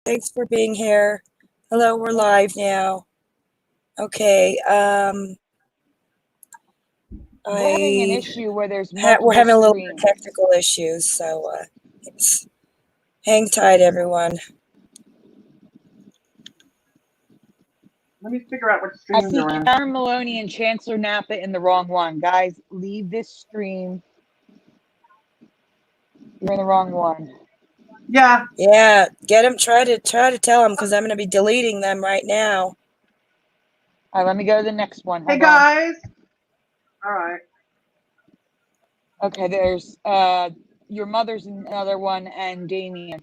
Thanks for being here. Hello, we're live now. Okay. We're having an issue where there's multiple we're having a little bit screens. of technical issues, so hang tight, everyone. Let me figure out what I stream see they're in. Karen Maloney and Chancellor Napa in the wrong one. Guys, leave this stream. You're in the wrong one. Yeah. Yeah, get them. Try to tell them because I'm going to be deleting them right now. All right, let me go to the next one. Hey Hold on. guys. All right. Okay, there's your mother's another one and Damien.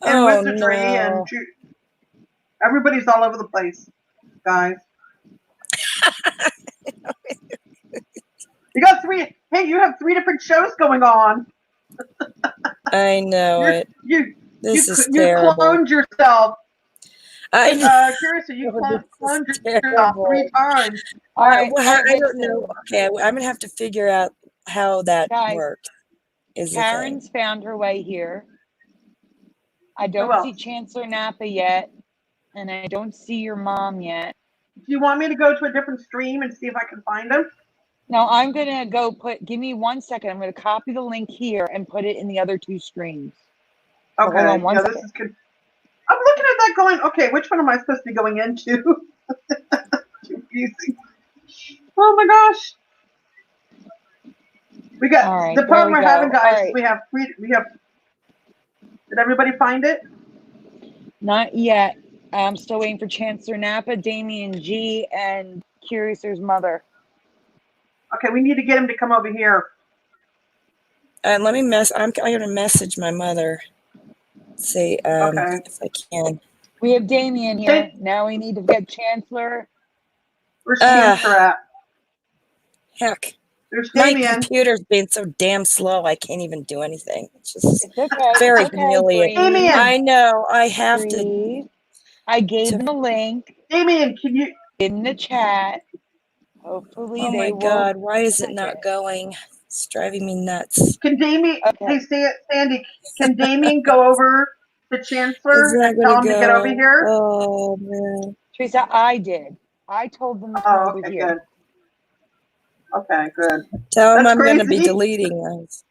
And Oh Wizardry no! and everybody's all over the place, guys. You got three. Hey, you have 3 different shows going on. I know it. This is you terrible. cloned yourself. I know. Curious, you This cloned is yourself terrible. 3 times. All right, Well, all right, I don't listen. know. Okay, I'm going to have to figure out how that Guys, works. Is the thing. Karen's found her way here. I don't well. see Chancellor Napa yet, and I don't see your mom yet. Do you want me to go to a different stream and see if I can find them? No, I'm going to go give me 1 second. I'm going to copy the link here and put it in the other 2 streams. So Okay. hold on 1 second. This is good. I'm looking at that going, okay, which one am I supposed to be going into? Confusing. Oh my gosh. We got All right, the problem we're having, guys. Right. We have. Did everybody find it? Not yet. I'm still waiting for Chancellor Napa, Damien G, and Curiouser's mother. Okay, we need to get him to come over here. Let me I'm going to message my mother. See Okay. if I can. We have Damien here. Now we need to get Chancellor. Where's Chancellor at? Heck. There's My Damien. computer's being so damn slow, I can't even do anything. It's just okay. very It's okay. humiliating. Damien. I know. I have to. I gave them the link. Damien, can you? In the chat. Hopefully oh my God, why is it not going? It's driving me nuts. Can Damien? Okay. Hey, Sandy, can Damien go over to Chancellor and tell him to get over here? Oh man. Teresa, I did. I told them to come over here. Good. Okay, good. Tell him That's I'm going to be crazy. deleting those.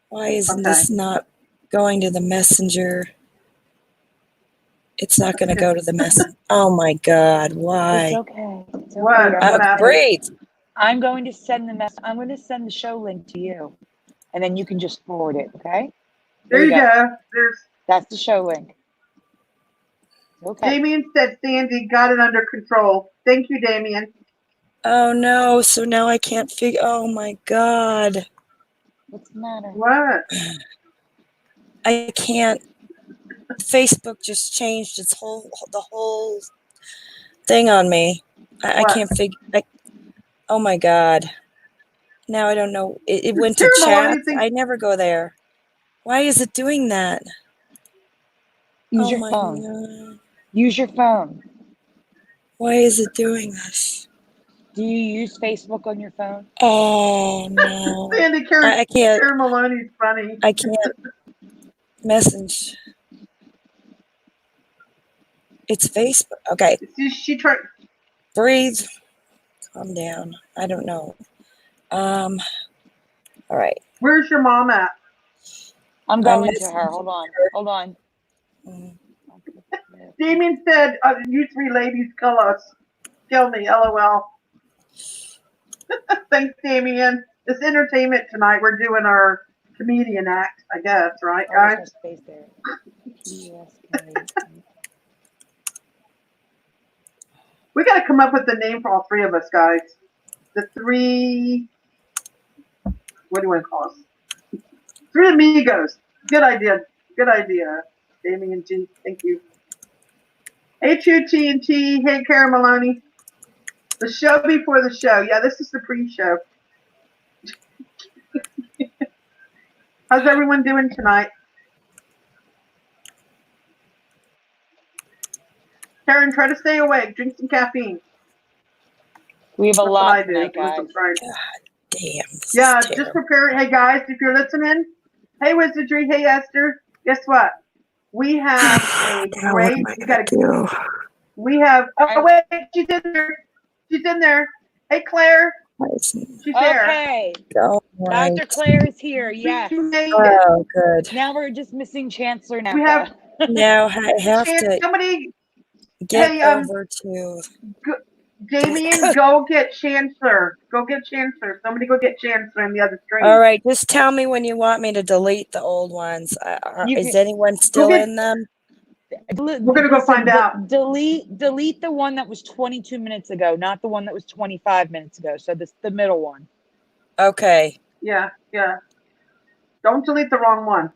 Why isn't this not going to the messenger? It's not going to go to the messenger. Oh my God, why? It's okay. It's okay. What happened? Great. I'm going to send the I'm going to send the show link to you, and then you can just forward it. Okay. There you go. That's the show link. Okay. Damien said Sandy got it under control. Thank you, Damien. Oh no, so now I can't figure. Oh my God. What's the matter? What? I can't. Facebook just changed the whole thing on me. I can't figure. Oh my God. Now I don't know. It went to chat. I never go there. Why is it doing that? Use your phone. God. Use your phone. Why is it doing this? Do you use Facebook on your phone? Oh no. Sandy, I can't. Karen Maloney's funny. I can't message. It's Facebook. Okay. She tried. Breathe. Calm down. I don't know. All right. Where's your mom at? I'm going to her. Hold on. Hold on. Damien said, "You 3 ladies kill us. Kill me, LOL." Thanks, Damien. It's entertainment tonight. We're doing our comedian act, I guess, right, guys? No space there. We got to come up with a name for all 3 of us, guys. The 3. What do you want to call us? 3 amigos. Good idea. Good idea. Damien G. Thank you. Hey, TNT. Hey, Karen Maloney. The show before the show. Yeah, this is the pre-show. How's everyone doing tonight? Karen, try to stay awake. Drink some caffeine. We have a lot tonight, guys. God damn. Yeah, just prepare. Hey, guys, if you're listening. Hey, Wizardry. Hey, Esther. Guess what? We have a Now what great. am I gonna do? We have. Oh wait, she's in there. She's in there. Hey Claire, she's there. Okay. All right. Dr. Claire is here. Yes. You made it. Oh, good. Now we're just missing Chancellor Napa. We have Now I have to somebody. get Hey, over to. Damien, go get Chancellor. Go get Chancellor. Somebody go get Chancellor in the other stream. All right, just tell me when you want me to delete the old ones. Is anyone still in them? We're gonna go find out. Delete the one that was 22 minutes ago, not the one that was 25 minutes ago. So the middle one. Okay. Yeah. Don't delete the wrong one.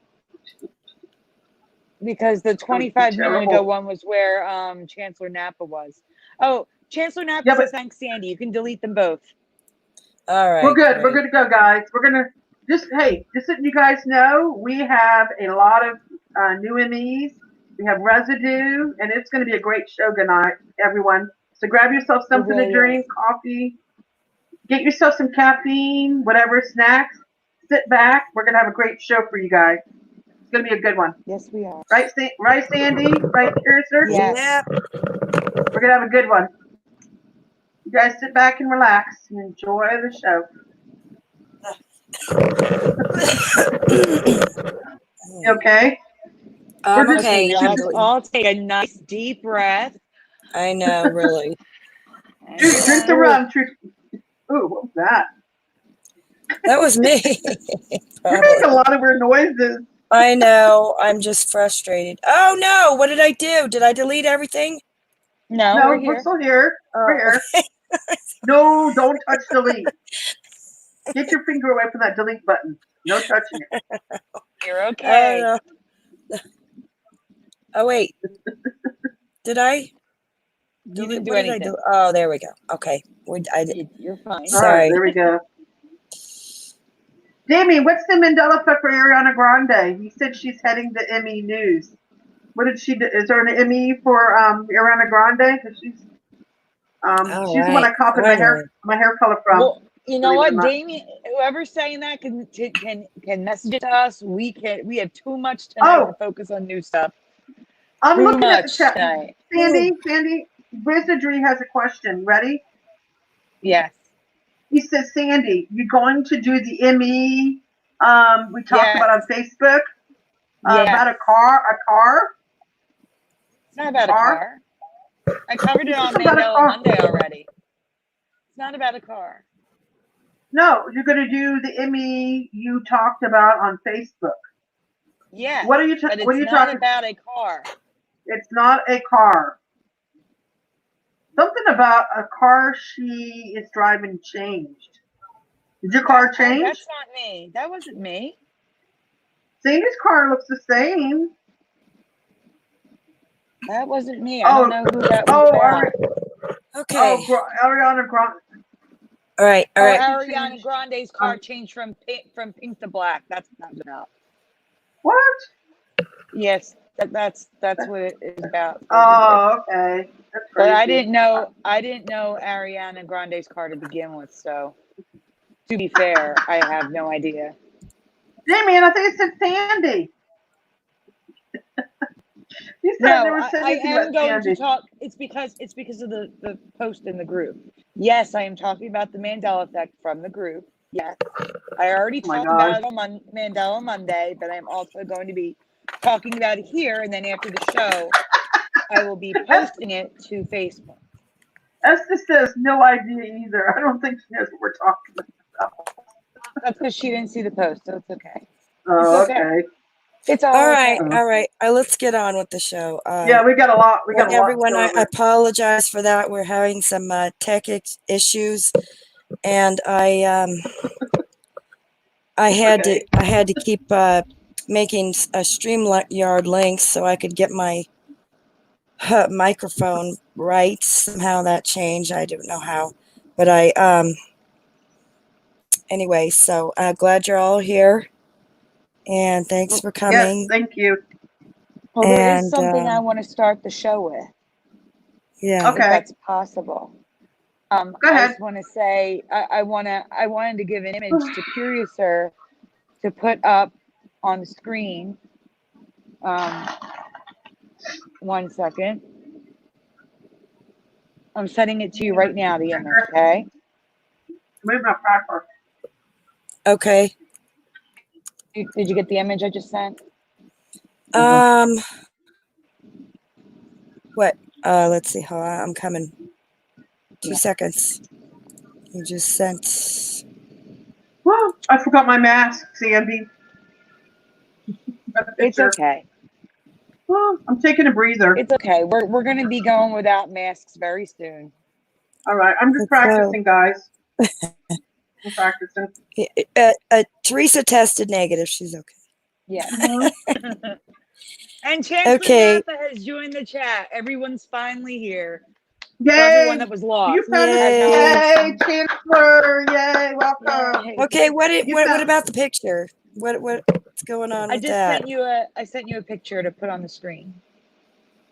Because the 25-minute ago one was where Chancellor Napa was. Oh, Chancellor Napa says thanks, Sandy. You can delete them both. All right. We're good. Great. We're good to go, guys. We're gonna just so you guys know, we have a lot of new MEs. We have residue, and it's going to be a great show tonight, everyone. So grab yourself something to drink, coffee, get yourself some caffeine, whatever, snacks. Sit back. We're going to have a great show for you guys. It's going to be a good one. Yes, we are. Right, Sandy? Right, Curiouser? Yes. We're going to have a good one. You guys sit back and relax and enjoy the show. You okay? I'm okay. I'll take a nice deep breath. I know, really. Drink the rum. Ooh, what was that? That was me. You make a lot of weird noises. I know. I'm just frustrated. Oh no! What did I do? Did I delete everything? No, we're still here. Oh. We're here. No, don't touch delete. Get your finger away from that delete button. No touching it. You're okay. Oh wait. Did I? You didn't do anything. Oh, there we go. Okay. You're fine. Sorry. All right, there we go. Damien, what's the Mandela effect for Ariana Grande? You said she's heading the Emmy News. What did she do? Is there an Emmy for Ariana Grande? Because she's the one I copied my hair color from. Well, you know what, Damien? Whoever's saying that can message it to us. We have too much tonight to focus on new stuff. I'm looking at the chat. Sandy, Wizardry has a question. Ready? Yes. He says, Sandy, you going to do the Emmy we talked about on Facebook? About a car? It's not about a car. I covered it on Mandela Monday already. It's not about a car. No, you're going to do the Emmy you talked about on Facebook. Yeah. What are you talking about? It's not about a car. It's not a car. Something about a car she is driving changed. Did your car change? That's not me. That wasn't me. Sandy's car looks the same. That wasn't me. I don't know who that was. Okay. Ariana Grande. All right. Ariana Grande's car changed from pink to black. That's not about. What? Yes, that's what it is about. Oh, okay. That's crazy. But I didn't know Ariana Grande's car to begin with. So, to be fair, I have no idea. Damien, I think it said Sandy. I am going to talk. It's because of the post in the group. Yes, I am talking about the Mandela effect from the group. Yes, I already talked about it on Mandela Monday, but I'm also going to be talking about it here, and then after the show, I will be posting it to Facebook. Esther says no idea either. I don't think she knows what we're talking about. That's because she didn't see the post, so it's okay. Oh, okay. It's all right. All right. Let's get on with the show. Yeah, we got a lot. Everyone, I apologize for that. We're having some tech issues, and I had to keep making a StreamYard links so I could get my microphone right. Somehow that changed. I don't know how, but anyway. So glad you're all here. And thanks for coming. Yes, thank you. Well, there is something I want to start the show with. Yeah. Okay. If that's possible. Go ahead. I just want to say I wanted to give an image to Curiouser to put up on the screen. 1 second. I'm sending it to you right now, the image, okay? Maybe not proper. Okay. Did you get the image I just sent? What? Let's see. Hold on. I'm coming. 2 seconds. You just sent. Well, I forgot my mask, Sandy. It's okay. Well, I'm taking a breather. It's okay. We're going to be going without masks very soon. All right. I'm just practicing, guys. I'm practicing. Teresa tested negative. She's okay. Yeah. And Chancellor Martha has joined the chat. Everyone's finally here. Yay! For everyone that was lost. You found Yay, Chancellor! Yay, welcome. Yay. Okay, what about the picture? What's going on with that? I sent you a picture to put on the screen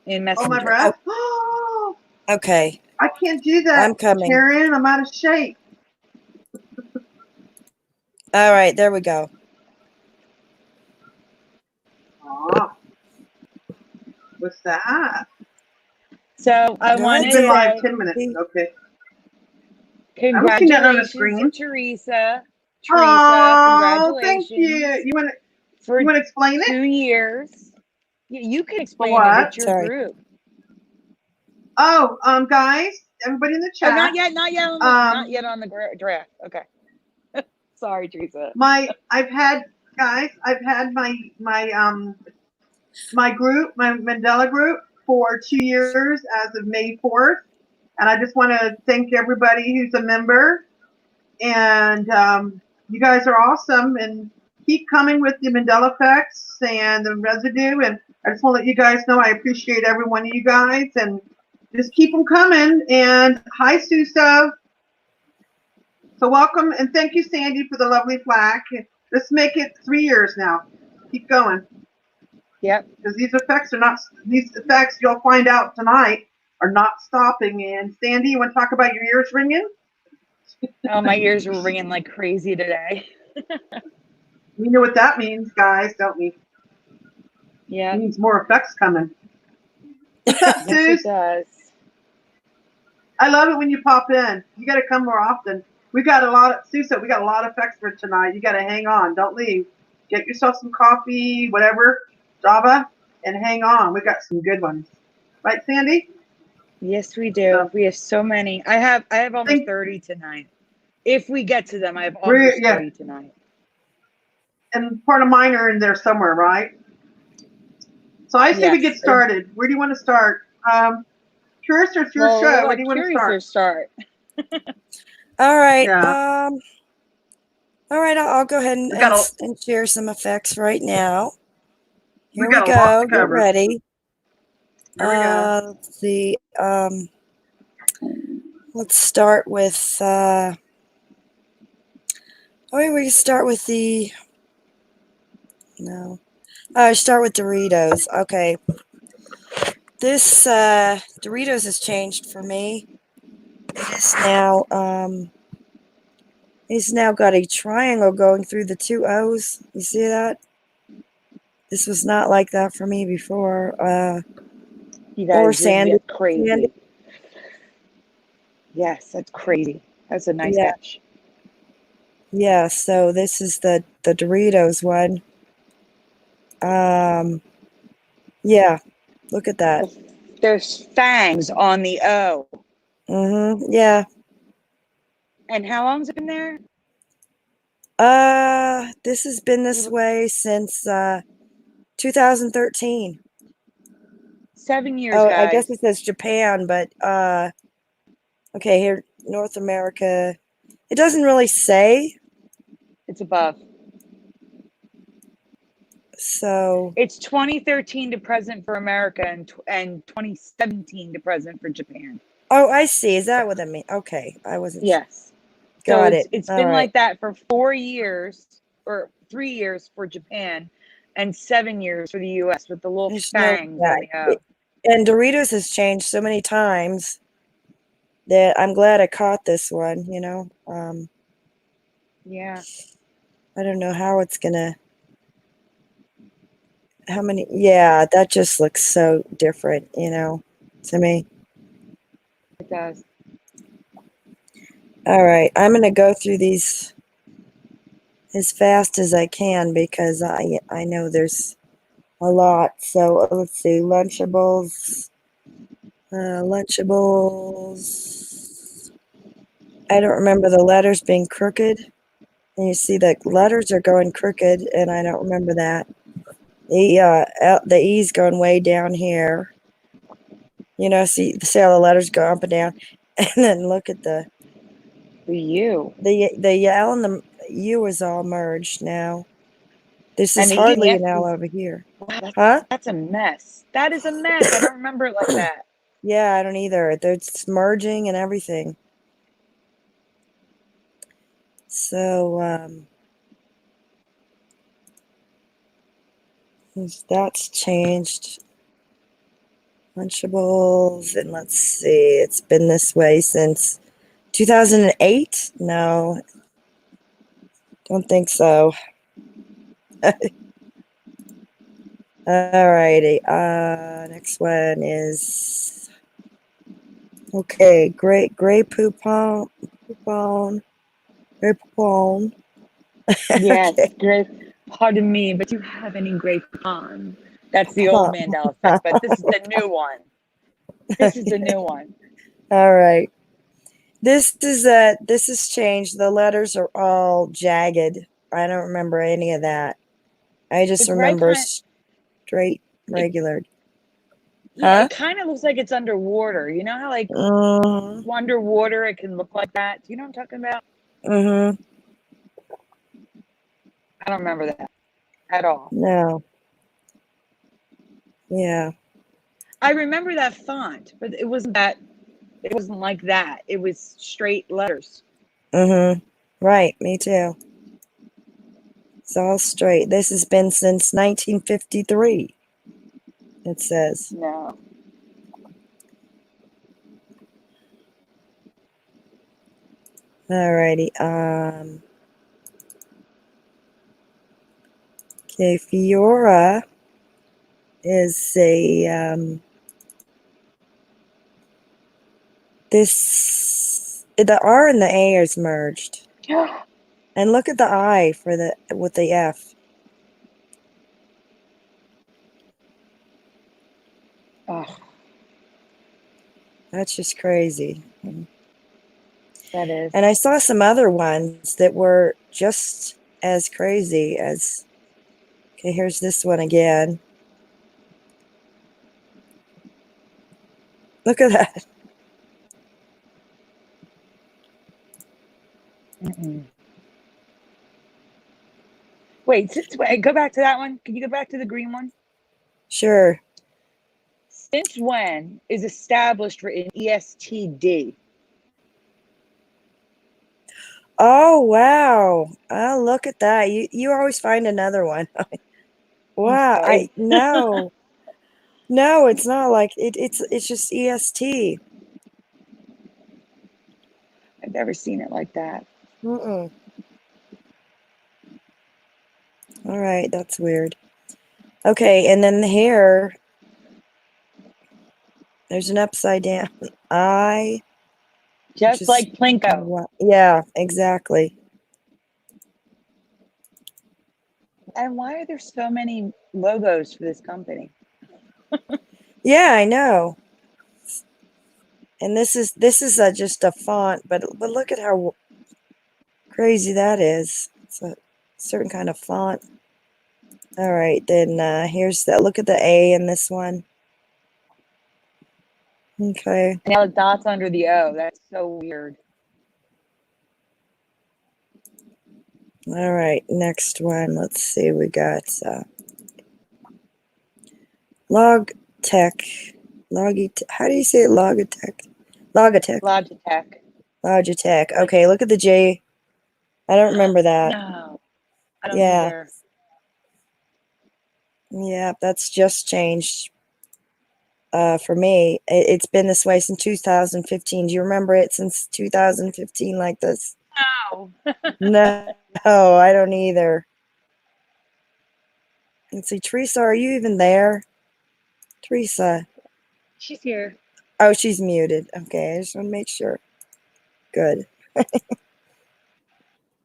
in Messenger. Oh, my breath? Oh. Okay. I can't do that. I'm coming. Karen, I'm out of shape. All right, there we go. Oh. What's that? So I wanted to live 10 minutes. Okay. Congratulations to Teresa. Oh, congratulations. Thank you. You want to explain it? 2 years. You can explain it. It's your group. Oh, guys, everybody in the chat. Oh, not yet on the draft. Okay. Sorry, Teresa. I've had my group, my Mandela group, for 2 years as of May 4th. And I just want to thank everybody who's a member. And you guys are awesome. And keep coming with the Mandela effects and the residue. And I just want to let you guys know I appreciate every one of you guys. And just keep them coming. And hi, Suso. So welcome. And thank you, Sandy, for the lovely plaque. Let's make it 3 years now. Keep going. Yep. Because these effects you'll find out tonight are not stopping. And Sandy, you want to talk about your ears ringing? Oh, my ears were ringing like crazy today. We know what that means, guys, don't we? Yeah. It means more effects coming. What's up, Yes, Suze? it does. I love it when you pop in. You got to come more often. We got a lot of effects for tonight. You got to hang on. Don't leave. Get yourself some coffee, whatever, Java, and hang on. We got some good ones. Right, Sandy? Yes, we do. So, we have so many. I have almost 30 tonight. If we get to them, I have almost 30 tonight. And part of mine are in there somewhere, right? So I say we get started. Where do you want to start? Curious, it's your show. Where do you want to start? All right. Yeah. All right. I'll go ahead and share some effects right now. Here we go. Get ready. Here we go. Let's see. Let's start with. We can start with the. No. Start with Doritos. Okay. This Doritos has changed for me. It's now got a triangle going through the 2 O's. You see that? This was not like that for me before. You guys or Sandy. Crazy. Sandy. Yes, that's crazy. That's a nice batch. Yeah, so this is the Doritos one. Yeah, look at that. There's fangs on the O. Mm-hmm, yeah. And how long's it been there? This has been this way since 2013. 7 years, guys. I guess it says Japan, but okay, here, North America. It doesn't really say. It's above. So it's 2013 to present for America and 2017 to present for Japan. Oh, I see. Is that what that means? Okay, I wasn't. Yes. Got it. It's been like that for 4 years or 3 years for Japan, and 7 years for the U.S. with the little fangs on the O. And Doritos has changed so many times that I'm glad I caught this one. You know. Yeah. I don't know how it's gonna. how many? Yeah, that just looks so different, you know, to me. It does. All right, I'm going to go through these as fast as I can because I know there's a lot. So let's see, Lunchables. Lunchables. I don't remember the letters being crooked. And you see the letters are going crooked, and I don't remember that. The E's going way down here. You know, see how the letters go up and down, and then look at the U. The L and the U is all merged now. This is And the hardly EF an L is, over here. wow, Huh? that's a mess. That is a mess. I don't remember it like that. Yeah, I don't either. It's merging and everything. So, that's changed. Lunchables, and let's see, it's been this way since 2008? No, don't think so. Alrighty, next one is, okay, Grey Poupon, Grey Poupon. Yes, Okay. great. Pardon me, but do you have any grape on? That's the old Mandela effect, but this is the new one. This is the new one. All right. This is changed. The letters are all jagged. I don't remember any of that. I just It's very remember kind. straight, regular. Yeah, Huh? it kind of looks like it's underwater. You know how like Mm-hmm. underwater it can look like that. Do you know what I'm talking about? Mm-hmm. I don't remember that at all. No. Yeah. I remember that font, but it wasn't that. It wasn't like that. It was straight letters. Mm-hmm. Right. Me too. It's all straight. This has been since 1953. It says. No. Alrighty. Okay. Fiora is a the R and the A is merged. And look at the I with the F. Oh, That's just crazy. that is. And I saw some other ones that were just as crazy as. Okay, here's this one again. Look at that. Mm-mm. Wait, go back to that one. Can you go back to the green one? Sure. Since when is established written ESTD? Oh wow! Oh, look at that. You always find another one. Wow. Sorry. No. No, it's not like it's just EST. I've never seen it like that. Mm-mm. All right, that's weird. Okay, and then here there's an upside down I. Just like Plinko. Yeah, exactly. And why are there so many logos for this company? Yeah, I know. And this is just a font, but look at how crazy that is. It's a certain kind of font. All right, then here's that. Look at the A in this one. Okay. Now the dots under the O. That's so weird. All right, next one. Let's see. We got Logitech. How do you say it? Logitech. Logitech. Logitech. Okay, look at the J. I don't remember that. No, I don't Yeah. either. Yeah, that's just changed for me. It's been this way since 2015. Do you remember it since 2015 like this? No. No, I don't either. Let's see, Teresa, are you even there? Teresa. She's here. Oh, she's muted. Okay, I just want to make sure. Good.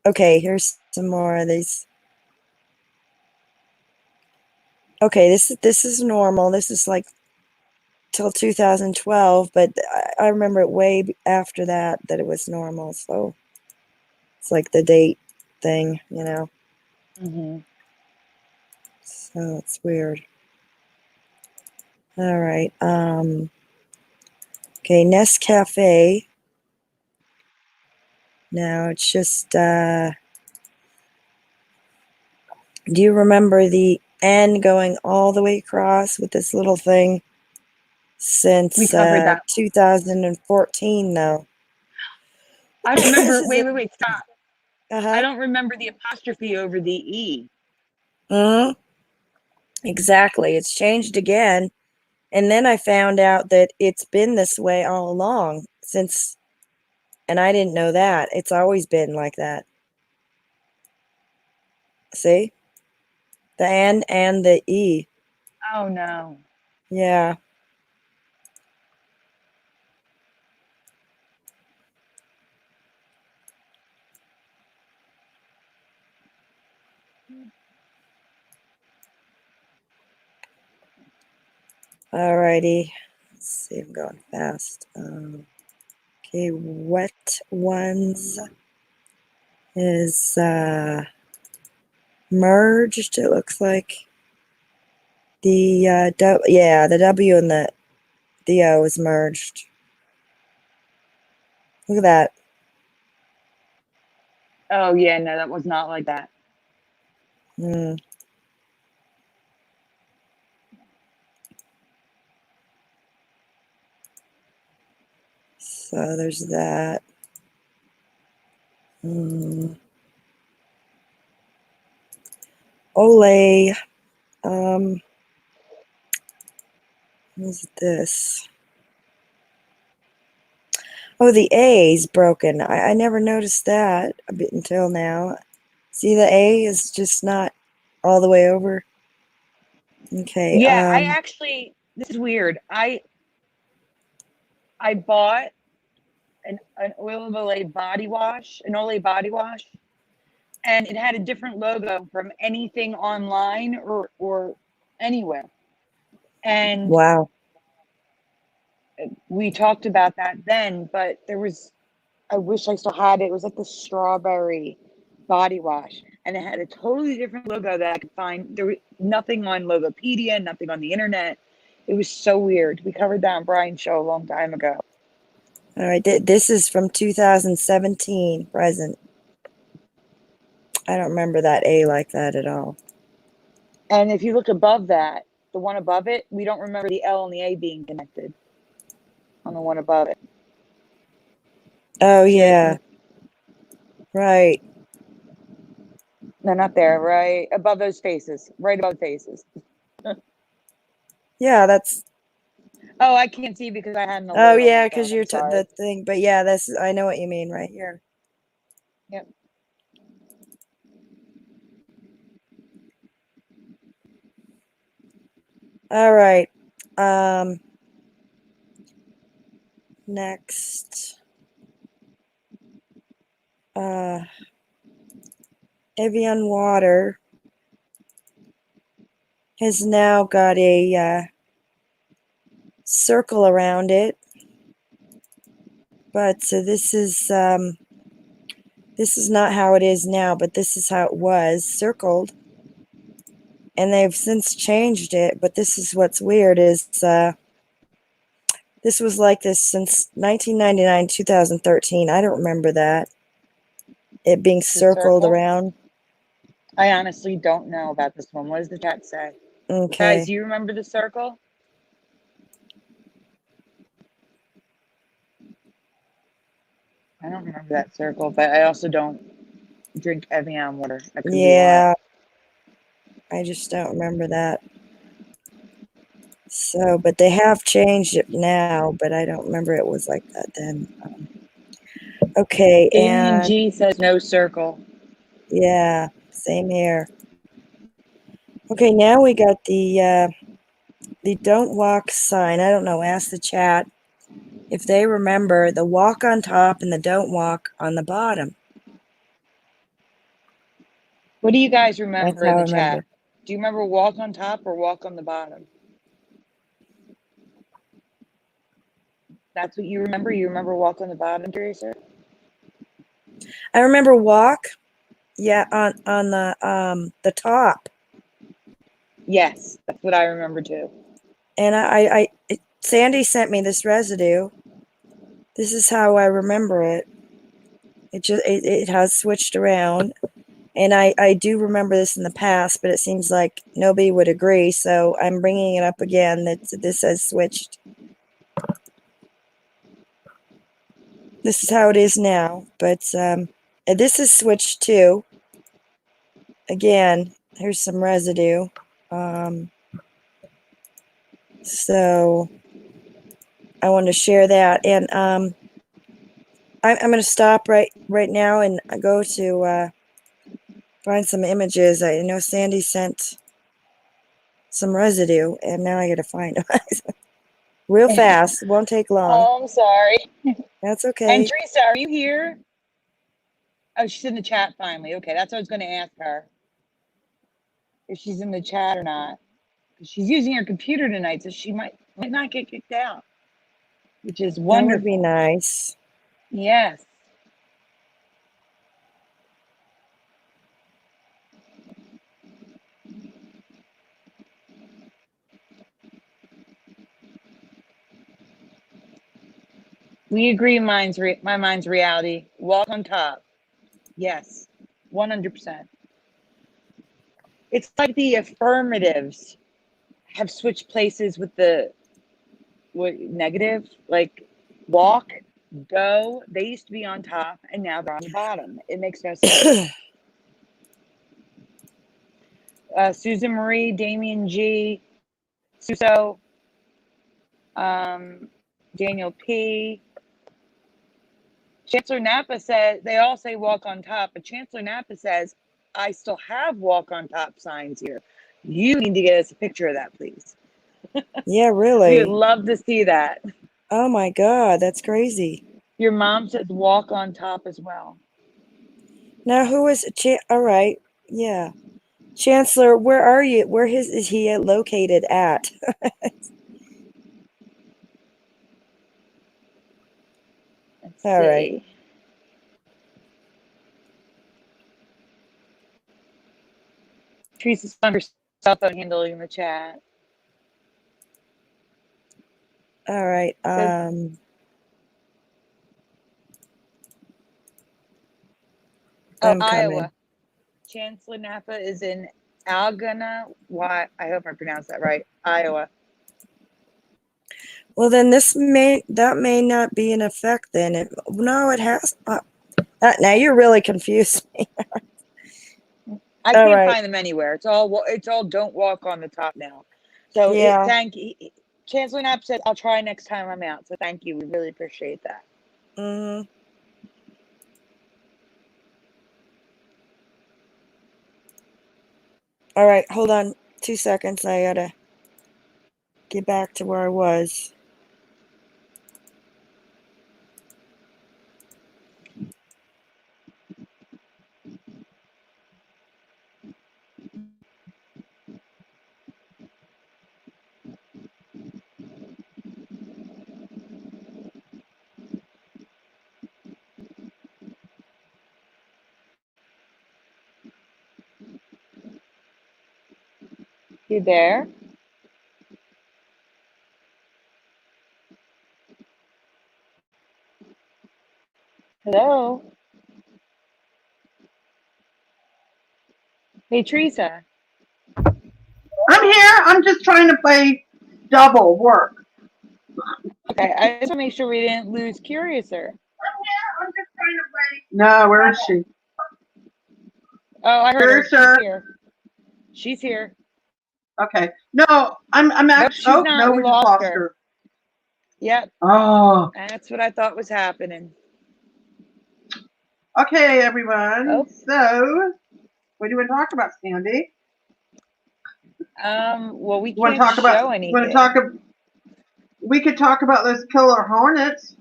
Okay, here's some more of these. Okay, this is normal. This is like till 2012, but I remember it way after that it was normal. So it's like the date thing, you know. Mm-hmm. So it's weird. All right. Okay, Nescafe. Now it's just. Do you remember the N going all the way across with this little thing? Since We covered that. 2014, though. I don't remember. Wait, stop. I Uh-huh. don't remember the apostrophe over the E. Mm-hmm. Exactly. It's changed again. And then I found out that it's been this way all along since, and I didn't know that. It's always been like that. See? The N and the E. Oh, no. Yeah. Alrighty. Let's see, I'm going fast. Okay, Wet Ones is merged, it looks like. The the W and the O is merged. Look at that. Oh, yeah, no, that was not like that. Hmm. So there's that. Ole. What's this? Oh, the A is broken. I never noticed that a bit until now. See, the A is just not all the way over. Okay. Yeah, I actually, this is weird. I bought an Oil of Olay body wash, an Olay body wash, and it had a different logo from anything online or anywhere. And wow. we talked about that then, but there was, I wish I still had it. It was like the strawberry body wash, and it had a totally different logo that I could find. There was nothing on Logopedia, nothing on the internet. It was so weird. We covered that on Brian's show a long time ago. All right. This is from 2017, present. I don't remember that A like that at all. And if you look above that, the one above it, we don't remember the L and the A being connected on the one above it. Oh, yeah. Right. No, not there, right above those faces, right above faces. Yeah, that's. Oh, I can't see because I had an alert. Oh, On yeah, my because phone. you're I'm sorry. the thing. But yeah, I know what you mean right here. Yep. All right. Next. Evian water has now got a circle around it. But so this is not how it is now, but this is how it was, circled. And they've since changed it, but this is what's weird is this was like this since 1999, 2013. I don't remember that. It being circled around. I honestly don't know about this one. What does the chat say? Okay. Guys, do you remember the circle? I don't remember that circle, but I also don't drink Evian water. I could Yeah. I just don't remember that. So, but they have changed it now, but I don't remember it was like that then. Okay, and G says no circle. Yeah, same here. Okay, now we got the don't walk sign. I don't know. Ask the chat if they remember the walk on top and the don't walk on the bottom. What do you guys remember in the chat? Remember. Do you remember walk on top or walk on the bottom? That's what you remember? You remember walk on the bottom, Teresa? I remember walk, yeah, on the top. Yes, that's what I remember too. And Sandy sent me this residue. This is how I remember it. It has switched around. And I do remember this in the past, but it seems like nobody would agree. So I'm bringing it up again that this has switched. This is how it is now. But this is switched too. Again, here's some residue. So I want to share that. And I'm going to stop right now and go to find some images. I know Sandy sent some residue, and now I got to find them. Real fast. It won't take long. Oh, I'm sorry. That's okay. And Teresa, are you here? Oh, she's in the chat finally. Okay, that's what I was going to ask her. If she's in the chat or not. She's using her computer tonight, so she might not get kicked out, which is wonderful. That would be nice. Yes. We agree. My mind's reality. Walk on top. Yes, 100%. It's like the affirmatives have switched places with the negative, like walk, go. They used to be on top, and now they're on the bottom. It makes no sense. Susan Marie, Damien G, Suso, Daniel P. Chancellor Napa said, they all say walk on top, but Chancellor Napa says, I still have walk on top signs here. You need to get us a picture of that, please. Yeah, really. We would love to see that. Oh my God, that's crazy. Your mom says walk on top as well. Now, who is all right? Yeah, Chancellor, where are you? Where is he located at? All right. Teresa's on her cell phone handling the chat. All right. I'm coming. Iowa. Chancellor Napa is in Algona. I hope I pronounced that right. Iowa. Well, then that may not be in effect. Then no, it has. Now you're really confused me. I can't find them anywhere. It's all don't walk on the top now. So yeah. Thank you. Chancellor Knapp said, I'll try next time I'm out. So thank you. We really appreciate that. Mm-hmm. All right. Hold on 2 seconds. I got to get back to where I was. You there? Hello? Hey, Teresa. I'm here. I'm just trying to play double work. Okay, I just want to make sure we didn't lose Curiouser. I'm here. I'm just trying to play. No, where is she? Oh, I heard her. She's here. She's here. Okay. No, I'm actually. Nope, she's not. No, we lost her. Yep. Oh. That's what I thought was happening. Okay, everyone. Oh. So, what do you want to talk about, Sandy? Well, we Want to can't talk about? show anything. Want to talk? We could talk about those killer hornets.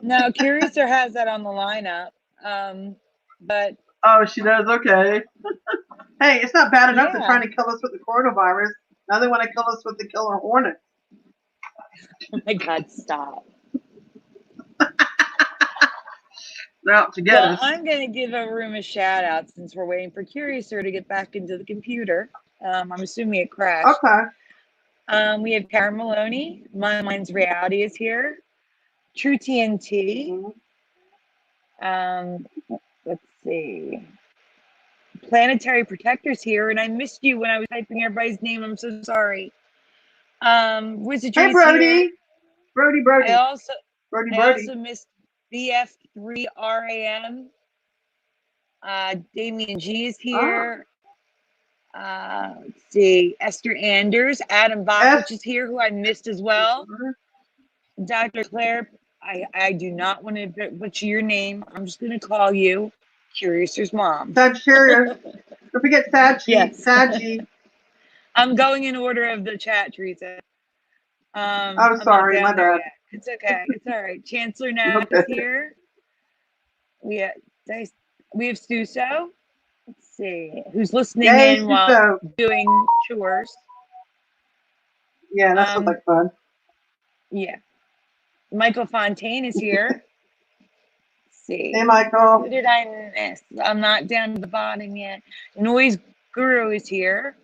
No, Curiouser has that on the lineup. But Oh, she does. Okay. Hey, it's not bad enough they're yeah. trying to kill us with the coronavirus. Now they want to kill us with the killer hornet. Oh my God, stop. They're out to get us. I'm going to give a room a shout out since we're waiting for Curiouser to get back into the computer. I'm assuming it crashed. Okay. We have Karen Maloney. Mine's Reality is here. True TNT. Let's see. Planetary Protector's here, and I missed you when I was typing everybody's name. I'm so sorry. Wizardry. Hey, Brody. Here. Brody. I also Brody. also missed BF3RAM. Damien G is here. Let's see. Esther Anders. Adam Bach, is here, who I missed as well. Dr. Claire, I do not want to butcher your name. I'm just going to call you Curiouser's mom. Sagittarius. Don't forget Saggy. Yes. Saggy. I'm going in order of the chat, Teresa. I'm sorry, my bad. It's okay. It's all right. Chancellor Knapp is here. We have Stuso. Let's see. Who's listening in while doing chores. Yeah, that sounds like fun. Yeah. Michael Fontaine is here. Let's see. Hey, Michael. Who did I miss? I'm not down to the bottom yet. Noise Guru is here.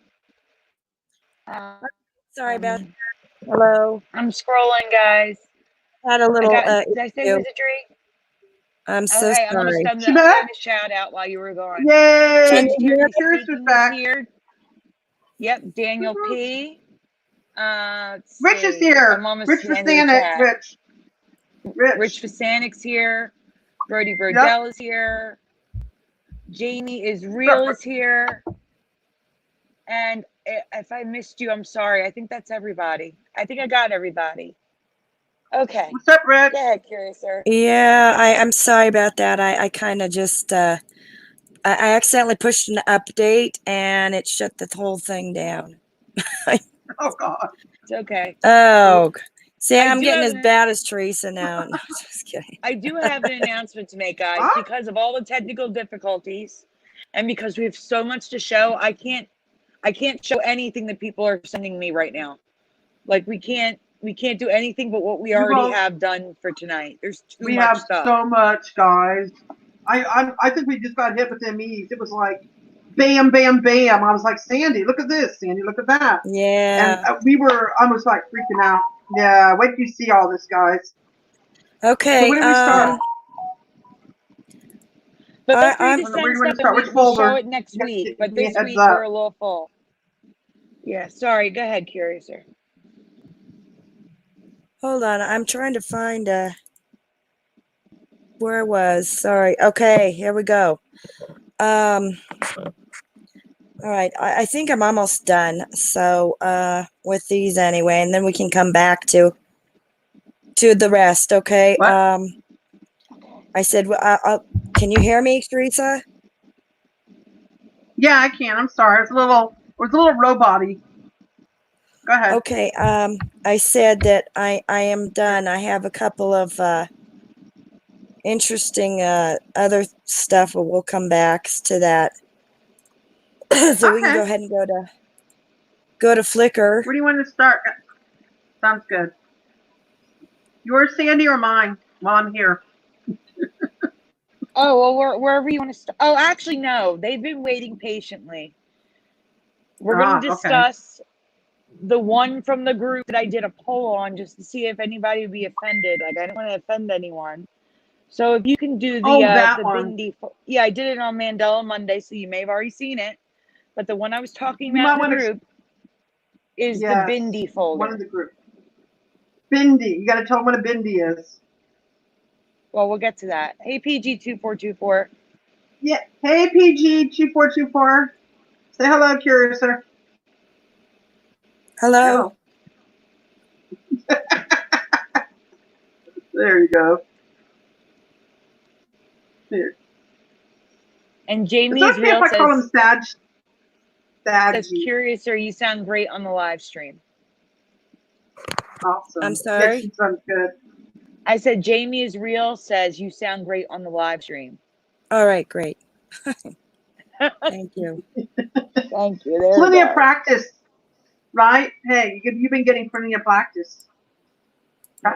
Sorry about that. Hello. I'm scrolling, guys. Had a little. Did I say wizardry? I'm so sorry. I'm going to shout out while you were gone. Yay! Curious is back. Here. Yep, Daniel P. Rich is here. Rich Vasanik. Rich Vasanik's here. Brody Burdell is here. Jamie is real is here. And if I missed you, I'm sorry. I think that's everybody. I think I got everybody. Okay. What's up, Rick? Go ahead, Curiouser. Yeah, I'm sorry about that. I kind of just I accidentally pushed an update and it shut the whole thing down. Oh God. It's okay. Oh, see, I'm getting as bad as Teresa now. No, just kidding. I do have an announcement to make, guys. Because of all the technical difficulties, and because we have so much to show, I can't show anything that people are sending me right now. Like we can't do anything but what we already have done for tonight. There's too much stuff. We have so much, guys. I think we just got hit with MEs. It was like bam, bam, bam. I was like, Sandy, look at this. Sandy, look at that. Yeah. And I was like freaking out. Yeah, wait till you see all this, guys. Okay. So when do we start? But we'll show it next week. But this week we're a little full. Yeah, sorry. Go ahead, Curiouser. Hold on. I'm trying to find where I was. Sorry. Okay, here we go. All right. I think I'm almost done. So with these anyway, and then we can come back to the rest. Okay. What? I said, can you hear me, Teresa? Yeah, I can. I'm sorry. It was a little robot-y. Go ahead. Okay. I said that I am done. I have a couple of interesting other stuff, but we'll come back to that. So we can go ahead and go to Flickr. Where do you want to start? Sounds good. Yours, Sandy, or mine? While I'm here. Oh, well, wherever you want to start. Oh, actually, no. They've been waiting patiently. We're going to discuss the one from the group that I did a poll on just to see if anybody would be offended. Like, I didn't want to offend anyone. So if you can do the Bindi. Yeah, I did it on Mandela Monday, so you may have already seen it. But the one I was talking about in the group is the Bindi folder. One of the group. Bindi. You got to tell them what a Bindi is. Well, we'll get to that. Hey, PG2424. Yeah. Hey, PG2424. Say hello, Curiouser. Hello. There you go. Here. And Jamie is real. If I call him Sag. That's curious, or you sound great on the live stream. Awesome. I'm sorry? Yes, it sounds good. I said Jamie is real says you sound great on the live stream. All right, great. Thank you. Thank you. There Plenty we of go. practice, right? Hey, you've been getting plenty of practice.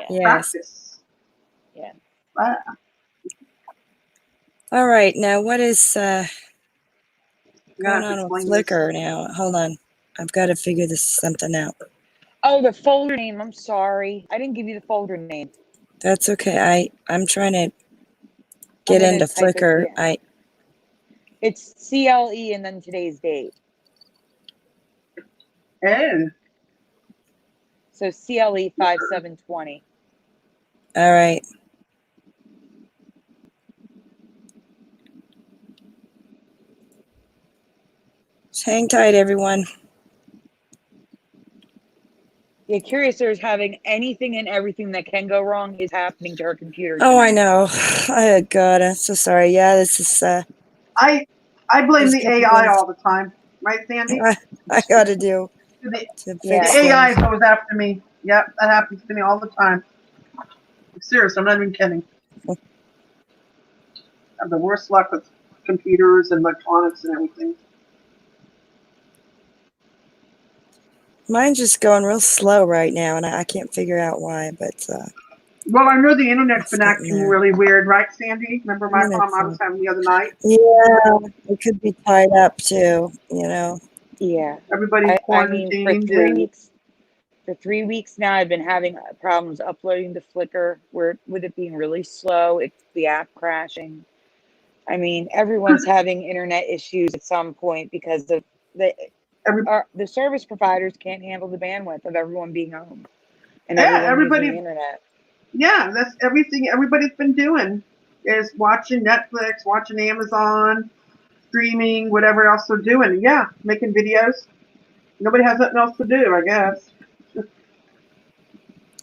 Yes. Practice. Yeah. Wow. All right, now what is going gotta on with explain this. Flickr now? Hold on. I've got to figure this something out. Oh, the folder name. I'm sorry. I didn't give you the folder name. That's okay. I'm trying to get into Flickr. It's CLE and then today's date. Oh. So CLE 5720. All right. Just hang tight, everyone. Yeah, Curiouser is having anything and everything that can go wrong is happening to her computer. Oh, I know. Oh, God, I'm so sorry. Yeah, this is... I blame the AI all the time. Right, Sandy? I got to do to fix the AI things. goes after me. Yep, that happens to me all the time. I'm serious, I'm not even kidding. I have the worst luck with computers and electronics and everything. Mine's just going real slow right now, and I can't figure out why, but... Well, I know the internet's been acting really weird, right, Sandy? Remember my problem I was having the other night? Yeah, it could be tied up too, you know. Yeah. Everybody's quarantined. For 3 weeks now, I've been having problems uploading to Flickr, with it being really slow, the app crashing. I mean, everyone's having internet issues at some point because of the service providers can't handle the bandwidth of everyone being home and everybody using the internet. Yeah, that's everything everybody's been doing is watching Netflix, watching Amazon, streaming, whatever else they're doing. Yeah, making videos. Nobody has nothing else to do, I guess.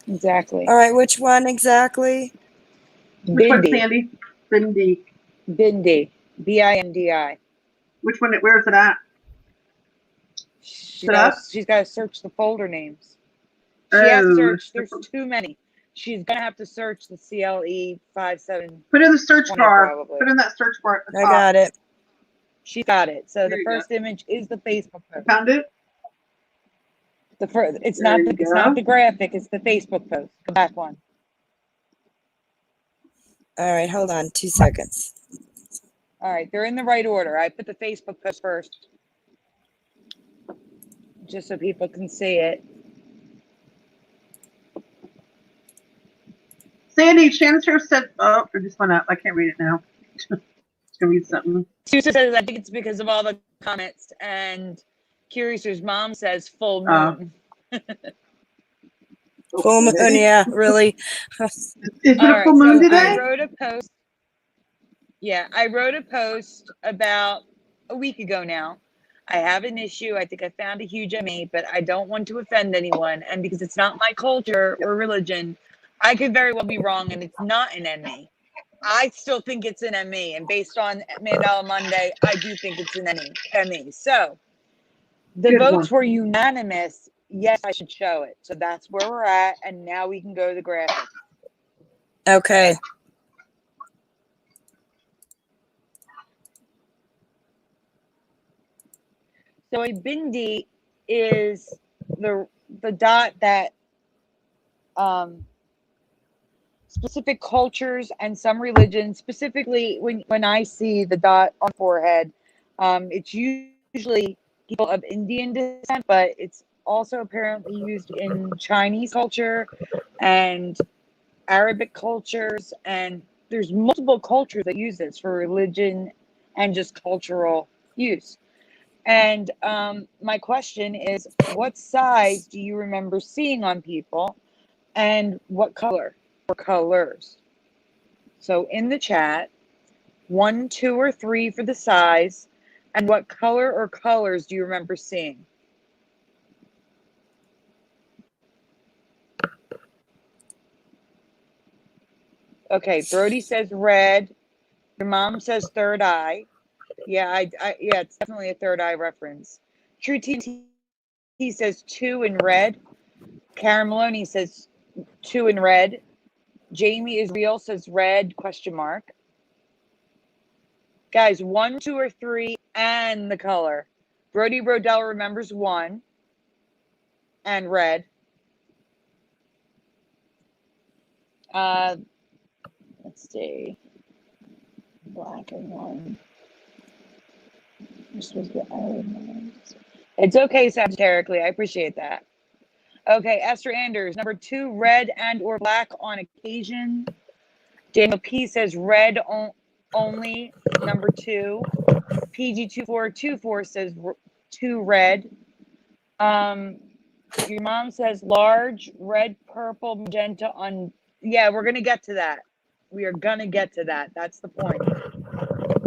Exactly. All right, which one exactly? Which one, Sandy? Bindi. Bindi. B-I-N-D-I. Which one? Where is it at? She's got to search the folder names. She has to search. There's too many. She's gonna have to search the CLE 57. Put in the search bar. Probably. Put in that search bar at the top. I got it. She got it. So the first image is the Facebook post. Found it. It's not the graphic. It's the Facebook post. The back one. All right, hold on 2 seconds. All right, they're in the right order. I put the Facebook post first, just so people can see it. Sandy, Chancer said, oh, it just went up. I can't read it now. Just gonna read something. Susan says, I think it's because of all the comments. And Curiouser's mom says full moon. Full moon, yeah, really. Is it a full moon today? I wrote a post. Yeah, I wrote a post about a week ago now. I have an issue. I think I found a huge ME, but I don't want to offend anyone. And because it's not my culture or religion, I could very well be wrong, and it's not an ME. I still think it's an ME, and based on Mandela Monday, I do think it's an ME. So the votes were unanimous. Yes, I should show it. So that's where we're at, and now we can go to the graphic. Okay. So a bindi is the dot that specific cultures and some religions, specifically when I see the dot on forehead, it's usually people of Indian descent, but it's also apparently used in Chinese culture and Arabic cultures, and there's multiple cultures that use this for religion and just cultural use. And my question is, what size do you remember seeing on people, and what color or colors? So in the chat, 1, 2, or 3 for the size, and what color or colors do you remember seeing? Okay, Brody says red. Your mom says third eye. Yeah, yeah, it's definitely a third eye reference. True TNT says 2 in red. Karen Maloney says 2 in red. Jamie is real says red ? Guys, 1, 2, or 3, and the color. Brody Rodell remembers 1 and red. Let's see. Black and 1. This was the It's okay, Sagittariusly. I appreciate that. Okay, Esther Anders, number 2, red and or black on occasion. Daniel P says red only, number 2. PG2424 says 2 red. Your mom says large, red, purple, magenta on. Yeah, we're going to get to that. We are going to get to that. That's the point.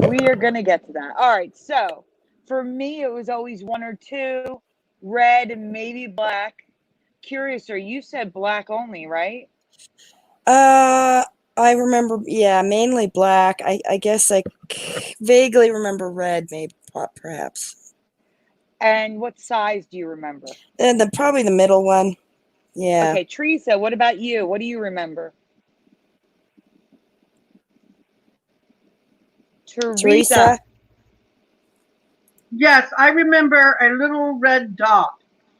We are going to get to that. All right. So for me, it was always 1 or 2, red and maybe black. Curious, or you said black only, right? I remember, yeah, mainly black. I guess I vaguely remember red, maybe, perhaps. And what size do you remember? And probably the middle one. Yeah. Okay, Teresa, what about you? What do you remember? Teresa. Yes, I remember a little red dot.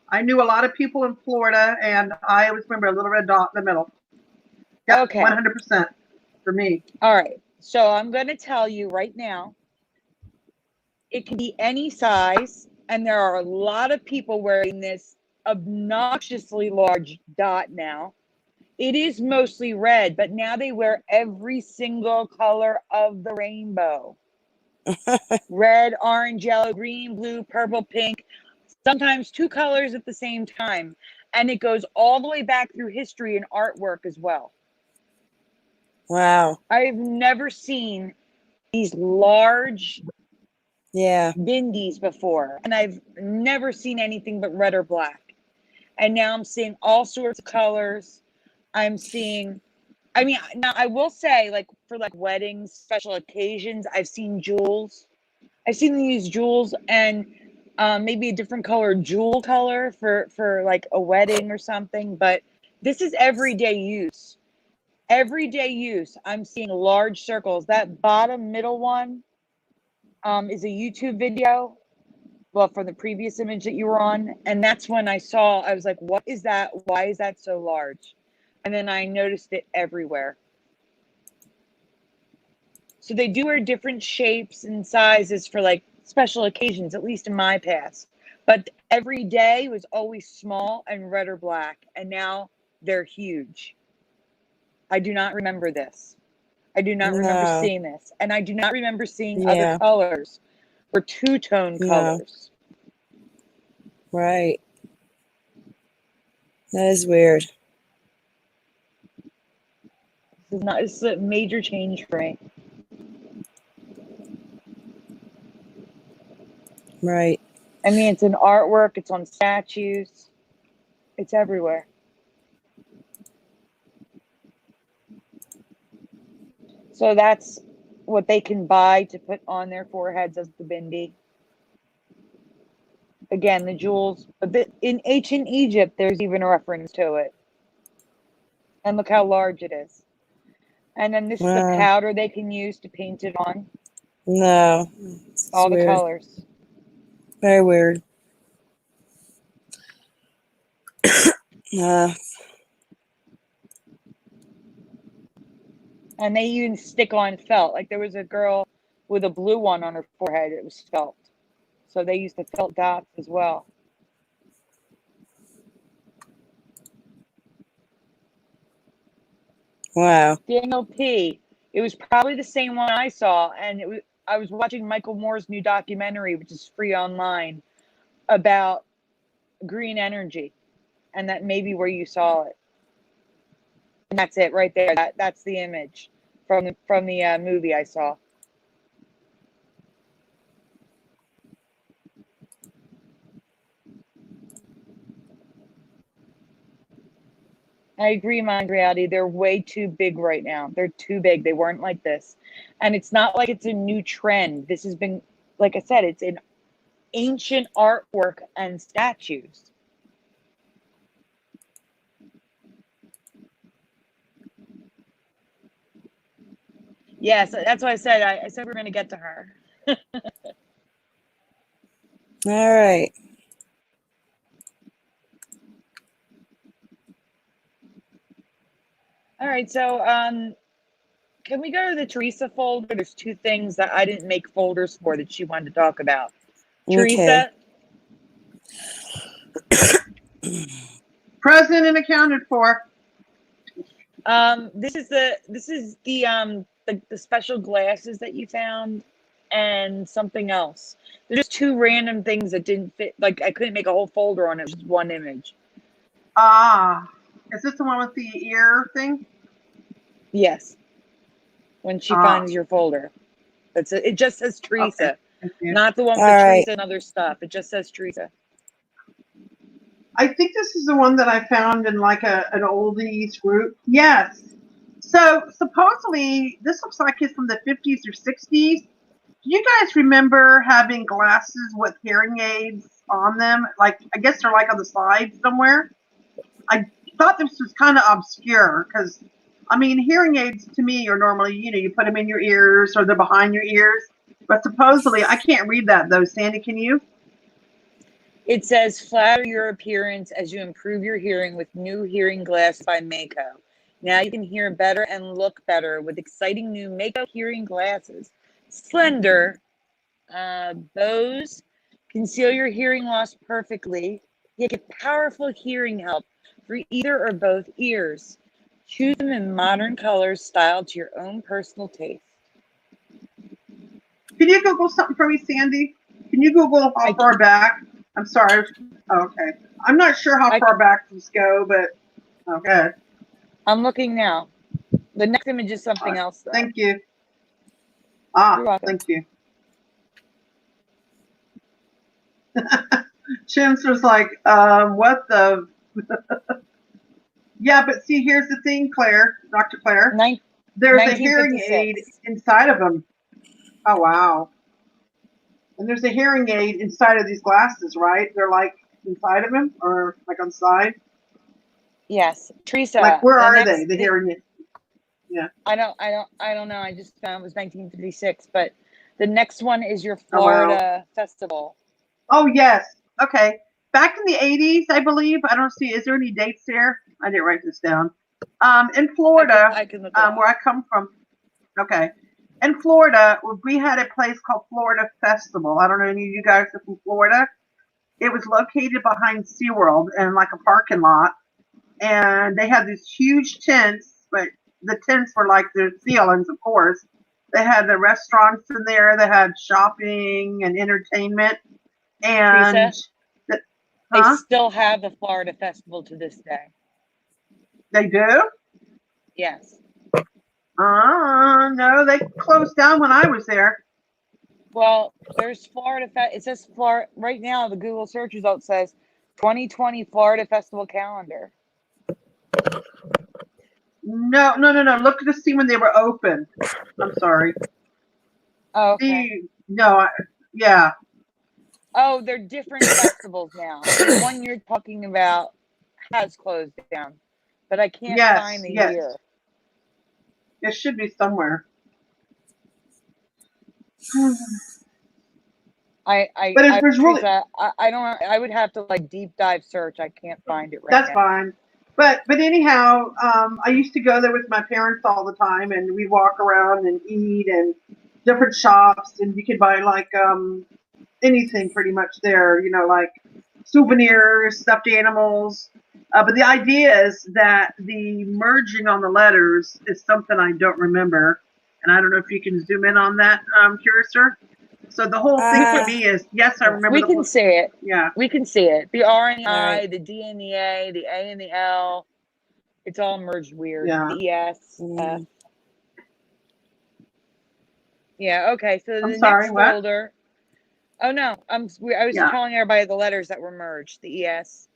I knew a lot of people in Florida, and I always remember a little red dot in the middle. Yep, okay. 100% for me. All right. So I'm going to tell you right now, it can be any size, and there are a lot of people wearing this obnoxiously large dot now. It is mostly red, but now they wear every single color of the rainbow. Red, orange, yellow, green, blue, purple, pink, sometimes 2 colors at the same time. And it goes all the way back through history and artwork as well. Wow. I've never seen these large bindis before. And I've never seen anything but red or black. And now I'm seeing all sorts of colors. I'm seeing, I mean, now I will say, like, for like weddings, special occasions, I've seen jewels. I've seen them use jewels and maybe a different jewel color for like a wedding or something. But this is everyday use. Everyday use. I'm seeing large circles. That bottom middle one is a YouTube video. Well, from the previous image that you were on. And that's when I was like, what is that? Why is that so large? And then I noticed it everywhere. So they do wear different shapes and sizes for like special occasions, at least in my past. But every day was always small and red or black. And now they're huge. I do not remember this. I do not remember seeing this. And I do not remember seeing other colors or two-tone colors. Right. That is weird. This is a major change for me. Right. I mean, it's in artwork, it's on statues, it's everywhere. So that's what they can buy to put on their foreheads as the bindi. Again, the jewels. In ancient Egypt, there's even a reference to it. And look how large it is. And then this is the powder they can use to paint it on. No. All the colors. Very weird. And they even stick on felt. Like there was a girl with a blue one on her forehead. It was felt. So they used the felt dots as well. Wow. Daniel P. It was probably the same one I saw. And I was watching Michael Moore's new documentary, which is free online, about green energy. And that may be where you saw it. And that's it right there. That's the image from the movie I saw. I agree, Mondriati. They're way too big right now. They're too big. They weren't like this. And it's not like it's a new trend. This has been, like I said, it's an ancient artwork and statues. Yes, that's what I said. I said we're going to get to her. All right. All right, so can we go to the Theresa folder? There's two things that I didn't make folders for that she wanted to talk about. Okay. Theresa? Present and accounted for. This is the special glasses that you found and something else. There's just two random things that didn't fit. Like I couldn't make a whole folder on it. It was just one image. Ah, is this the one with the ear thing? Yes. When she finds your folder. It just says Theresa. Okay. Not the one with All right. Theresa and other stuff. It just says Theresa. I think this is the one that I found in like an oldies group. Yes. So supposedly this looks like it's from the 50s or 60s. Do you guys remember having glasses with hearing aids on them? Like, I guess they're like on the side somewhere. I thought this was kind of obscure because, I mean, hearing aids to me are normally, you put them in your ears or they're behind your ears. But supposedly, I can't read that though. Sandy, can you? It says, flatter your appearance as you improve your hearing with new hearing glasses by Mako. Now you can hear better and look better with exciting new Mako hearing glasses. Slender bows conceal your hearing loss perfectly, yet get powerful hearing help for either or both ears. Choose them in modern colors styled to your own personal taste. Can you Google something for me, Sandy? Can you Google how far back? I'm sorry. Oh, okay. I'm not sure how far back these go, but okay. I'm looking now. The next image is something else, though. Thank you. You're welcome. Thank you. Chimps was like, what the? Yeah, but see, here's the thing, Claire, Dr. Claire. There's a hearing aid inside of them. Oh, wow. And there's a hearing aid inside of these glasses, right? They're like inside of them or like on the side? Yes. Theresa. Like, where are they, the hearing aids? Yeah. I don't know. I just found it was 1956, but the next one is your Florida festival. Oh, yes. Okay. Back in the 80s, I believe. I don't see. Is there any dates there? I didn't write this down. In Florida, I can look where I come from. Okay. In Florida, we had a place called Florida Festival. I don't know any of you guys are from Florida. It was located behind SeaWorld in like a parking lot. And they had these huge tents, but the tents were like the ceilings, of course. They had the restaurants in there. They had shopping and entertainment. And they still have the Florida Festival to this day. They do? Yes. No, they closed down when I was there. Well, there's Florida. It says Florida right now. The Google search result says 2020 Florida Festival calendar. No. Look to see when they were open. I'm sorry. Oh, okay. Yeah. Oh, they're different festivals now. The one you're talking about has closed down, but I can't find the year. It should be somewhere. I would have to like deep dive search. I can't find it right now. That's fine. But anyhow, I used to go there with my parents all the time, and we walk around and eat and different shops, and you could buy like anything pretty much there. Like souvenirs, stuffed animals. But the idea is that the merging on the letters is something I don't remember, and I don't know if you can zoom in on that, Curiouser. So the whole thing for me is, yes, I remember. We can see it. Yeah. We can see it. The R and the I, the D and the A and the L. It's all merged weird. Yeah. The ES. Yeah, okay. So the next folder. Oh, no. I was telling everybody the letters that were merged. The ES.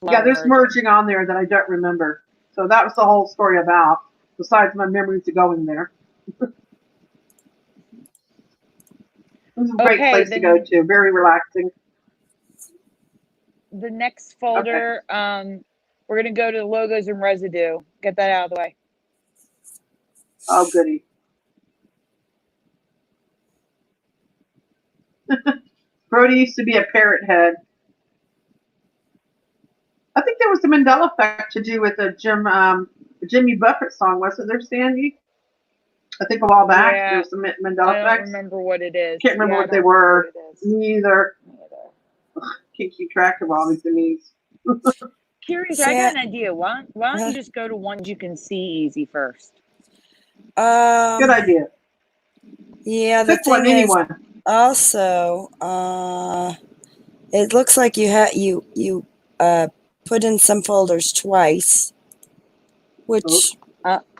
There's merging on there that I don't remember. So that was the whole story about, besides my memories of going there. This is a great place to go to. Very relaxing. The next folder, we're going to go to logos and residue. Get that out of the way. Oh, goody. Brody used to be a parrot head. I think there was the Mandela effect to do with a Jimmy Buffett song, wasn't there, Sandy? I think a while back there was some Mandela effects. I don't remember what it is. Can't remember what they were. Me either. Can't keep track of all these Emmys. Curious, I got an idea. Why don't you just go to ones you can see easy first? Good idea. Yeah, the thing is, also, it looks like you put in some folders twice, which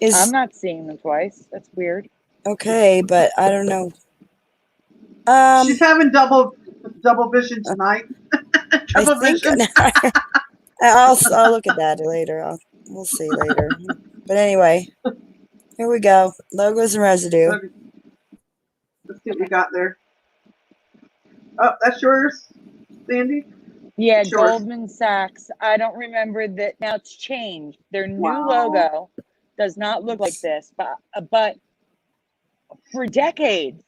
is. I'm not seeing them twice. That's weird. Okay, but I don't know. She's having double vision tonight. Double vision. I'll look at that later. We'll see later. But anyway, here we go. Logos and residue. Okay. Let's see what we got there. Oh, that's yours, Sandy? Yeah, Goldman Sachs. I don't remember that. Now it's changed. Their new logo does not look like this, but for decades,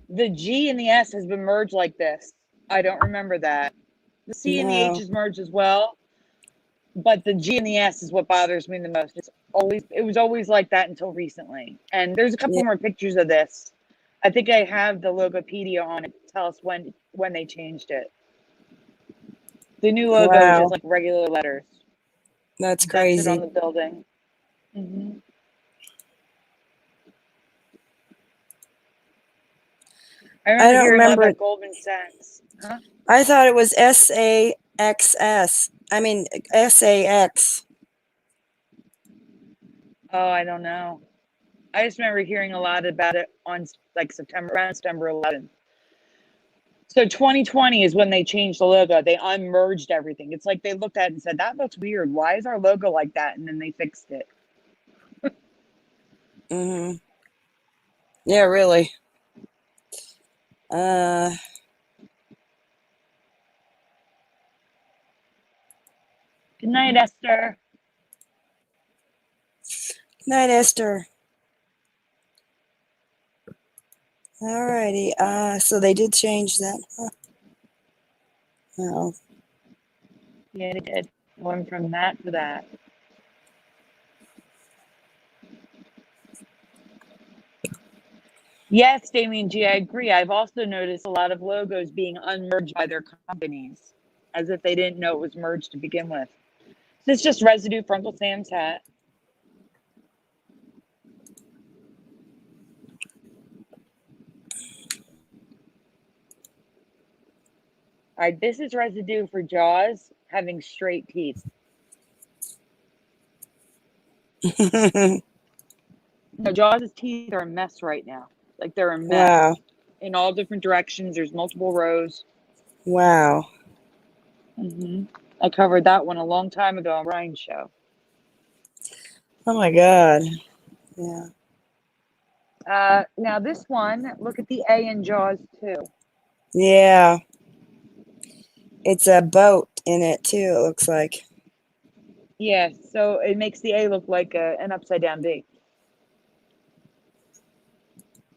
the G and the S has been merged like this. I don't remember that. The C and the H is merged as well, but the G and the S is what bothers me the most. It was always like that until recently. And there's a couple more pictures of this. I think I have the Logopedia on it to tell us when they changed it. The new logo is just like regular letters. That's crazy. That's it on the building. Mm-hmm. I don't remember Goldman Sachs. Huh? I thought it was SAXS. I mean SAX. Oh, I don't know. I just remember hearing a lot about it on like around September 11th. So 2020 is when they changed the logo. They unmerged everything. It's like they looked at it and said, "That looks weird. Why is our logo like that?" And then they fixed it. Mm-hmm. Yeah, really. Good night, Esther. Good night, Esther. Alrighty. So they did change that. Huh? Oh. Yeah, they did. Went from that to that. Yes, Damien G, I agree. I've also noticed a lot of logos being unmerged by their companies, as if they didn't know it was merged to begin with. This is just residue for Uncle Sam's hat. All right, this is residue for Jaws having straight teeth. No, Jaws' teeth are a mess right now. Like they're a mess in all different directions. There's multiple rows. Wow. Mm-hmm. I covered that one a long time ago on Ryan's show. Oh my God. Yeah. Now this one, look at the A in Jaws too. Yeah. It's a boat in it too, it looks like. Yeah, so it makes the A look like an upside down B.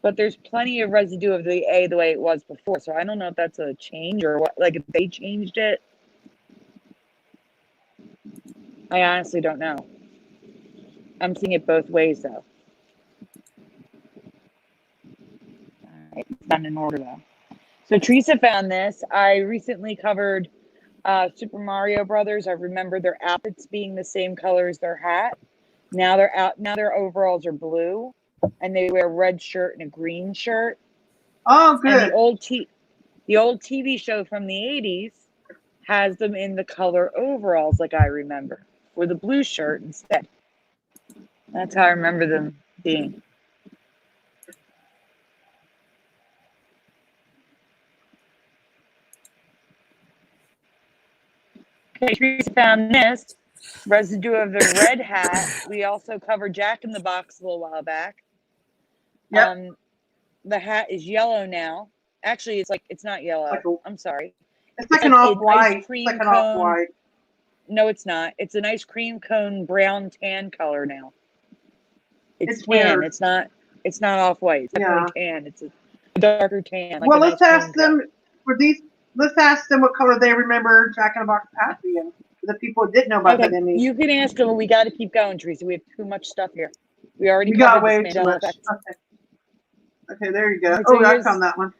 But there's plenty of residue of the A the way it was before, so I don't know if that's a change or what. Like if they changed it, I honestly don't know. I'm seeing it both ways though. All right, it's not in order though. So Teresa found this. I recently covered Super Mario Brothers. I remember their outfits being the same color as their hat. Now their overalls are blue, and they wear a red shirt and a green shirt. Oh, good. And the old TV show from the 80s has them in the color overalls, like I remember, with a blue shirt instead. That's how I remember them being. Okay, Teresa found this residue of the red hat. We also covered Jack in the Box a little while back. Yep. The hat is yellow now. Actually, it's not yellow. Like I'm sorry. it's like an off-white. Ice cream It's like an cone. off-white. No, it's not. It's an ice cream cone brown tan color now. It's tan. Weird. It's not off-white. It's definitely tan. It's a darker tan. Like well, let's ask them for these. Let's ask them what color they remember Jack in the Box Pat being. The people who didn't know about that. You can ask them. We got to keep going, Teresa. We have too much stuff here. We already got way too much. Okay, there you go. Right, so I found that one.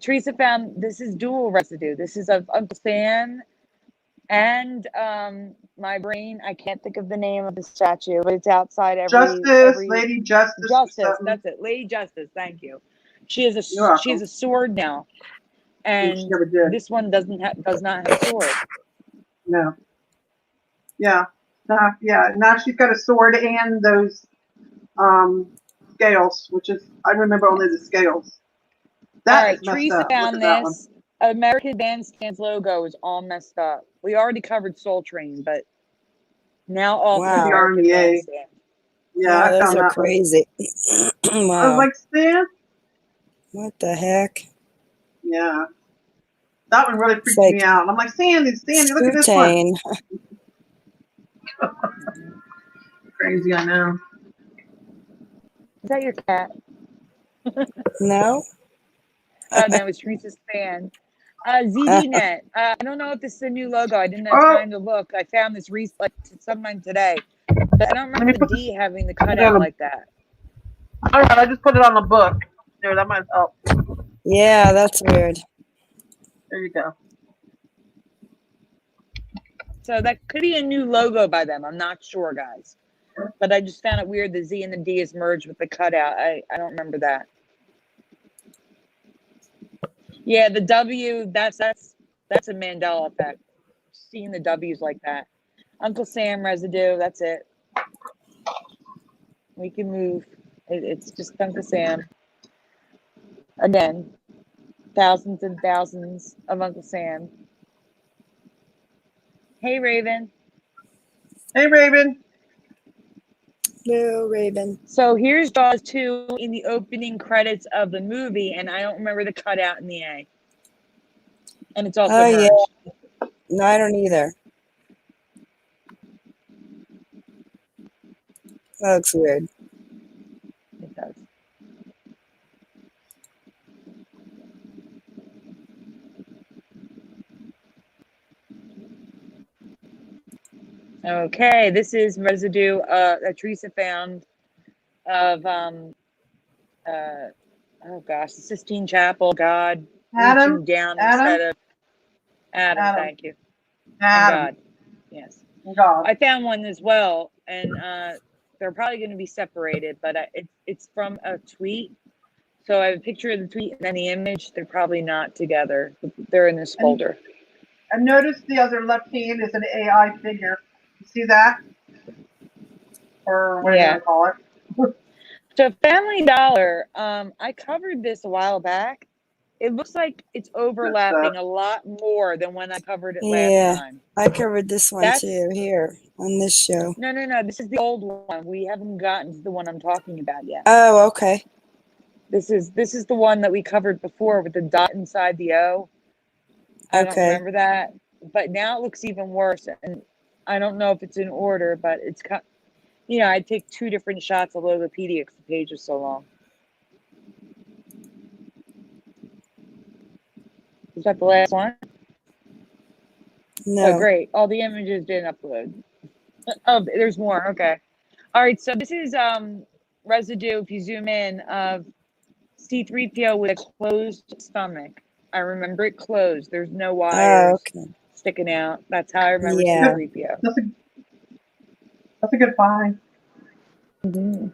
Teresa found this is dual residue. This is of Uncle Sam and my brain. I can't think of the name of the statue, but it's outside Lady Justice. Justice. That's it. Lady Justice. Thank you. She has a sword now, and this one does not have a sword. No. Yeah. Yeah. Now she's got a sword and those scales, which is I remember only the scales. All right, Teresa found this. American Bandstand's logo is all messed up. We already covered Soul Train, but now also American Bandstand. Yeah, I found that crazy. Wow. I was like, Stan? What the heck? Yeah. That one really freaked me out. I'm like, Sandy, look at this one. Crazy, I know. Is that your cat? No. Oh, no, it's Teresa's fan. ZDNet. I don't know if this is a new logo. I didn't have time to look. I found this sometime today. But I don't remember the D having the cutout like that. All right, I just put it on the book. There, that might help. Yeah, that's weird. There you go. So that could be a new logo by them. I'm not sure, guys. But I just found it weird the Z and the D is merged with the cutout. I don't remember that. Yeah, the W, that's a Mandela effect. Seeing the W's like that. Uncle Sam residue, that's it. We can move. It's just Uncle Sam. Again, thousands and thousands of Uncle Sam. Hey, Raven. Hey, Raven. Hello, Raven. So here's Jaws 2 in the opening credits of the movie, and I don't remember the cutout in the A. And it's also merged. Yeah. No, I don't either. That looks weird. It does. Okay, this is residue that Teresa found of oh gosh, the Sistine Chapel. God reaching down instead of Adam. Thank you. Adam. God. Yes. God. I found one as well, and they're probably going to be separated, but it's from a tweet. So I have a picture of the tweet and then the image. They're probably not together. They're in this folder. I noticed the other left hand is an AI figure. You see that? Or what do you call it? So Family Dollar, I covered this a while back. It looks like it's overlapping a lot more than when I covered it last time. I covered this one too here on this show. No. This is the old one. We haven't gotten to the one I'm talking about yet. Oh, okay. This is the one that we covered before with the dot inside the O. I don't remember that. But now it looks even worse. And I don't know if it's in order, but it's I'd take 2 different shots of Logopedia because the page is so long. Is that the last one? No. Oh, great. All the images didn't upload. Oh, there's more. Okay. All right. So this is residue, if you zoom in, of C-3PO with a closed stomach. I remember it closed. There's no wires sticking out. That's how I remember C-3PO. That's a good find. Mm-hmm.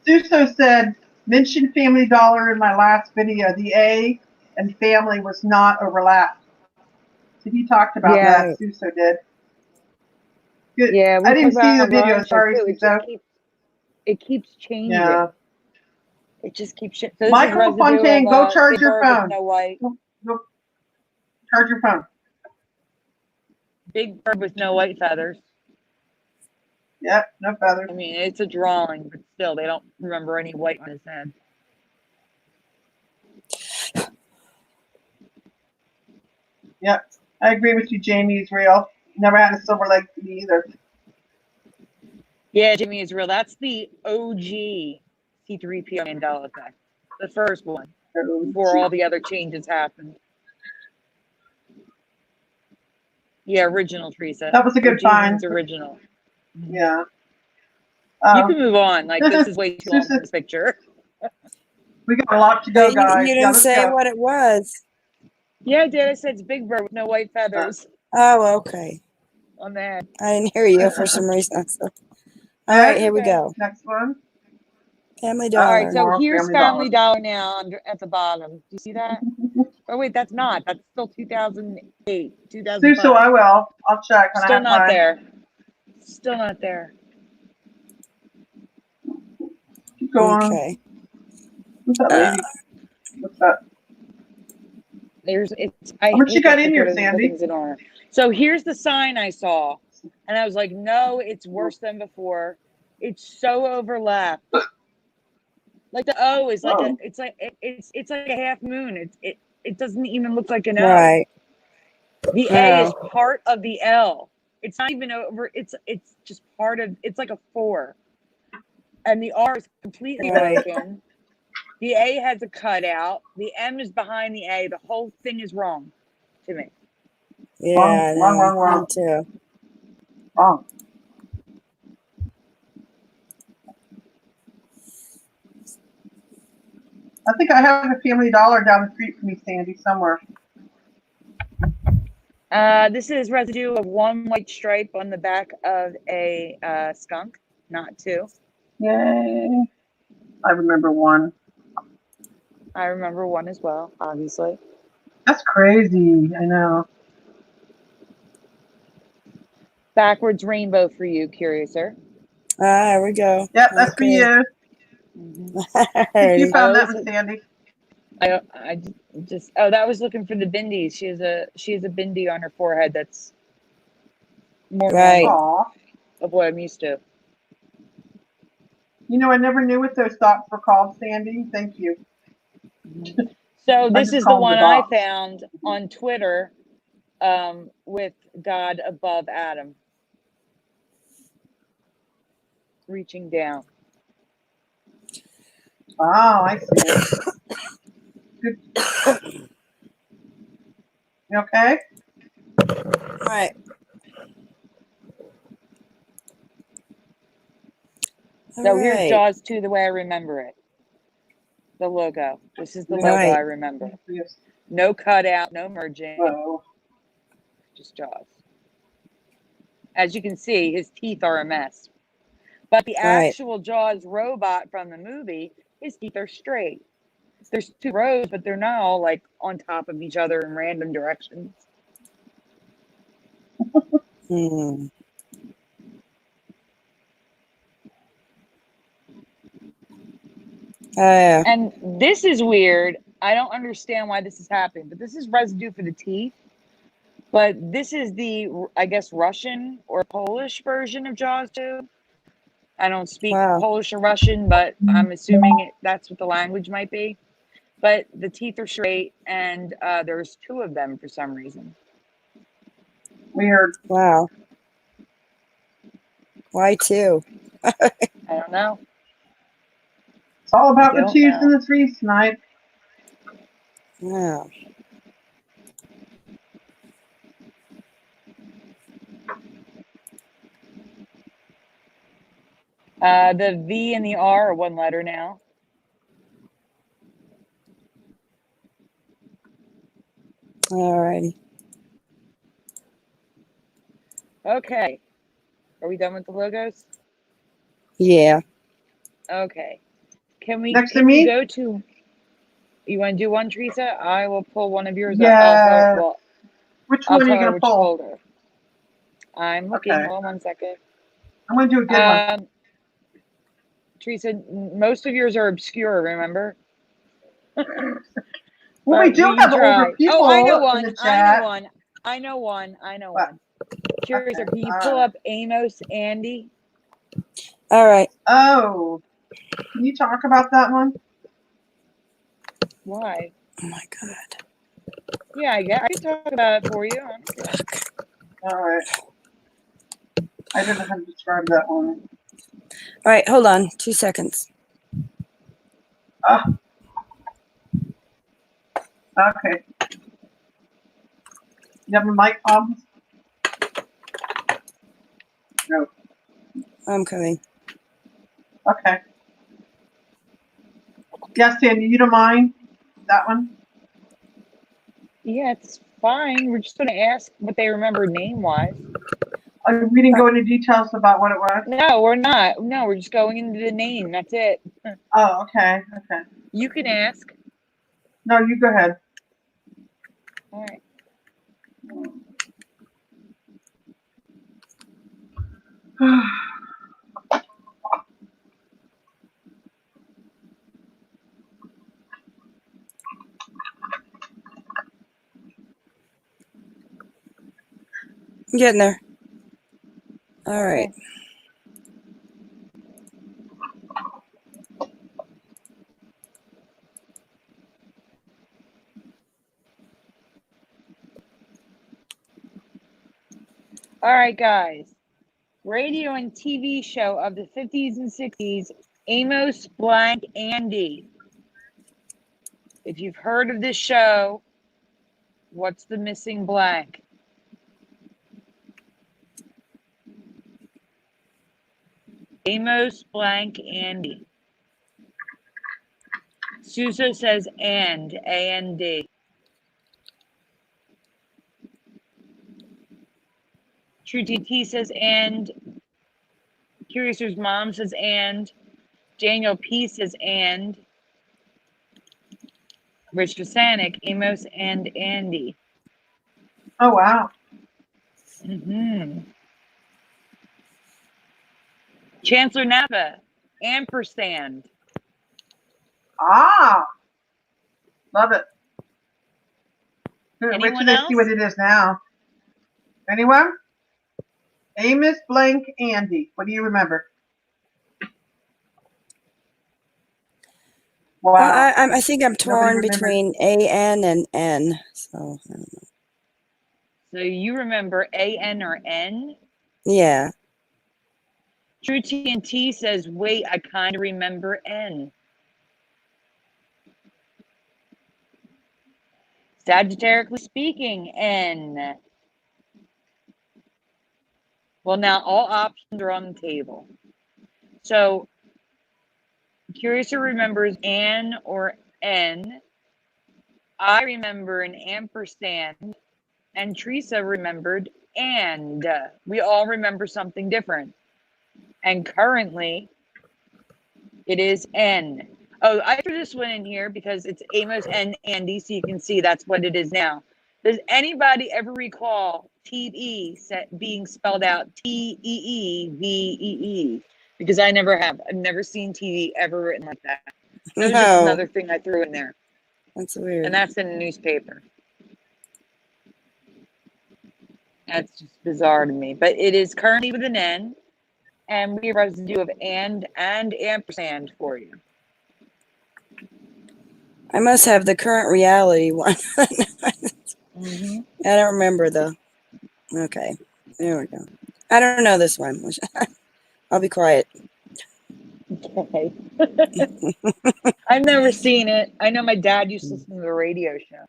Suso said, mention Family Dollar in my last video. The A and family was not overlapped. So he talked about that. Suso did. Good. Yeah, I didn't see the video. Sorry, Suso. It keeps changing. Yeah. It just keeps shit. So Michael Fontaine, go charge your phone. No white. Go charge your phone. Big bird with no white feathers. Yep, no feathers. I mean, it's a drawing, but still, they don't remember any white on his head. Yep. I agree with you, Jamie is real. Never had a silver leg to me either. Yeah, Jamie is real. That's the OG C3PO Mandela effect. The first one. Before all the other changes happened. Yeah, original, Teresa. That was a good OG find. means original. Yeah. You can move on. Like, this is way too long for this picture. We got a lot to go, guys. You didn't say what it was. Yeah, I did. I said it's Big Bird with no white feathers. Oh, okay. On the head. I didn't hear you for some reason. So. All right, here we go. Next one. Family Dollar. All right, so here's Family Dollar now at the bottom. Do you see that? Oh, wait, that's not. That's still 2008, 2005. So I will. I'll check when I Still have not time. there. Still not there. Keep going. Okay. Who's that lady? What's that? How much you got in here, Sandy? So here's the sign I saw, and I was like, no, it's worse than before. It's so overlapped. Like the O is like it's like a half moon. It doesn't even look like an O. Right. The A is part of the L. It's not even over. It's just part of. It's like a 4, and the R is completely broken. The A has a cutout. The M is behind the A. The whole thing is wrong to me. Yeah, wrong. Too. Wrong. I think I have a Family Dollar down the street from me, Sandy, somewhere. This is residue of 1 white stripe on the back of a skunk, not 2. Yay. I remember 1. I remember 1 as well, obviously. That's crazy. I know. Backwards rainbow for you, Curiouser. There we go. Yep, that's for you. I think you found that one, Sandy. I just that was looking for the bindies. She has a bindi on her forehead that's more of what I'm used to. You know, I never knew what those dots were called, Sandy. Thank you. So this is the one I found on Twitter with God above Adam. Reaching down. Oh, I see. Good. You okay? All right. So here's Jaws 2 the way I remember it. The logo. This is the logo I remember. No cutout, no merging. Whoa. Just Jaws. As you can see, his teeth are a mess. But the actual Jaws robot from the movie, his teeth are straight. There's 2 rows, but they're not all like on top of each other in random directions. And this is weird. I don't understand why this is happening, but this is residue for the teeth. But this is the, I guess, Russian or Polish version of Jaws 2. I don't speak Polish or Russian, but I'm assuming that's what the language might be. But the teeth are straight, and there's 2 of them for some reason. Weird. Wow. Why 2? I don't know. It's all about the 2s and the 3s tonight. Yeah. The V and the R are 1 letter now. Alrighty. Okay. Are we done with the logos? Yeah. Okay. Can we Next to me? go to, you want to do one, Teresa? I will pull one of yours Yeah. up. Which one are you going to pull? Folder. I'm looking. Okay. Hold on 1 second. I'm going to do a good one. Teresa, most of yours are obscure, remember? Well, we do have older people I know one. in the chat. I know one. Curious, can you pull up Amos Andy? All right. Oh, can you talk about that one? Why? Oh my God. Yeah, I can talk about it for you. All right. I don't know how to describe that one. All right, hold on 2 seconds. Okay. You have a mic problems? No. I'm coming. Okay. Yes, Sandy, you don't mind that one? Yeah, it's fine. We're just going to ask what they remember name-wise. We didn't go into details about what it was? No, we're not. No, we're just going into the name. That's it. Oh, okay. Okay. You can ask. No, you go ahead. All right. I'm getting there. All right. Okay. All right, guys. Radio and TV show of the 50s and 60s, Amos Blank Andy. If you've heard of this show, what's the missing blank? Amos Blank Andy. Suso says and, A-N-D. True TT says and. Curiouser's mom says and. Daniel P says and. Rich Vasanic, Amos and Andy. Oh, wow. Chancellor Napa, ampersand. Ah, love it. Wait till Anyone they else? see what it is now. Anyone? Amos Blank Andy. What do you remember? Wow. Well, I think I'm torn between A-N and N. So, I don't know. So you remember A-N or N? Yeah. True TNT says, wait, I kind of remember N. Sagittarically speaking, N. Well, now all options are on the table. So Curiouser remembers N or N. I remember an ampersand. And Teresa remembered and. We all remember something different. And currently, it is N. Oh, I threw this one in here because it's Amos and Andy, so you can see that's what it is now. Does anybody ever recall TE being spelled out T-E-E-V-E-E? Because I never have. I've never seen TV ever written like that. That was just another thing I threw in there. That's weird. And that's in a newspaper. That's just bizarre to me. But it is currently with an N. And we have a residue of and ampersand for you. I must have the current reality one. Mm-hmm. I don't remember though. Okay, there we go. I don't know this one. I'll be quiet. Okay. I've never seen it. I know my dad used to listen to the radio show.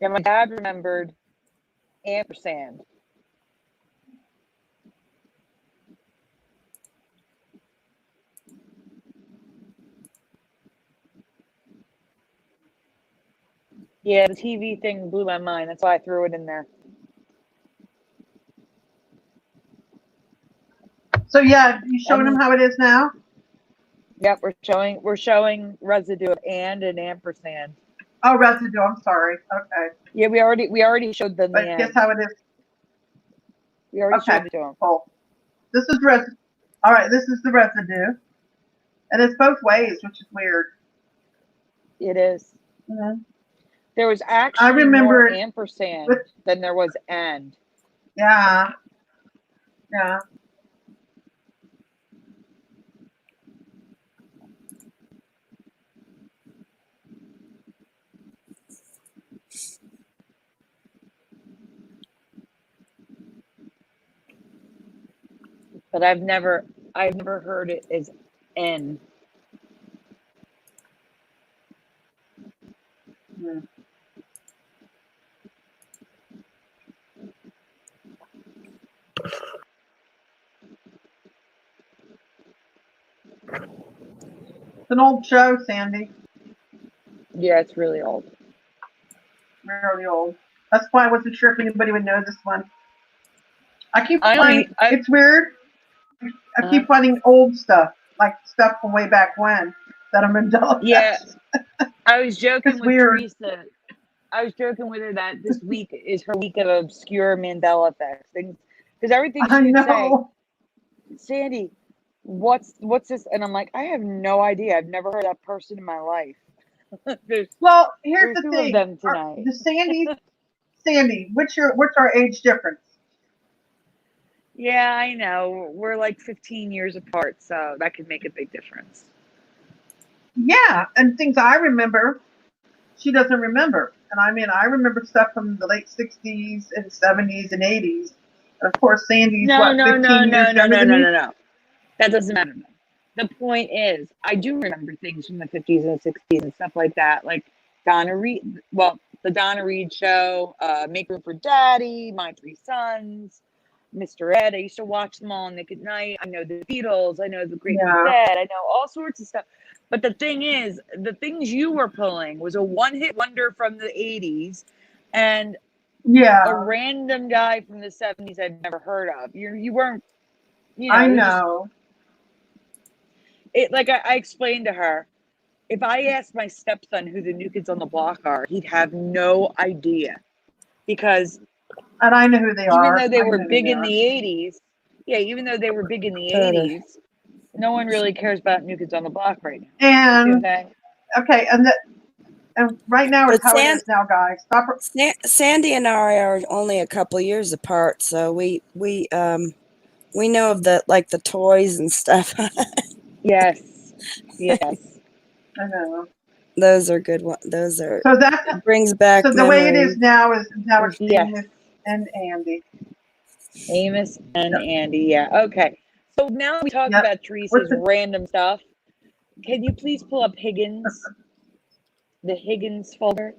Yeah, my dad remembered ampersand. Yeah, the TV thing blew my mind. That's why I threw it in there. So yeah, you showing them how it is now? Yep, we're showing residue of and ampersand. Oh, residue. I'm sorry. Okay. Yeah, we already showed them. But guess how it is. We already showed it to them. Cool. This is All right, this is the residue, and it's both ways, which is weird. It is. Mm-hmm. There was actually more ampersand than there was and. Yeah. Yeah. But I've never heard it as N. Hmm. It's an old show, Sandy. Yeah, it's really old. Really old. That's why I wasn't sure if anybody would know this one. I keep finding it's weird. I keep finding old stuff, like stuff from way back when that I'm Mandela. Yeah, I was joking with weird. Teresa. I was joking with her that this week is her week of obscure Mandela effects things, because everything she would say, Sandy, what's this? And I'm like, I have no idea. I've never heard that person in my life. Well, here's the thing. Of them tonight. Sandy, what's our age difference? Yeah, I know. We're like 15 years apart, so that could make a big difference. Yeah, and things I remember, she doesn't remember. And I mean, I remember stuff from the late 60s and 70s and 80s. And of course, Sandy's No. That doesn't matter. The point is, I do remember things from the 50s and 60s and stuff like that, like Donna Reed. Well, the Donna Reed show, Make Room for Daddy, My Three Sons, Mr. Ed. I used to watch them all on Nick at Night. I know the Beatles. I know the Grateful Dead. I know all sorts of stuff. But the thing is, the things you were pulling was a one-hit wonder from the 80s and a random guy from the 70s I'd never heard of. You weren't, you know. I know. Like I explained to her, if I asked my stepson who the New Kids on the Block are, he'd have no idea. Because and I know who they are. Even though they were big in the 80s, even though they were big in the 80s, no one really cares about New Kids on the Block right now. And okay, and right now it's how it is now, guys. Sandy and I are only a couple years apart, so we know of the toys and stuff. Yes. I know. Those are good ones. Those are. So that brings back. So the memories. way it is now it's Amos and Andy. Amos and Andy. Yeah. Okay. So now we talk about Teresa's random stuff. Can you please pull up Higgins, the Higgins folder?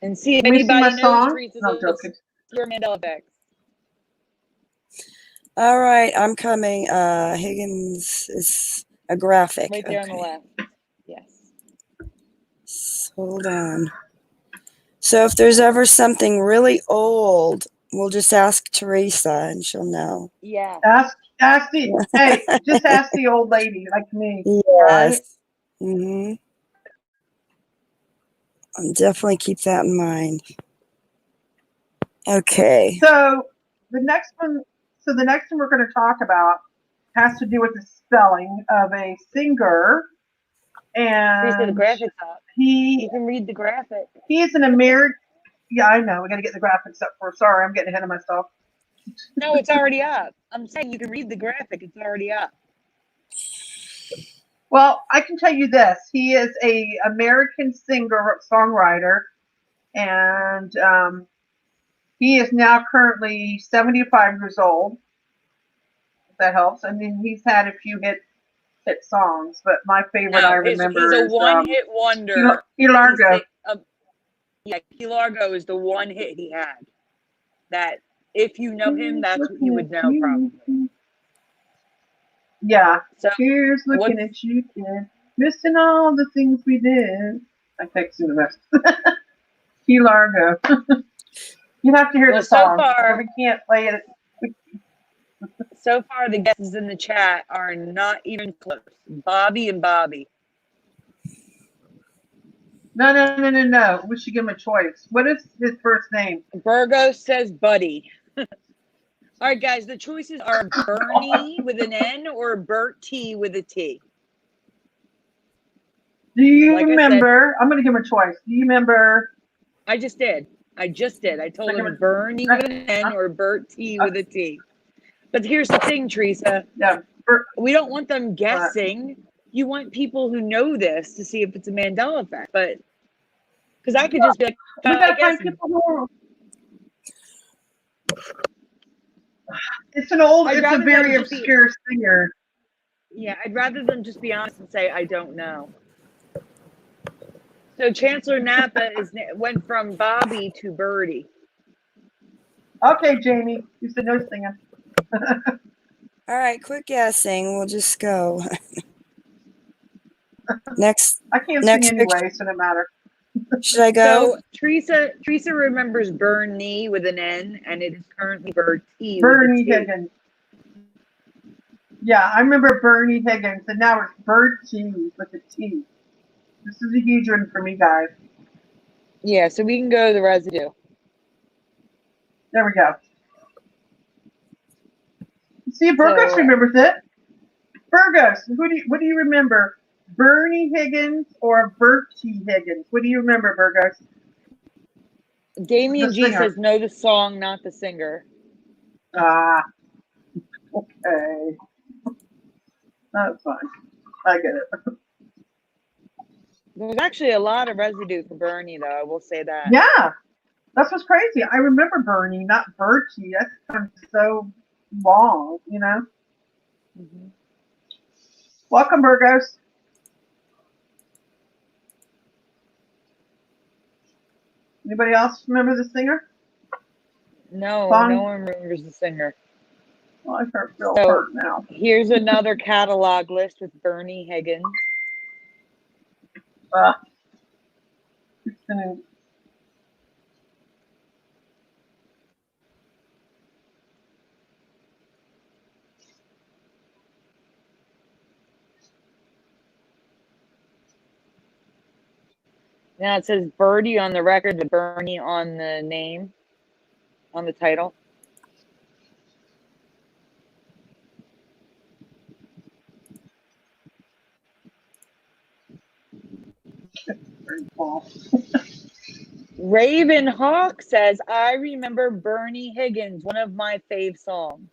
And see if anybody knows Teresa's obscure Mandela effects. All right, I'm coming. Higgins is a graphic. Right there on the left. Yes. Hold on. So if there's ever something really old, we'll just ask Teresa and she'll know. Yeah. Ask just ask the old lady like me. Yes. Right? Mm-hmm. I'll definitely keep that in mind. Okay. So the next one we're going to talk about has to do with the spelling of a singer. And the graphics up. You can read the graphic. He is an American. Yeah, I know. We got to get the graphics up first. Sorry, I'm getting ahead of myself. No, it's already up. I'm saying you can read the graphic. It's already up. Well, I can tell you this. He is an American singer, songwriter, and he is now currently 75 years old. If that helps. I mean, he's had a few hit songs, but my favorite I remember he's a one-hit wonder. Key Largo. Key Largo is the one hit he had. That if you know him, that's what you would know probably. Yeah. So, here's looking at you, kid. Missing all the things we did. I text you the rest. Key Largo. You have to hear the song. So far, we can't play it. So far, the guesses in the chat are not even close. Bobby and Bobby. No. We should give him a choice. What is his first name? Burgos says Buddy. All right, guys. The choices are Bernie with an N or Bert T with a T. Do you remember? I'm going to give him a choice. Do you remember? I just did. I told him Bernie with an N or Bert T with a T. But here's the thing, Teresa. Yeah. We don't want them guessing. You want people who know this to see if it's a Mandela effect. But because I could just be like, we gotta find people who It's an old. I'd It's a rather very them just be- obscure singer. Yeah, I'd rather them just be honest and say, I don't know. So Chancellor Napa went from Bobby to Birdie. Okay, Jamie, you said no singing. All right, quit guessing. We'll just go. Next. I can't Next sing anyway, so no matter. Should I go? So Teresa remembers Bernie with an N, and it is currently Bertie Bernie with a T. Higgins. Yeah, I remember Bernie Higgins, and now it's Bertie with a T. This is a huge one for me, guys. Yeah, so we can go to the residue. There we go. See, Burgos remembers it. Burgos, what do you remember? Bernie Higgins or Bertie Higgins? What do you remember, Burgos? Damien G says, know the song, not the singer. Ah, okay. That's fine. I get it. There's actually a lot of residue for Bernie, though. I will say that. Yeah, that's what's crazy. I remember Bernie, not Bertie. That sounds so long, you know? Mm-hmm. Welcome, Burgos. Anybody else remember the singer? No, Song? no one remembers the singer. Well, I start to feel hurt now. Here's another catalog list with Bernie Higgins. Now it says Birdie on the record, but Bernie on the name, on the title. Raven Hawk says, I remember Bernie Higgins, one of my fave songs.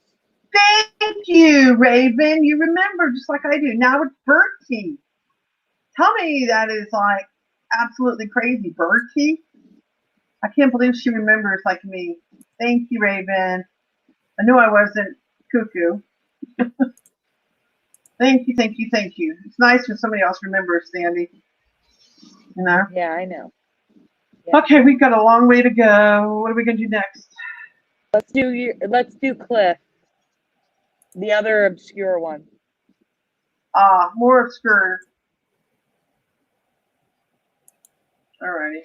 Thank you, Raven. You remember just like I do. Now it's Bertie. Tell me that is like absolutely crazy. Bertie? I can't believe she remembers like me. Thank you, Raven. I knew I wasn't cuckoo. Thank you, thank you, thank you. It's nice when somebody else remembers, Sandy. You know? Yeah, I know. Yeah. Okay, we've got a long way to go. What are we gonna do next? Let's do Cliff. The other obscure one. More obscure. Alrighty.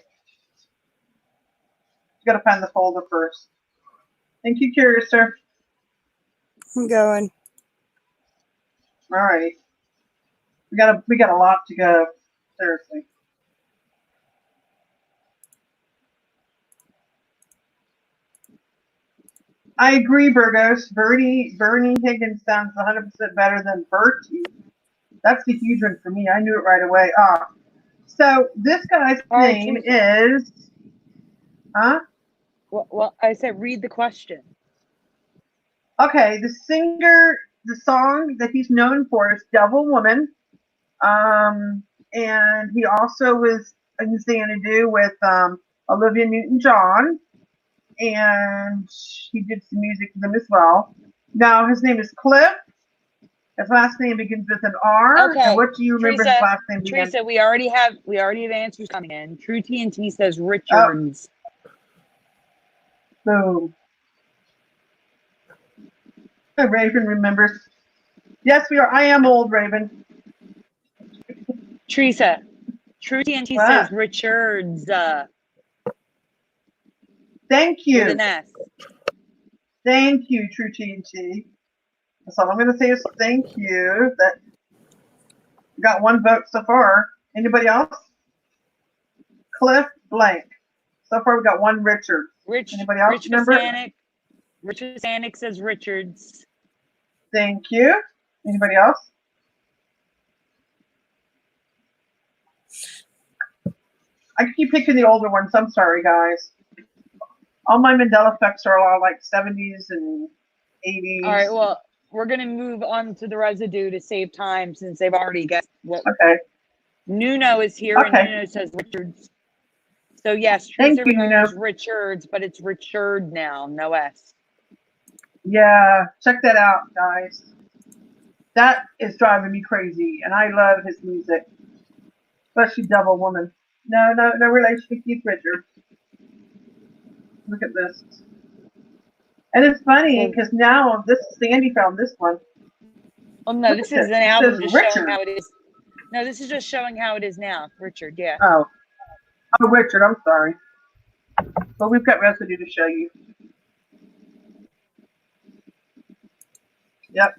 You gotta find the folder first. Thank you, Curiouser. I'm going. All right. We got a lot to go. Seriously. I agree, Burgos. Bernie Higgins sounds 100% better than Bertie. That's a huge one for me. I knew it right away. So this guy's name is, huh? Well, I said read the question. Okay, the singer, the song that he's known for is Devil Woman. And he also was in Xanadu with Olivia Newton-John. And he did some music for them as well. Now, his name is Cliff. His last name begins with an R. Okay. And what do you remember his last name begins? Teresa, we already have answers coming in. True TNT says Richards. Boom. Raven remembers. Yes, we are. I am old, Raven. Teresa, True TNT says Richards. Thank you. With an S. Thank you, True TNT. That's all I'm going to say is thank you. That got one vote so far. Anybody else? Cliff blank. So far, we got one Richard. Anybody else Rich remember? Richard Sanic says Richards. Thank you. Anybody else? I keep picking the older ones. I'm sorry, guys. All my Mandela effects are all like 70s and 80s. All right, well, we're going to move on to the residue to save time since they've already guessed what. Okay. Nuno is here, and Nuno says Richards. So, yes, Teresa remembers Richards, but it's Richard now, no S. Yeah, check that out, guys. That is driving me crazy, and I love his music, especially Devil Woman. No relation to Keith Richards. Look at this. And it's funny because now this Sandy found this one. Oh no, Look this at is an album just Richard. showing how it is. No, this is just showing how it is now, Richard. Yeah. Oh, Richard. I'm sorry, but we've got residue to show you. Yep.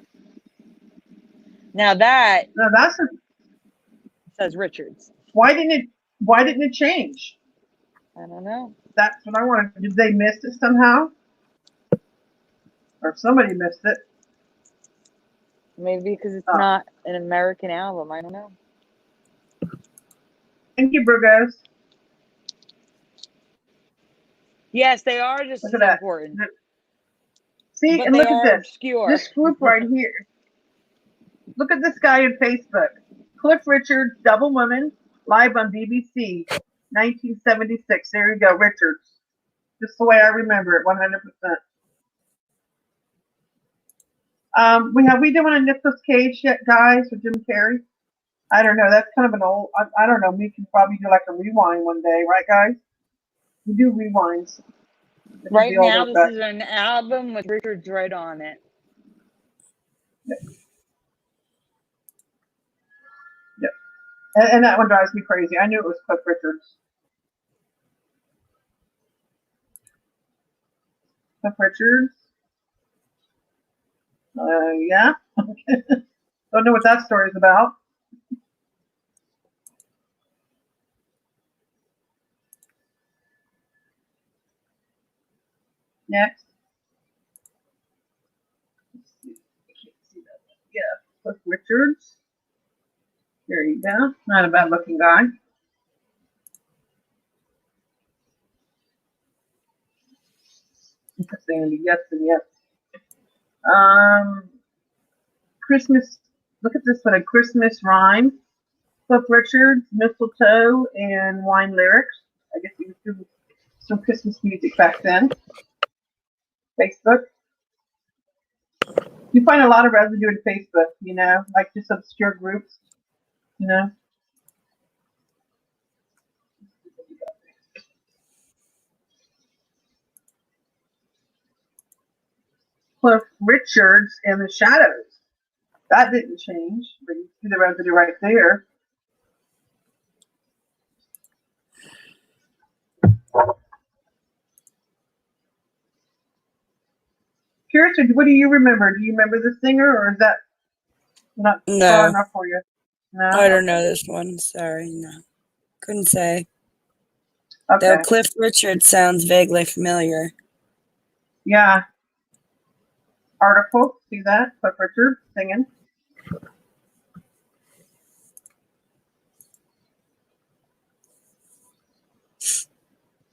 Now that's says Richards. Why didn't it change? I don't know. That's what I wanted. Did they miss it somehow? Or somebody missed it? Maybe because it's not an American album. I don't know. Thank you, Burgos. Yes, they are just as important. See, but and look at this. Obscure. This group right here. Look at this guy on Facebook. Cliff Richards, Double Woman, live on BBC, 1976. There you go, Richards. Just the way I remember it, 100%. We doing a Nicolas Cage yet, guys, or Jim Carrey? I don't know. That's kind of an old. I don't know. We can probably do like a rewind one day, right, guys? We do rewinds. Right now, this is an album with Richards right on it. Yep. And that one drives me crazy. I knew it was Cliff Richards. Cliff Richards. Yeah. Don't know what that story is about. Next. Let's see. I can't see that. Yeah, Cliff Richards. There you go. Not a bad looking guy. Sandy, yes and yes. Christmas. Look at this one. A Christmas rhyme. Cliff Richards, mistletoe, and wine lyrics. I guess he was doing some Christmas music back then. Facebook. You find a lot of residue in Facebook, like just obscure groups, Cliff Richards and the Shadows. That didn't change, but you see the residue right there. Curious, what do you remember? Do you remember the singer, or is that not far enough for you? No, I don't know this one. Sorry, no, couldn't say. Okay. Though Cliff Richards sounds vaguely familiar. Yeah. Article, see that? Cliff Richards singing.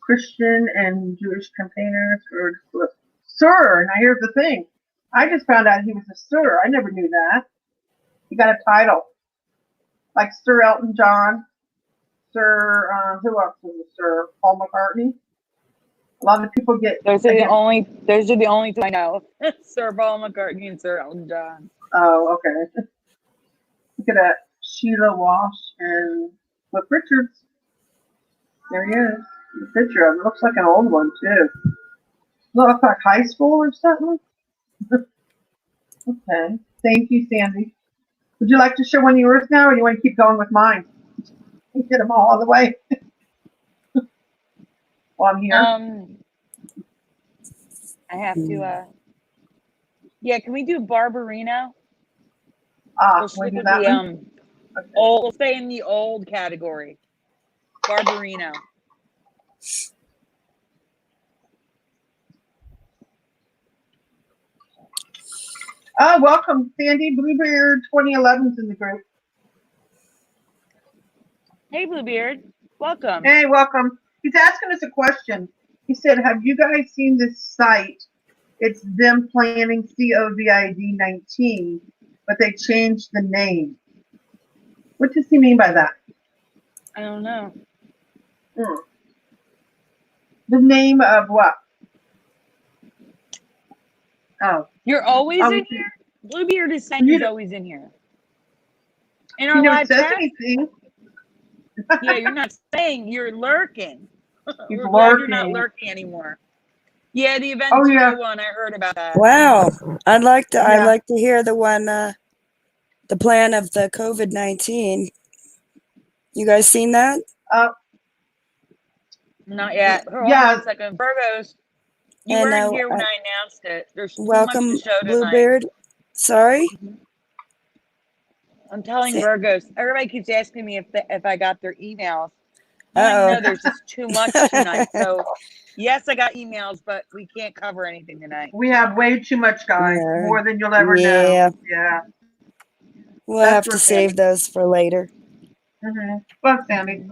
Christian and Jewish campaigners or Sir. Now here's the thing. I just found out he was a Sir. I never knew that. He got a title. Like Sir Elton John, Sir, who else was a Sir? Paul McCartney. A lot of people get. Those are the only two I know. Sir Paul McCartney and Sir Elton John. Oh, okay. Look at that. Sheila Walsh and Cliff Richards. There he is. The picture of it looks like an old one too. Looks like high school or something. Okay. Thank you, Sandy. Would you like to show one of yours now, or do you want to keep going with mine? Get them all the way. While I'm here. I have to. Yeah, can we do Barbarino? We'll do that one. Okay. We'll stay in the old category. Barbarino. Welcome, Sandy. Bluebeard 2011's in the group. Hey, Bluebeard. Welcome. Hey, welcome. He's asking us a question. He said, have you guys seen this site? It's them planning COVID-19, but they changed the name. What does he mean by that? I don't know. The name of what? Oh. You're always in here? Bluebeard is saying he's always in here. In our live chat? Anything. Yeah, you're not saying, you're lurking. He's We're glad lurking. you're not lurking anymore. Yeah, the event 201, I heard about that. Wow. I'd like to hear the one, the plan of the COVID-19. You guys seen that? Not yet. Hold on 1 second. Virgos, you weren't here when I announced it. There's too much to show tonight. Bluebeard. Sorry? I'm telling Virgos. Everybody keeps asking me if I got their emails. No, there's just too much tonight. So, yes, I got emails, but we can't cover anything tonight. We have way too much, guys. Yeah. More than you'll ever know. Yeah. We'll have to save those for later. Well, Sandy.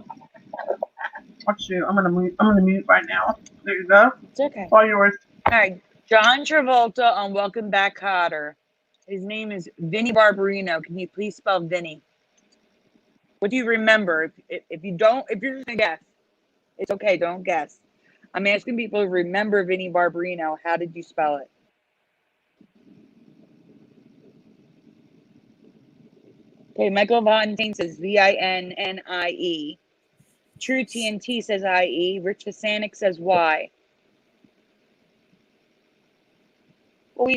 Oh, shoot. I'm gonna mute right now. There you go. It's okay. All yours. All right. John Travolta on Welcome Back, Kotter. His name is Vinny Barbarino. Can you please spell Vinny? What do you remember? If you're just gonna guess, it's okay. Don't guess. I'm asking people to remember Vinny Barbarino. How did you spell it? Okay, Michael Fontaine says VINNIE. True TNT says IE. Rich Hasanic says Y. Well,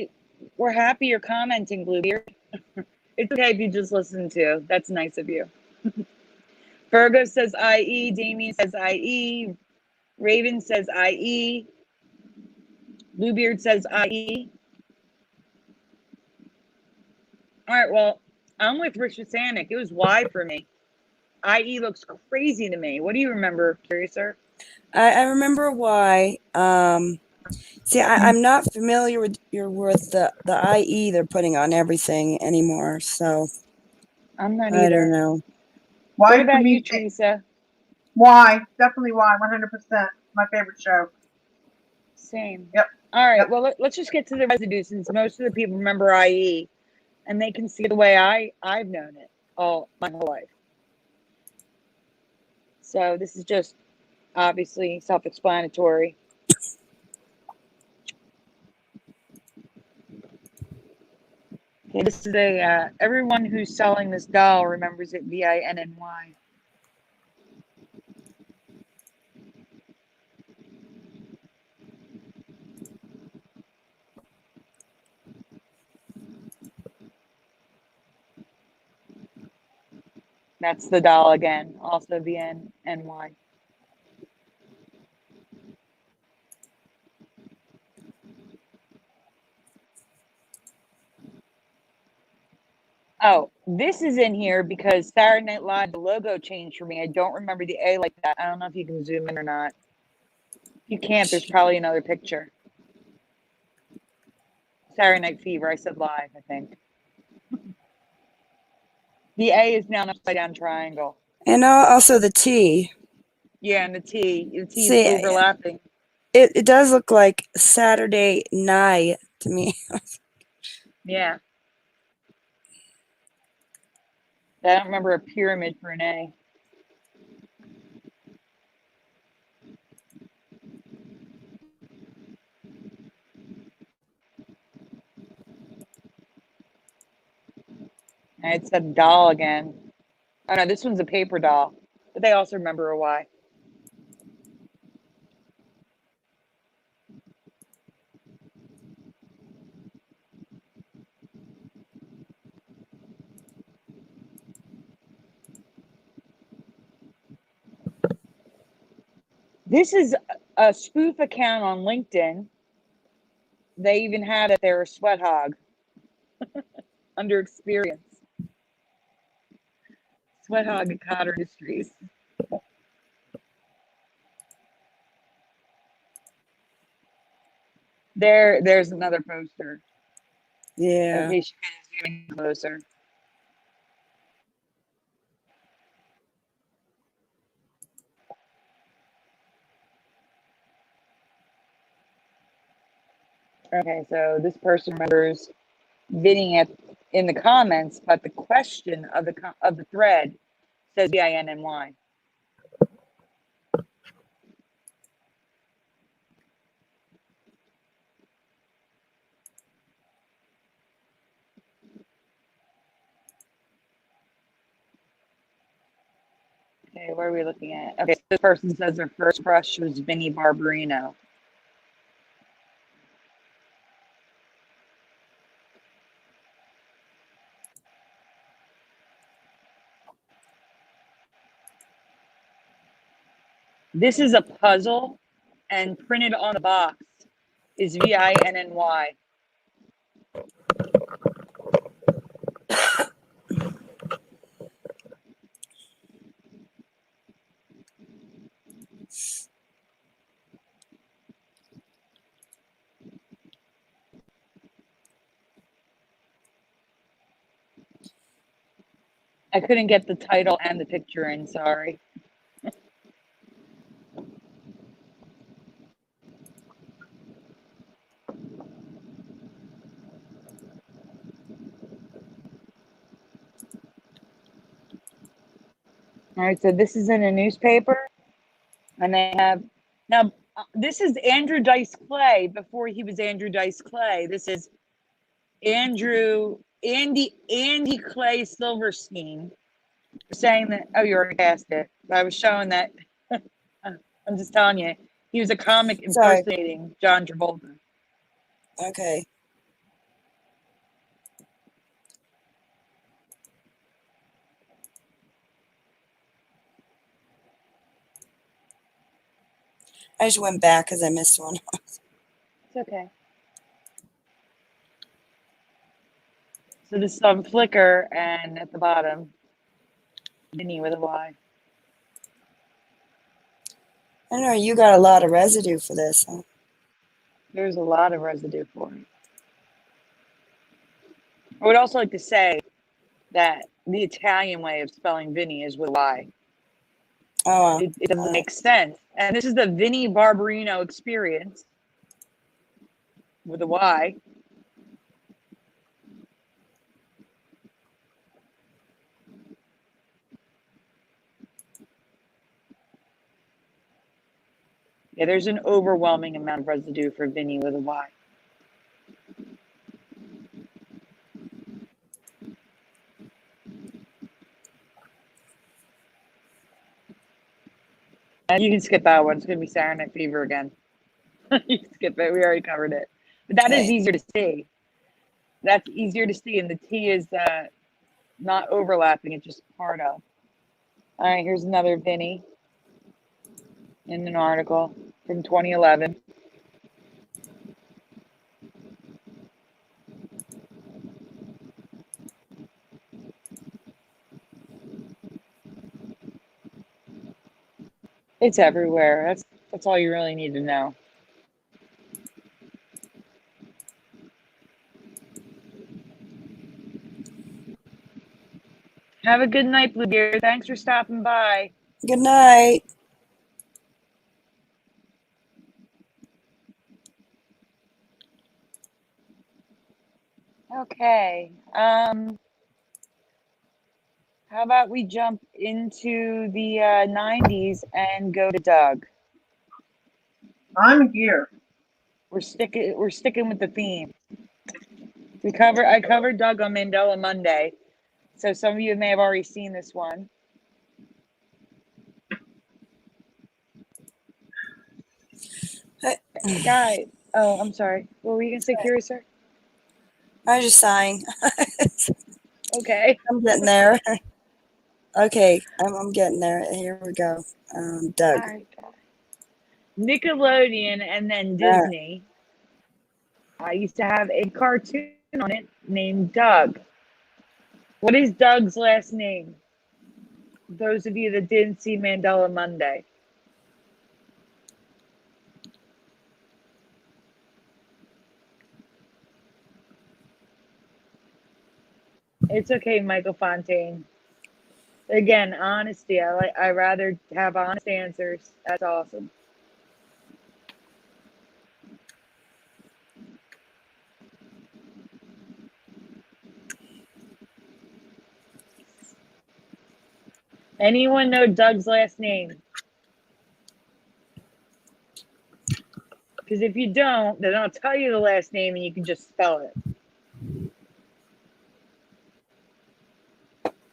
we're happy you're commenting, Bluebeard. It's okay if you just listen to. That's nice of you. Virgo says IE. Damien says IE. Raven says IE. Bluebeard says IE. All right, well, I'm with Rich Hasanic. It was Y for me. IE looks crazy to me. What do you remember, Curiouser? I remember Y. See, I'm not familiar with the IE they're putting on everything anymore, so I'm not either. I don't know. What about you, Teresa? Y, definitely Y, 100%. My favorite show. Same. Yep. All right. Yep. Well, let's just get to the residue, since most of the people remember IE, and they can see the way I've known it all my whole life. So this is just obviously self-explanatory. Okay, this is everyone who's selling this doll remembers it VINNY. That's the doll again, also VNNY. Oh, this is in here because Saturday Night Live, the logo changed for me. I don't remember the A like that. I don't know if you can zoom in or not. If you can't, there's probably another picture. Saturday Night Fever, I said live, I think. The A is now an upside down triangle. And also the T. Yeah, and the T is overlapping. It does look like Saturday night to me. Yeah. I don't remember a pyramid for an A. And it said doll again. Oh no, this one's a paper doll. But they also remember a Y. This is a spoof account on LinkedIn. They even had it there, a sweat hog. Under experience. Sweat hog at Cotter Industries. There's another poster. Yeah. Okay, she can zoom in closer. Okay, so this person remembers bidding in the comments, but the question of the thread says VINNY. Okay, what are we looking at? Okay, this person says their first crush was Vinnie Barbarino. This is a puzzle, and printed on the box is VINNY. I couldn't get the title and the picture in, sorry. All right, so this is in a newspaper, and they have now. This is Andrew Dice Clay before he was Andrew Dice Clay. This is Andy Clay Silverstein saying that. Oh, you already asked it. I was showing that. I'm just telling you, he was a comic impersonating John Travolta. Okay. I just went back because I missed one. It's okay. So this is on Flickr, and at the bottom, Vinny with a Y. I don't know. You got a lot of residue for this, huh? There's a lot of residue for it. I would also like to say that the Italian way of spelling Vinny is with a Y. Oh, It doesn't make sense. And this is the Vinnie Barbarino experience with a Y. Yeah, there's an overwhelming amount of residue for Vinny with a Y. And you can skip that one. It's going to be Saturday Night Fever again. You can skip it. We already covered it. But that is easier to see. That's easier to see. And the T is not overlapping. It's just part of. All right, here's another Vinny in an article from 2011. It's everywhere. That's all you really need to know. Have a good night, Bluebeard. Thanks for stopping by. good night. Okay. How about we jump into the 90s and go to Doug? I'm here. We're sticking with the theme. I covered Doug on Mandela Monday, so some of you may have already seen this one. Guy, oh, I'm sorry. What were you gonna say, Curious, sir? I was just sighing. Okay. I'm getting there. Okay, I'm getting there. Here we go. Doug. All right. Nickelodeon and then Disney. I used to have a cartoon on it named Doug. What is Doug's last name? Those of you that didn't see Mandela Monday. It's okay, Michael Fontaine. Again, honesty. I rather have honest answers. That's awesome. Anyone know Doug's last name? Because if you don't, then I'll tell you the last name and you can just spell it.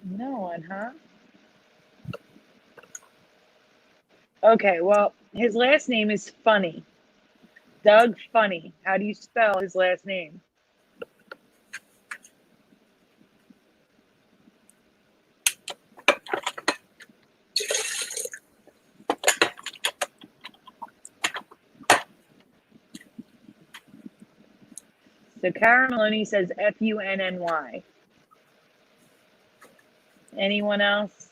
No one, huh? Okay, well, his last name is Funny. Doug Funny. How do you spell his last name? So Cara Maloney says Funny. Anyone else?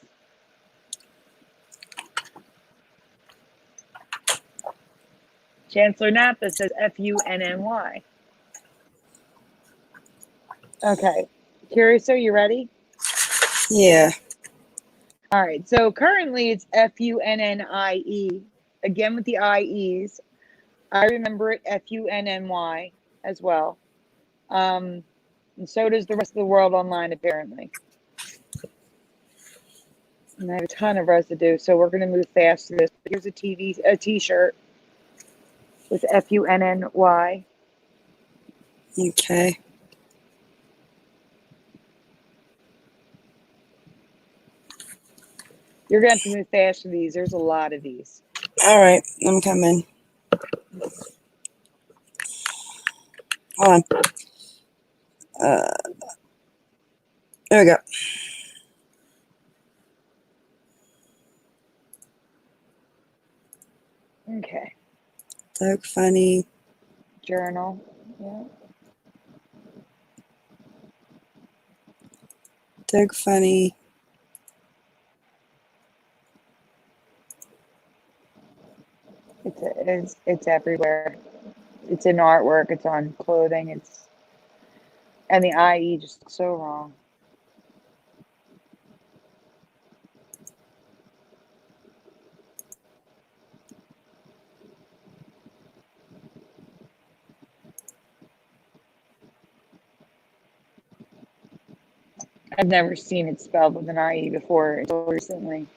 Chancellor Napa says Funny. Okay. Curious, are you ready? Yeah. All right. So currently it's Funnie. Again with the IEs. I remember it Funny as well. And so does the rest of the world online, apparently. And I have a ton of residue, so we're going to move fast through this. Here's a t-shirt with Funny. Okay. You're going to have to move fast through these. There's a lot of these. All right. I'm coming. Hold on. There we go. Okay. Doug Funny. Journal. Yeah. Doug Funny. It's everywhere. It's in artwork. It's on clothing. And the IE just looks so wrong. I've never seen it spelled with an IE before until recently.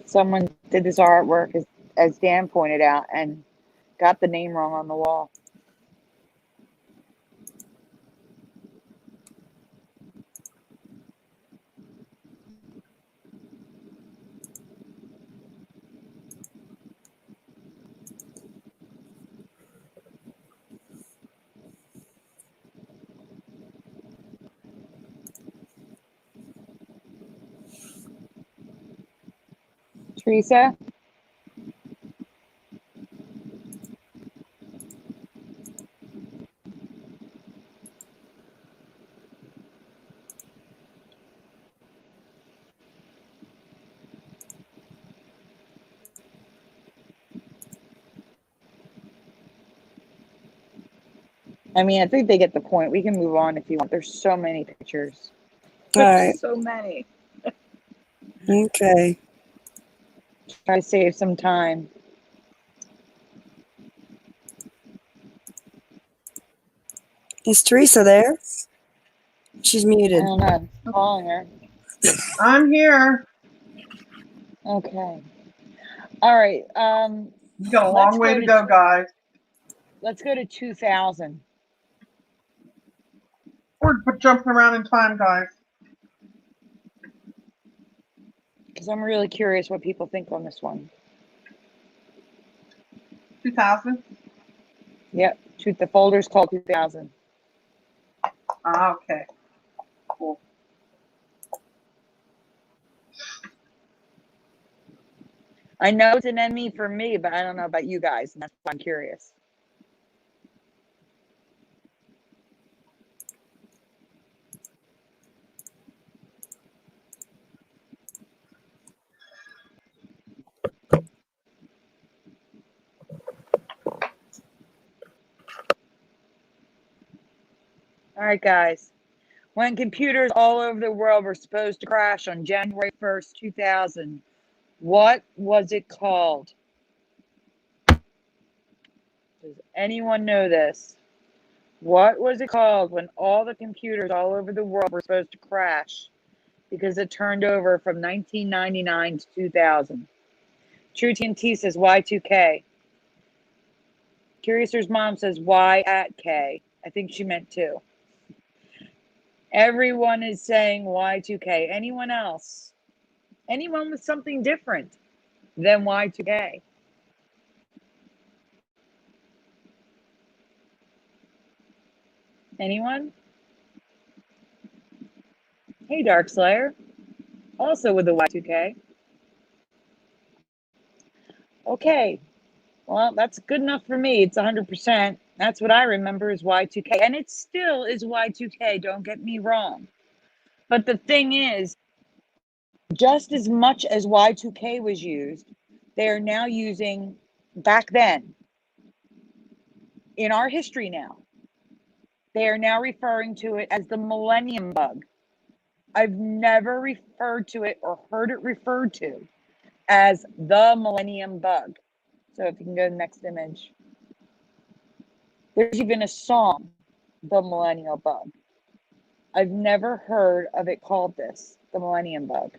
Someone did this artwork, as Dan pointed out, and got the name wrong on the wall. Teresa? I mean, I think they get the point. We can move on if you want. There's so many pictures. All right. So many. Okay. Try to save some time. Is Teresa there? She's I muted. don't know. I'm calling her. I'm here. Okay. All right. You got a long way to go, guys. Let's go to 2000. We're jumping around in time, guys. Because I'm really curious what people think on this one. 2000? Yep. The folder's called 2000. Okay. Cool. I know it's an enemy for me, but I don't know about you guys. And that's why I'm curious. All right, guys. When computers all over the world were supposed to crash on January 1st, 2000, what was it called? Does anyone know this? What was it called when all the computers all over the world were supposed to crash because it turned over from 1999 to 2000? True TNT says Y2K. Curiouser's mom says Y at K. I think she meant 2. Everyone is saying Y2K. Anyone else? Anyone with something different than Y2K? Anyone? Hey, Darkslayer. Also with the Y2K. Okay. Well, that's good enough for me. It's 100%. That's what I remember is Y2K. And it still is Y2K, don't get me wrong. But the thing is, just as much as Y2K was used, they are now using, back then, in our history now, they are now referring to it as the millennium bug. I've never referred to it or heard it referred to as the millennium bug. So if you can go to the next image. There's even a song, The Millennial Bug. I've never heard of it called this, the millennium bug.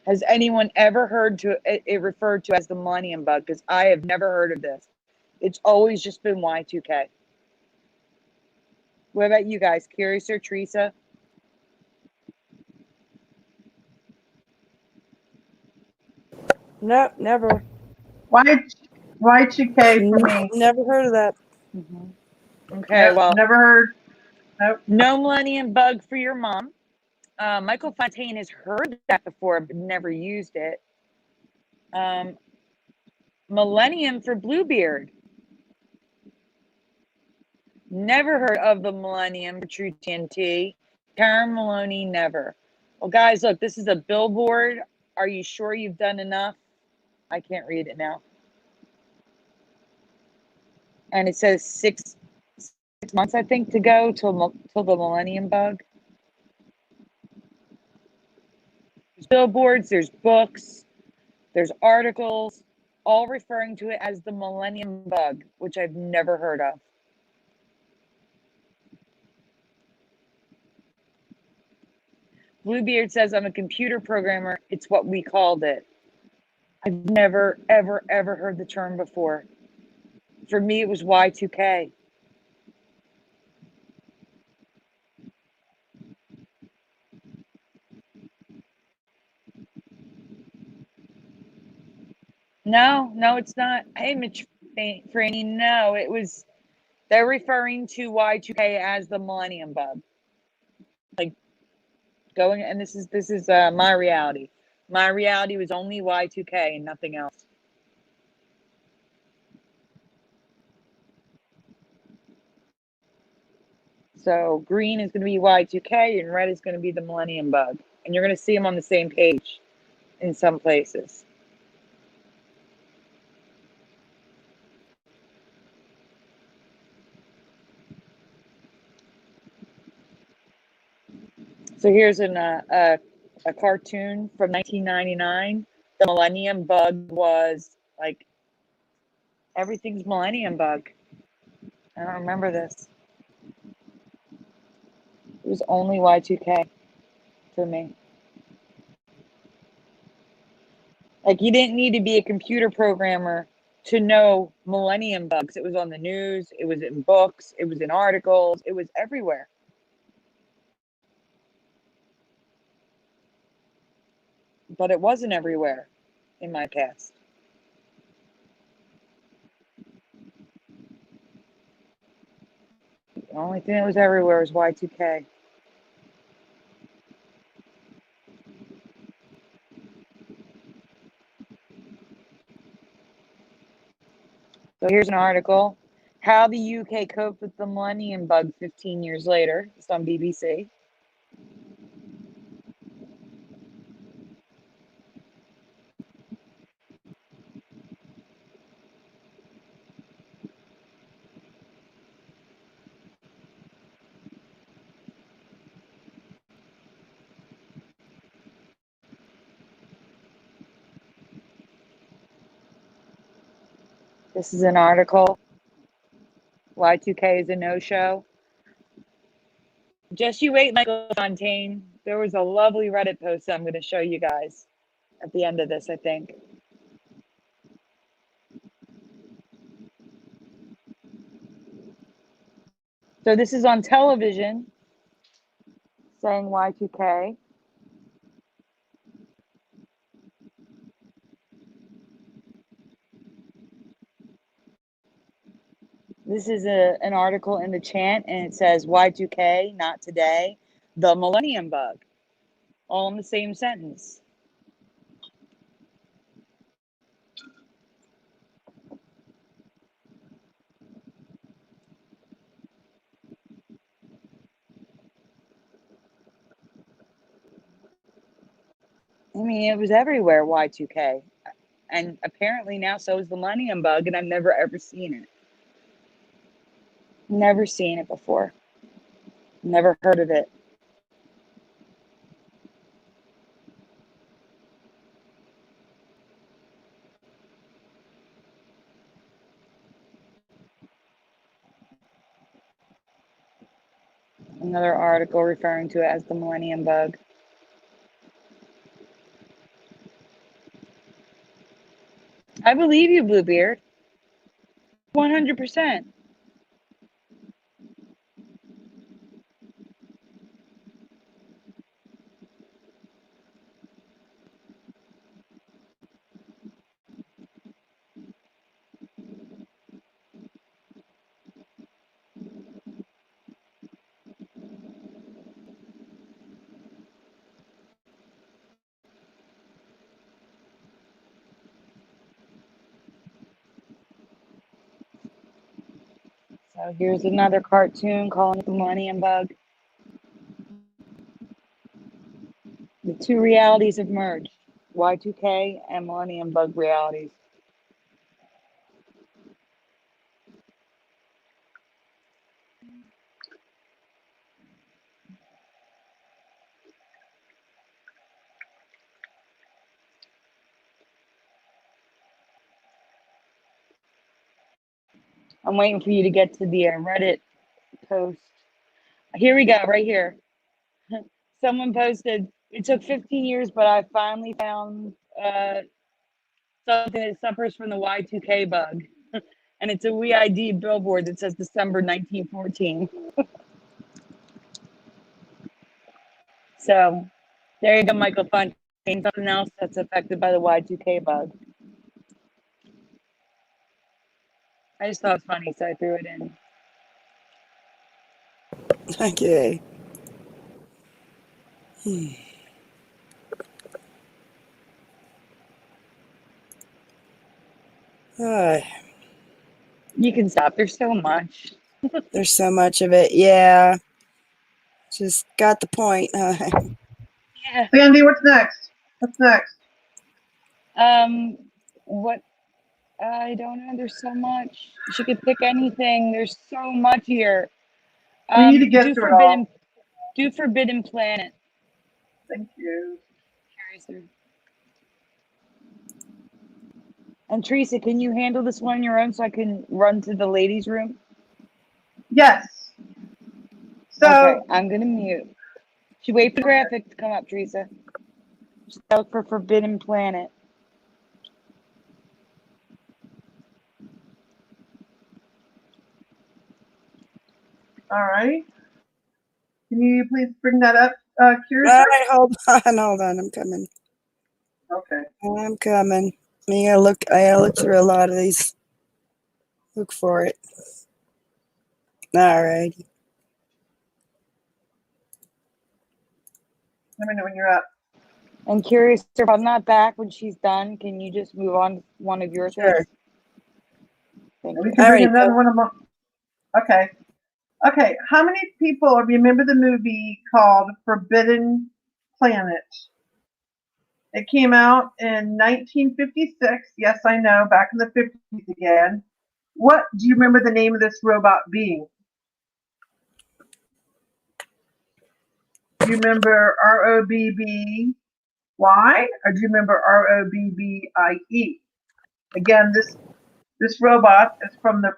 Has anyone ever heard it referred to as the millennium bug? Because I have never heard of this. It's always just been Y2K. What about you guys? Curious or Teresa? No, never. Y2K for me. Never heard of that. Okay, well. Never heard. Nope. No millennium bug for your mom. Michael Fontaine has heard that before, but never used it. Millennium for Bluebeard. Never heard of the millennium for True TNT. Karen Maloney, never. Well, guys, look, this is a billboard. Are you sure you've done enough? I can't read it now. And it says six months, I think, to go till the millennium bug. There's billboards, there's books, there's articles, all referring to it as the millennium bug, which I've never heard of. Bluebeard says, I'm a computer programmer. It's what we called it. I've never, ever, ever heard the term before. For me, it was Y2K. No, it's not. Hey, Mitch Franny, no, they're referring to Y2K as the millennium bug. Like going, and this is my reality. My reality was only Y2K and nothing else. So green is going to be Y2K and red is going to be the millennium bug. And you're going to see them on the same page in some places. So here's a cartoon from 1999. The millennium bug was like, everything's millennium bug. I don't remember this. It was only Y2K for me. Like, you didn't need to be a computer programmer to know millennium bugs. It was on the news, it was in books, it was in articles, it was everywhere. But it wasn't everywhere in my past. The only thing that was everywhere was Y2K. So here's an article. How the UK coped with the millennium bug 15 years later. It's on BBC. This is an article. Y2K is a no-show. Just you wait, Michael Fontaine. There was a lovely Reddit post I'm going to show you guys at the end of this, I think. So this is on television saying Y2K. This is an article in the chant, and it says Y2K, not today, the millennium bug, all in the same sentence. I mean, it was everywhere, Y2K. And apparently now so is the millennium bug, and I've never ever seen it. Never seen it before. Never heard of it. Another article referring to it as the millennium bug. I believe you, Bluebeard. 100%. So here's another cartoon calling it the millennium bug. The two realities have merged. Y2K and millennium bug realities. I'm waiting for you to get to the Reddit post. Here we go, right here. Someone posted, it took 15 years, but I finally found something that suffers from the Y2K bug. And it's a WeID billboard that says December 1914. So there you go, Michael Fontaine. Something else that's affected by the Y2K bug. I just thought it was funny, so I threw it in. Okay. You can stop. There's so much. There's so much of it. Yeah. Just got the point. Yeah. Sandy, what's next? What's next? What? I don't know. There's so much. She could pick anything. There's so much here. We need to get through it all. Do Forbidden Planet. Thank you. And Teresa, can you handle this one on your own so I can run to the ladies' room? Yes. So okay, I'm gonna mute. Should wait for the graphic to come up, Teresa. Just look for Forbidden Planet. All right. Can you please bring that up, Curious? All right, hold on. I'm coming. Okay. I'm coming. I gotta look through a lot of these. Look for it. All right. Let me know when you're up. And Curious, if I'm not back when she's done, can you just move on to one of your things? Thank We you. can bring another one of them. Okay. Okay. How many people remember the movie called Forbidden Planet? It came out in 1956. Yes, I know, back in the 50s again. What do you remember the name of this robot being? Do you remember ROBBY, or do you remember ROBBIE? Again, this This robot is from the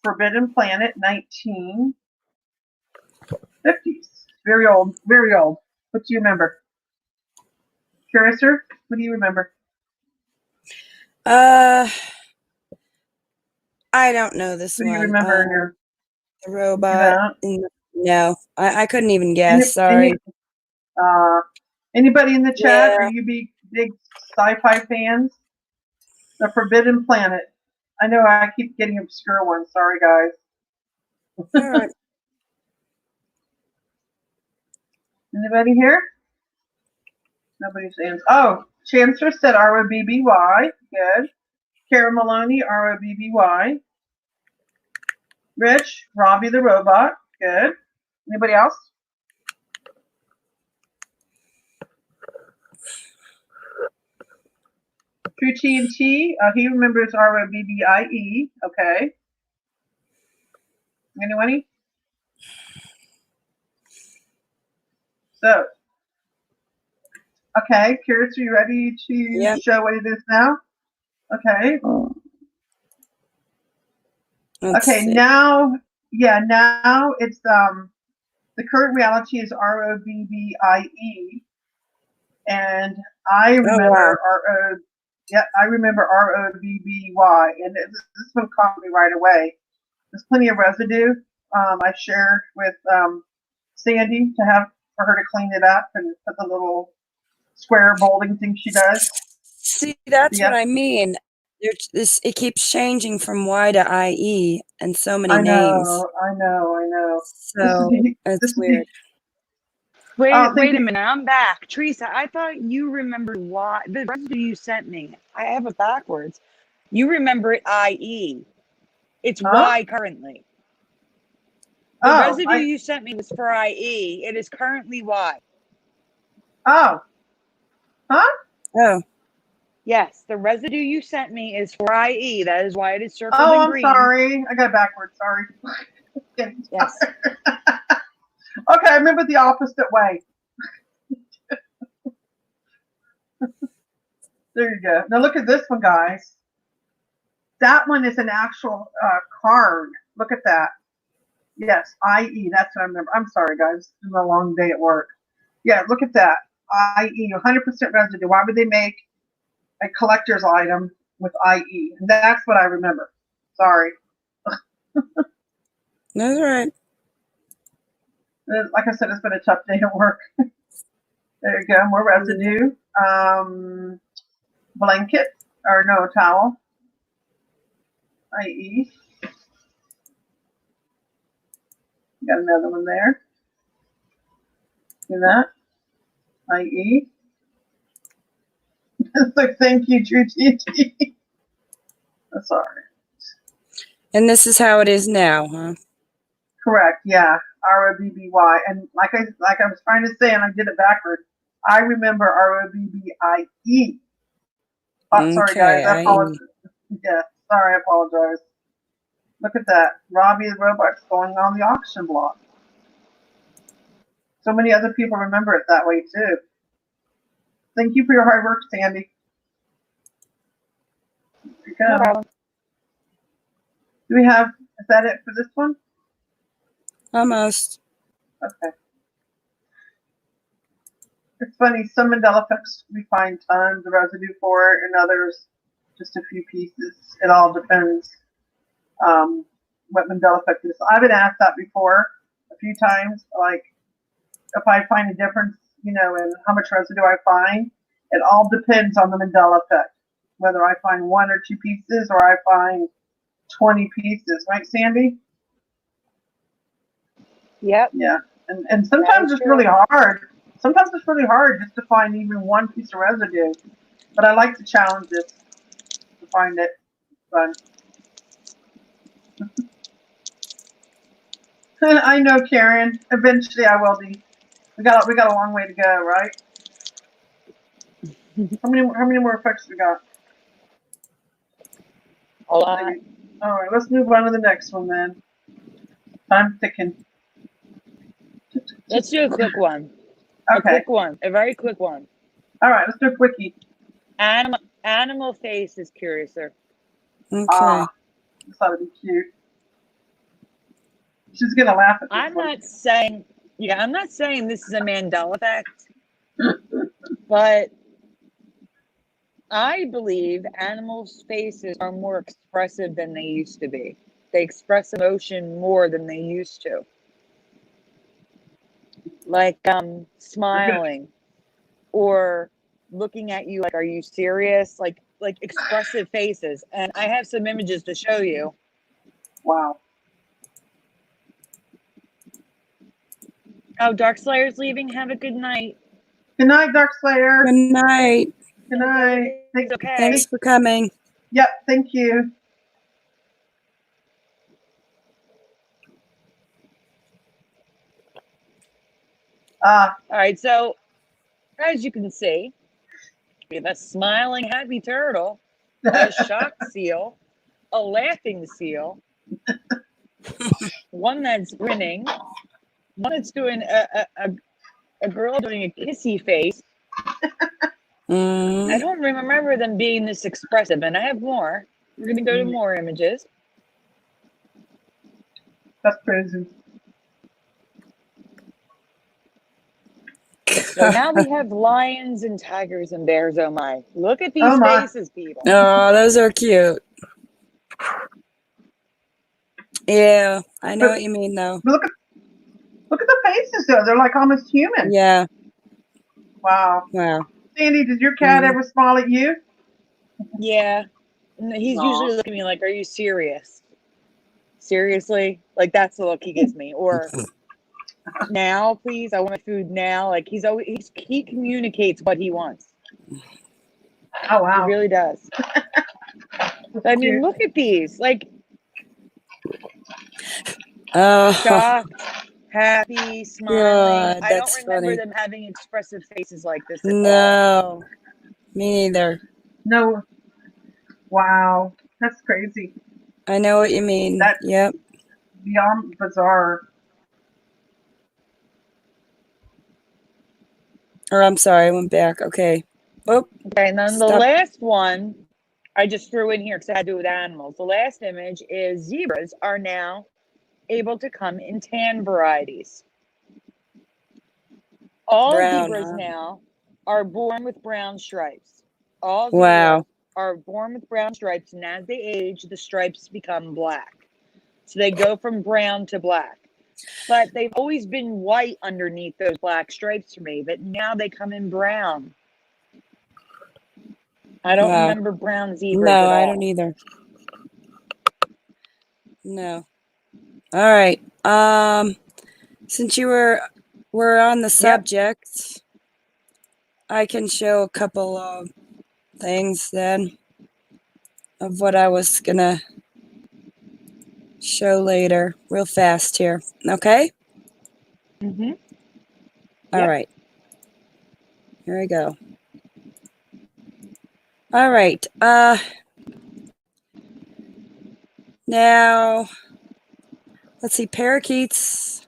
Forbidden Planet, 1950s. Very old, very old. What do you remember? Curiouser, what do you remember? I don't know this What do you one. remember? The robot. No, I couldn't even guess. Any, Sorry. anybody in the chat? Yeah. Are you big sci-fi fans? The Forbidden Planet. I know I keep getting obscure ones. Sorry, guys. All right. Anybody here? Nobody's answered. Oh, Chancellor said ROBBY. Good. Kara Maloney, ROBBY. Rich, Robbie the Robot. Good. Anybody else? True TNT, he remembers ROBBIE. Okay. Anyone? So, okay, Curious, are you ready to show what it is now? Okay. Okay, now it's the current reality is ROBBIE, and I remember I remember ROBBY, and this one caught me right away. There's plenty of residue. I shared with Sandy for her to clean it up and put the little square molding thing she does. See, that's what I mean. It keeps changing from Y to IE and so many names. I know. So it's weird. Wait a minute. I'm back. Teresa, I thought you remembered why. The residue you sent me, I have it backwards. You remember it IE. It's Y currently. The residue you sent me was for IE. It is currently Y. Oh. Huh? Oh. Yes, the residue you sent me is for IE. That is why it is circled in green. Oh, I'm sorry. I got it backwards. Sorry. Yes. Okay, I remember the opposite way. There you go. Now look at this one, guys. That one is an actual card. Look at that. Yes, IE. That's what I remember. I'm sorry, guys. It's been a long day at work. Yeah, look at that. IE, 100% residue. Why would they make a collector's item with IE? And that's what I remember. Sorry. That's all right. Like I said, it's been a tough day at work. There you go. More residue. Blanket. Or no, towel. IE. Got another one there. See that? IE. So thank you, True TT. Sorry. And this is how it is now, huh? Correct. Yeah. ROBBY. And like I was trying to say, and I did it backwards. I remember ROBBIE. Oh, sorry, guys. I apologize. Yeah. Sorry, I apologize. Look at that. Robbie the Robot's going on the auction block. So many other people remember it that way, too. Thank you for your hard work, Sandy. There you go. No problem. Do we have, is that it for this one? Almost. Okay. It's funny, some Mandela effects we find tons of residue for it, and others just a few pieces. It all depends what Mandela effect is. I've been asked that before a few times, like if I find a difference, in how much residue I find. It all depends on the Mandela effect, whether I find 1 or 2 pieces or I find 20 pieces, right, Sandy? Yep. Yeah, and sometimes it's really hard. Sometimes it's really hard just to find even 1 piece of residue. But I like to challenge it to find it. Fun. I know, Karen. Eventually, I will be. We got a long way to go, right? How many more effects we got? A lot. All right, let's move on to the next one then. Time ticking. Let's do a quick one. Okay. A quick one. A very quick one. All right, let's do a quickie. Animal face is Curiouser. Okay. I thought it'd be cute. She's gonna laugh at this I'm one. not saying, I'm not saying this is a Mandela effect, but I believe animals' faces are more expressive than they used to be. They express emotion more than they used to. Like smiling or looking at you like, are you serious? Like expressive faces. And I have some images to show you. Wow. Oh, Darkslayer's leaving. Have a good night. Good night, Darkslayer. Good night. Good night. It's okay. Thanks for coming. Yep, thank you. All right, so as you can see, we have a smiling happy turtle, a shocked seal, a laughing seal, one that's grinning, one that's doing a girl doing a kissy face. I don't remember them being this expressive, and I have more. We're going to go to more images. That's crazy. So now we have lions and tigers and bears. Oh my. Look at these faces, people. Oh, those are cute. Yeah, I know what you mean, though. Look at the faces, though. They're like almost human. Yeah. Wow. Wow. Sandy, did your cat ever smile at you? Yeah. He's usually looking at me like, are you serious? Seriously? Like, that's the look he gives me. Or, now, please, I want my food now. Like, he communicates what he wants. Oh, wow. He really does. I mean, look at these. Like, shocked, happy, smiling. God, I don't remember funny. them having expressive faces like this at all. No, me neither. No. Wow, that's crazy. I know what you mean. That's yep. Beyond bizarre. Or I'm sorry, I went back. Okay. Oh. Okay, and then the last one I just threw in here because it had to do with animals. The last image is zebras are now able to come in tan varieties. All zebras now are born with brown stripes. All zebras are born with brown stripes, and as they age, the stripes become black. So they go from brown to black. But they've always been white underneath those black stripes for me, but now they come in brown. I don't remember brown zebras at all. No, I don't either. No. All right. Since we're on the subject, I can show a couple of things then of what I was gonna show later, real fast here. Okay? Mm-hmm. All right. Here we go. All right. Now, let's see, parakeets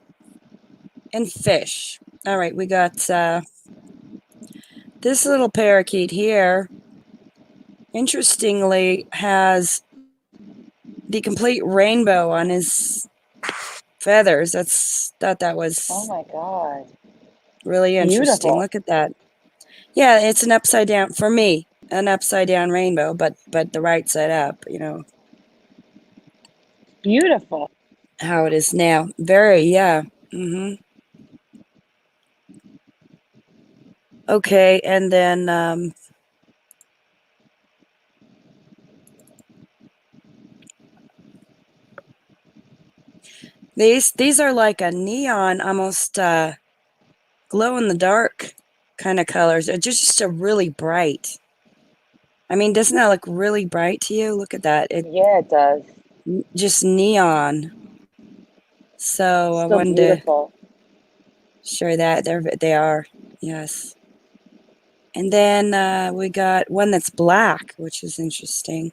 and fish. All right, we got this little parakeet here, interestingly, has the complete rainbow on his feathers. Thought that was oh my god, really interesting. Beautiful. Look at that. Yeah, it's an upside down, for me, an upside down rainbow, but the right side up, you know. Beautiful. How it is now. Very, yeah. Mm-hmm. Okay, and then these are like a neon, almost glow in the dark kind of colors. They're just a really bright. I mean, doesn't that look really bright to you? Look at that. Yeah, it does. Just neon. So I wanted beautiful. to show that. They are, yes. And then we got one that's black, which is interesting.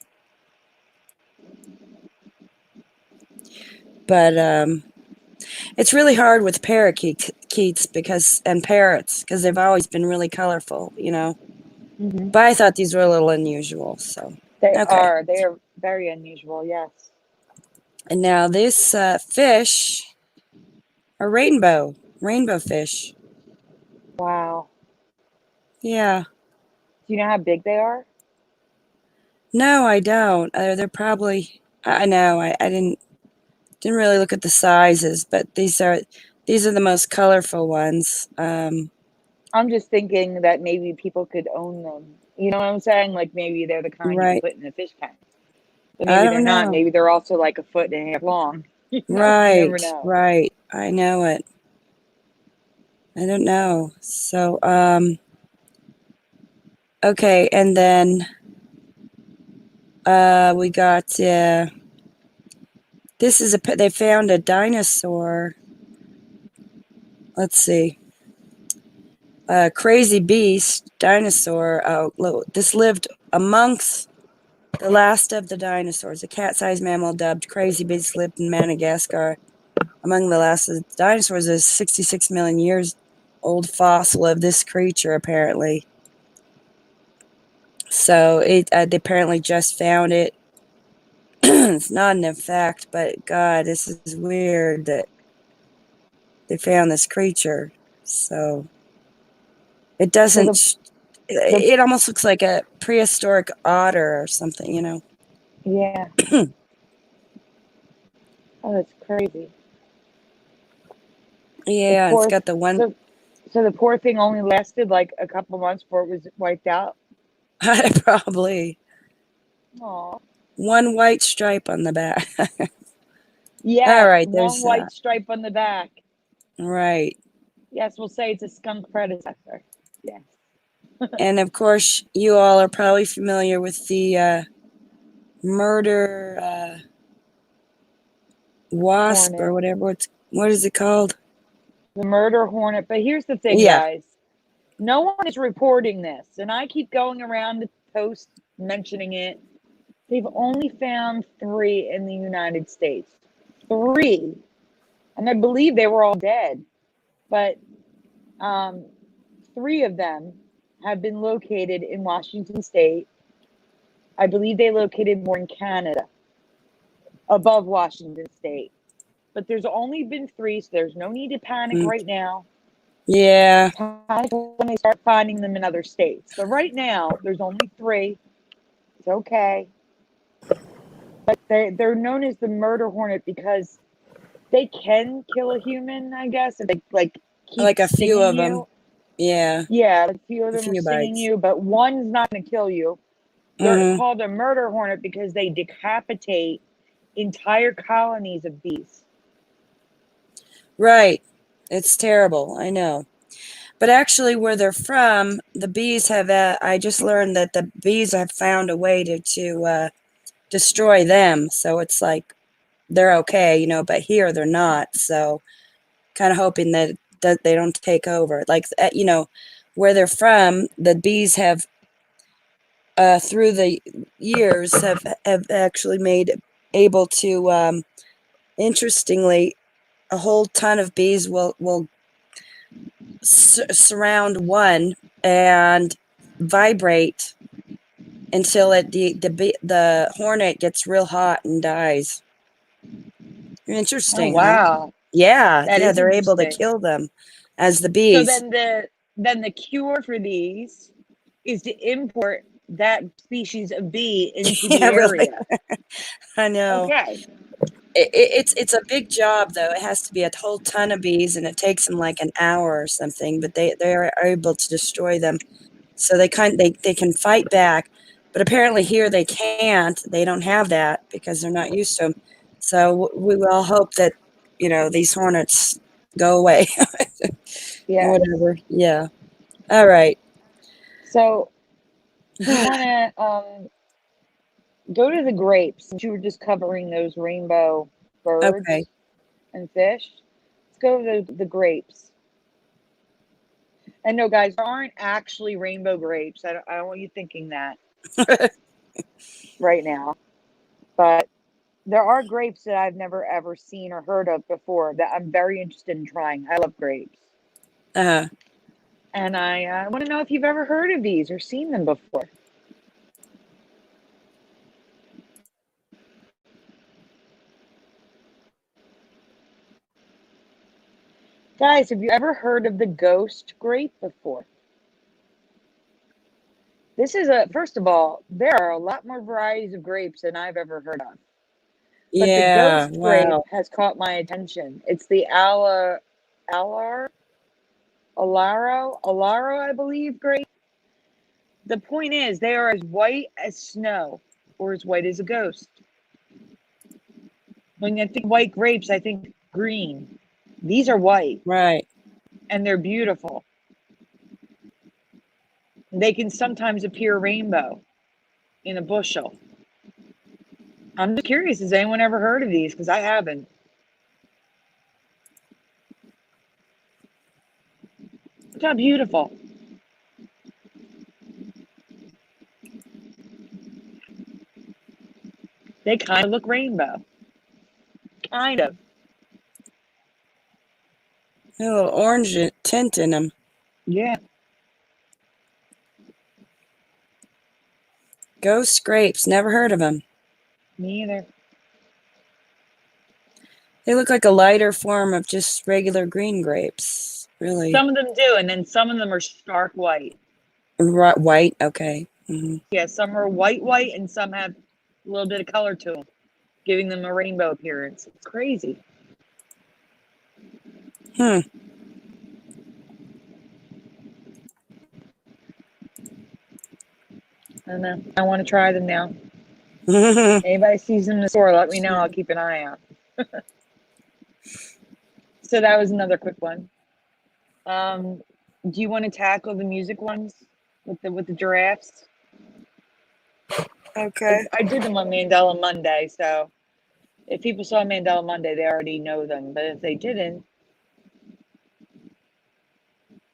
But it's really hard with parakeets and parrots because they've always been really colorful, you know. Mm-hmm. But I thought these were a little unusual, so They are. Very unusual, yes. And now this fish are rainbow fish. Wow. Yeah. Do you know how big they are? No, I don't. They're probably. I know. I didn't really look at the sizes, but these are the most colorful ones. I'm just thinking that maybe people could own them. You know what I'm saying? Like maybe they're the kind you Right. put in a fish tank. But I maybe they're don't not. know. Maybe they're also like a foot and a half long. You never Right. know. Right. I know it. I don't know. So, okay, and then we got this is they found a dinosaur. Let's see. Crazy beast dinosaur. This lived amongst the last of the dinosaurs. A cat-sized mammal dubbed crazy beast lived in Madagascar. Among the last of the dinosaurs is 66 million years old fossil of this creature, apparently. So they apparently just found it. It's not an fact, but God, this is weird that they found this creature. So it doesn't. It almost looks like a prehistoric otter or something, you know. Yeah. Oh, that's crazy. Yeah, it's got the one. So the poor thing only lasted like a couple months before it was wiped out. Probably. Aw. One white stripe on the back. Yes, All right, one there's white stripe on the back. right. Yes, we'll say it's a skunk predecessor. Yes. And of course, you all are probably familiar with the murder wasp Hornet. or whatever. What is it called? The murder hornet. But here's the thing, Yeah. guys. No one is reporting this, and I keep going around the post mentioning it. They've only found 3 in the United States. 3. And I believe they were all dead. But 3 of them have been located in Washington State. I believe they located more in Canada, above Washington State. But there's only been 3, so there's no need to panic right now. Yeah. Panic when they start finding them in other states. But right now, there's only 3. It's okay. But they're known as the murder hornet because they can kill a human, I guess, if they keep Like a few of them. you. Yeah. Yeah, a few of A them are few stinging bites. you, but one's not going to kill you. They're called a murder hornet because they decapitate entire colonies of bees. Right. It's terrible. I know. But actually, where they're from, the bees have. I just learned that the bees have found a way to destroy them. So it's like they're okay, you know. But here they're not. So kind of hoping that they don't take over. Like you know, where they're from, the bees have through the years have actually made able to interestingly a whole ton of bees will surround one and vibrate until the hornet gets real hot and dies. Oh Interesting, huh? wow, Yeah, that is they're able to interesting. kill them as the So bees. then the cure for these is to import that species of bee into the Yeah, really. area. I know. Okay. It's a big job though. It has to be a whole ton of bees, and it takes them like an hour or something. But they are able to destroy them, so they can fight back. But apparently here they can't. They don't have that because they're not used to them. So we will hope that these hornets go away. Yeah. Whatever. Yeah. All right. So do you want to go to the grapes since you were just covering those rainbow Okay. birds and fish? Let's go to the grapes. And no, guys, there aren't actually rainbow grapes. I don't want you thinking that right now. But there are grapes that I've never ever seen or heard of before that I'm very interested in trying. I love grapes. Uh-huh. And I want to know if you've ever heard of these or seen them before. Guys, have you ever heard of the ghost grape before? This is first of all, there are a lot more varieties of grapes than I've ever heard of. But the Yeah, ghost grape wow. has caught my attention. It's the Alaro, I believe, grape. The point is, they are as white as snow, or as white as a ghost. When I think white grapes, I think green. These are white, Right. and they're beautiful. They can sometimes appear rainbow in a bushel. I'm just curious, has anyone ever heard of these? Because I haven't. Look how beautiful. They kind of look rainbow. Kind of. A little orange tint in them. Yeah. Ghost grapes. Never heard of them. Me either. They look like a lighter form of just regular green grapes. Really. Some of them do, and then some of them are stark white. White. Okay. Yeah, some are white, and some have a little bit of color to them, giving them a rainbow appearance. It's crazy. Hmm. I don't know. I want to try them now. Anybody sees them in the store, let me know. I'll keep an eye out. So that was another quick one. Do you want to tackle the music ones with the giraffes? Okay. I did them on Mandela Monday, so if people saw Mandela Monday, they already know them. But if they didn't,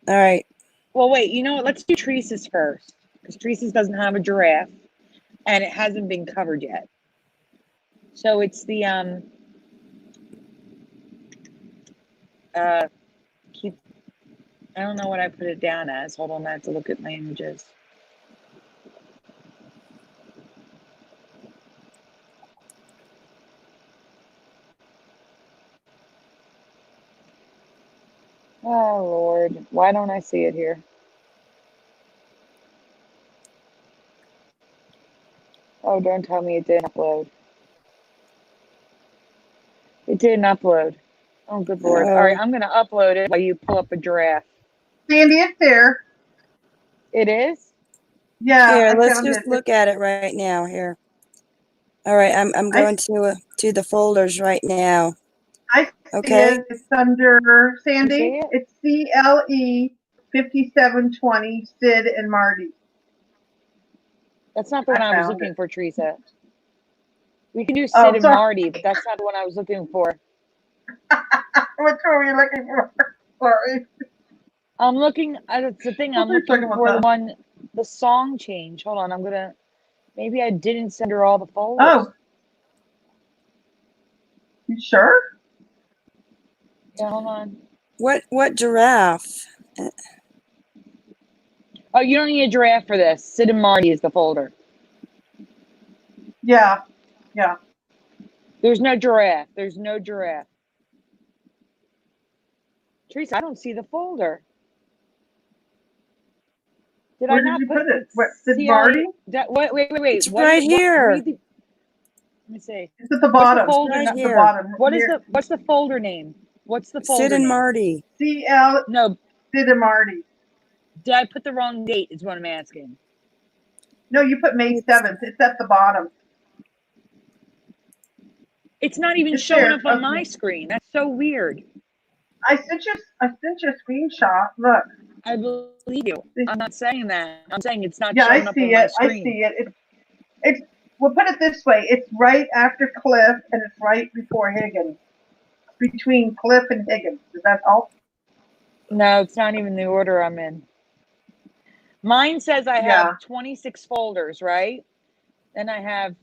All right. well, wait. You know what? Let's do Teresa's first, because Teresa's doesn't have a giraffe, and it hasn't been covered yet. So it's the keep. I don't know what I put it down as. Hold on, I have to look at my images. Oh Lord, why don't I see it here? Oh, don't tell me it didn't upload. It didn't upload. Oh, good Lord. All right, I'm going to upload it while you pull up a giraffe. Sandy, it's there. It is? Yeah. Here, let's just look at it right now. Here. All right, I'm going to the folders right now. I see Okay. it. It's under Sandy. You see it? It's CLE 5720 Sid and Marty. That's not the one I was looking for, Teresa. We can do Sid and sorry. Marty, but that's not the one I was looking for. Which one were you looking for? Sorry. I'm looking, that's the thing, I'm looking for the one, the song change. Hold on, I'm going to, maybe I didn't send her all the folders. Oh. You sure? Yeah, hold on. What giraffe? Oh, you don't need a giraffe for this. Sid and Marty is the folder. Yeah. Yeah. There's no giraffe. There's no giraffe. Teresa, I don't see the folder. Where did you put it? What, Sid Marty? Wait. It's right here. Let me see. It's at the bottom. What's the folder? Right here. The bottom. What's the folder name? What's the folder Sid and name? Marty. No. Sid and Marty. Did I put the wrong date is what I'm asking. No, you put May 7th. It's at the bottom. It's not even showing up on my screen. That's so weird. I sent you a screenshot. Look. I believe you. I'm not saying that. I'm saying it's not showing up on my screen. I see it. It's we'll put it this way. It's right after Cliff and it's right before Higgins. Between Cliff and Higgins. Does that help? No, it's not even the order I'm in. Mine says I have 26 folders, right? Then I have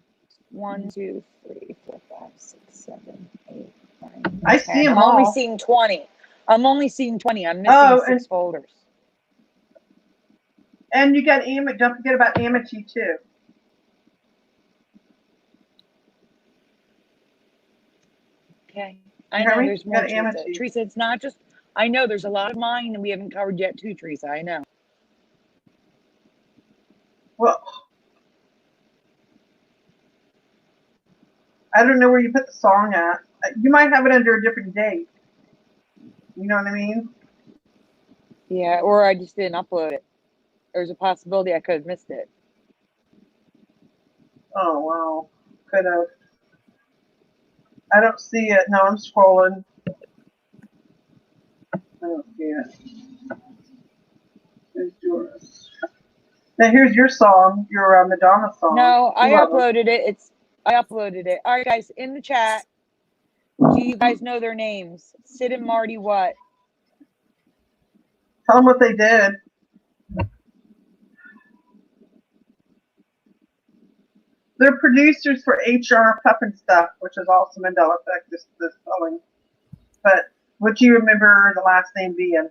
1, 2, 3, 4, 5, 6, 7, 8, 9. I see them all. I'm only seeing 20. I'm missing 6 folders. And you got don't forget about Amity too. Okay. I know there's more, Teresa. Teresa, it's not just I know there's a lot of mine that we haven't covered yet too, Teresa. I know. Well, I don't know where you put the song at. You might have it under a different date. You know what I mean? Yeah, or I just didn't upload it. There's a possibility I could have missed it. Oh, wow. Could have. I don't see it. No, I'm scrolling. I don't see it. Here's yours. Now here's your song, your Madonna song. No, I uploaded it. I uploaded it. All right, guys, in the chat, do you guys know their names? Sid and Marty what? Tell them what they did. They're producers for HR Puff and Stuff, which is also Mandela Effect, this spelling. But what do you remember the last name being?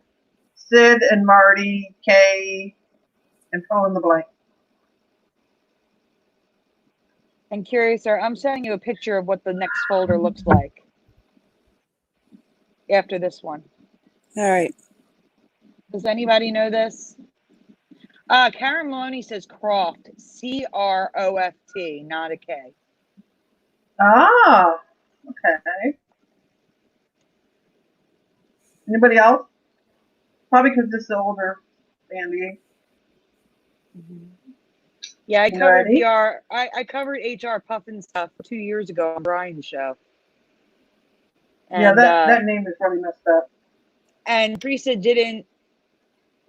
Sid and Marty, Kay, and fill in the blank. And Curious, I'm sending you a picture of what the next folder looks like after this one. All right. Does anybody know this? Karen Maloney says Croft, C-R-O-F-T, not a K. Ah, okay. Anybody else? Probably because this is older, Sandy. Mm-hmm. Yeah, I covered I covered HR Puff and Stuff 2 years ago on Brian's show. And, yeah, that name is really messed up. And Teresa didn't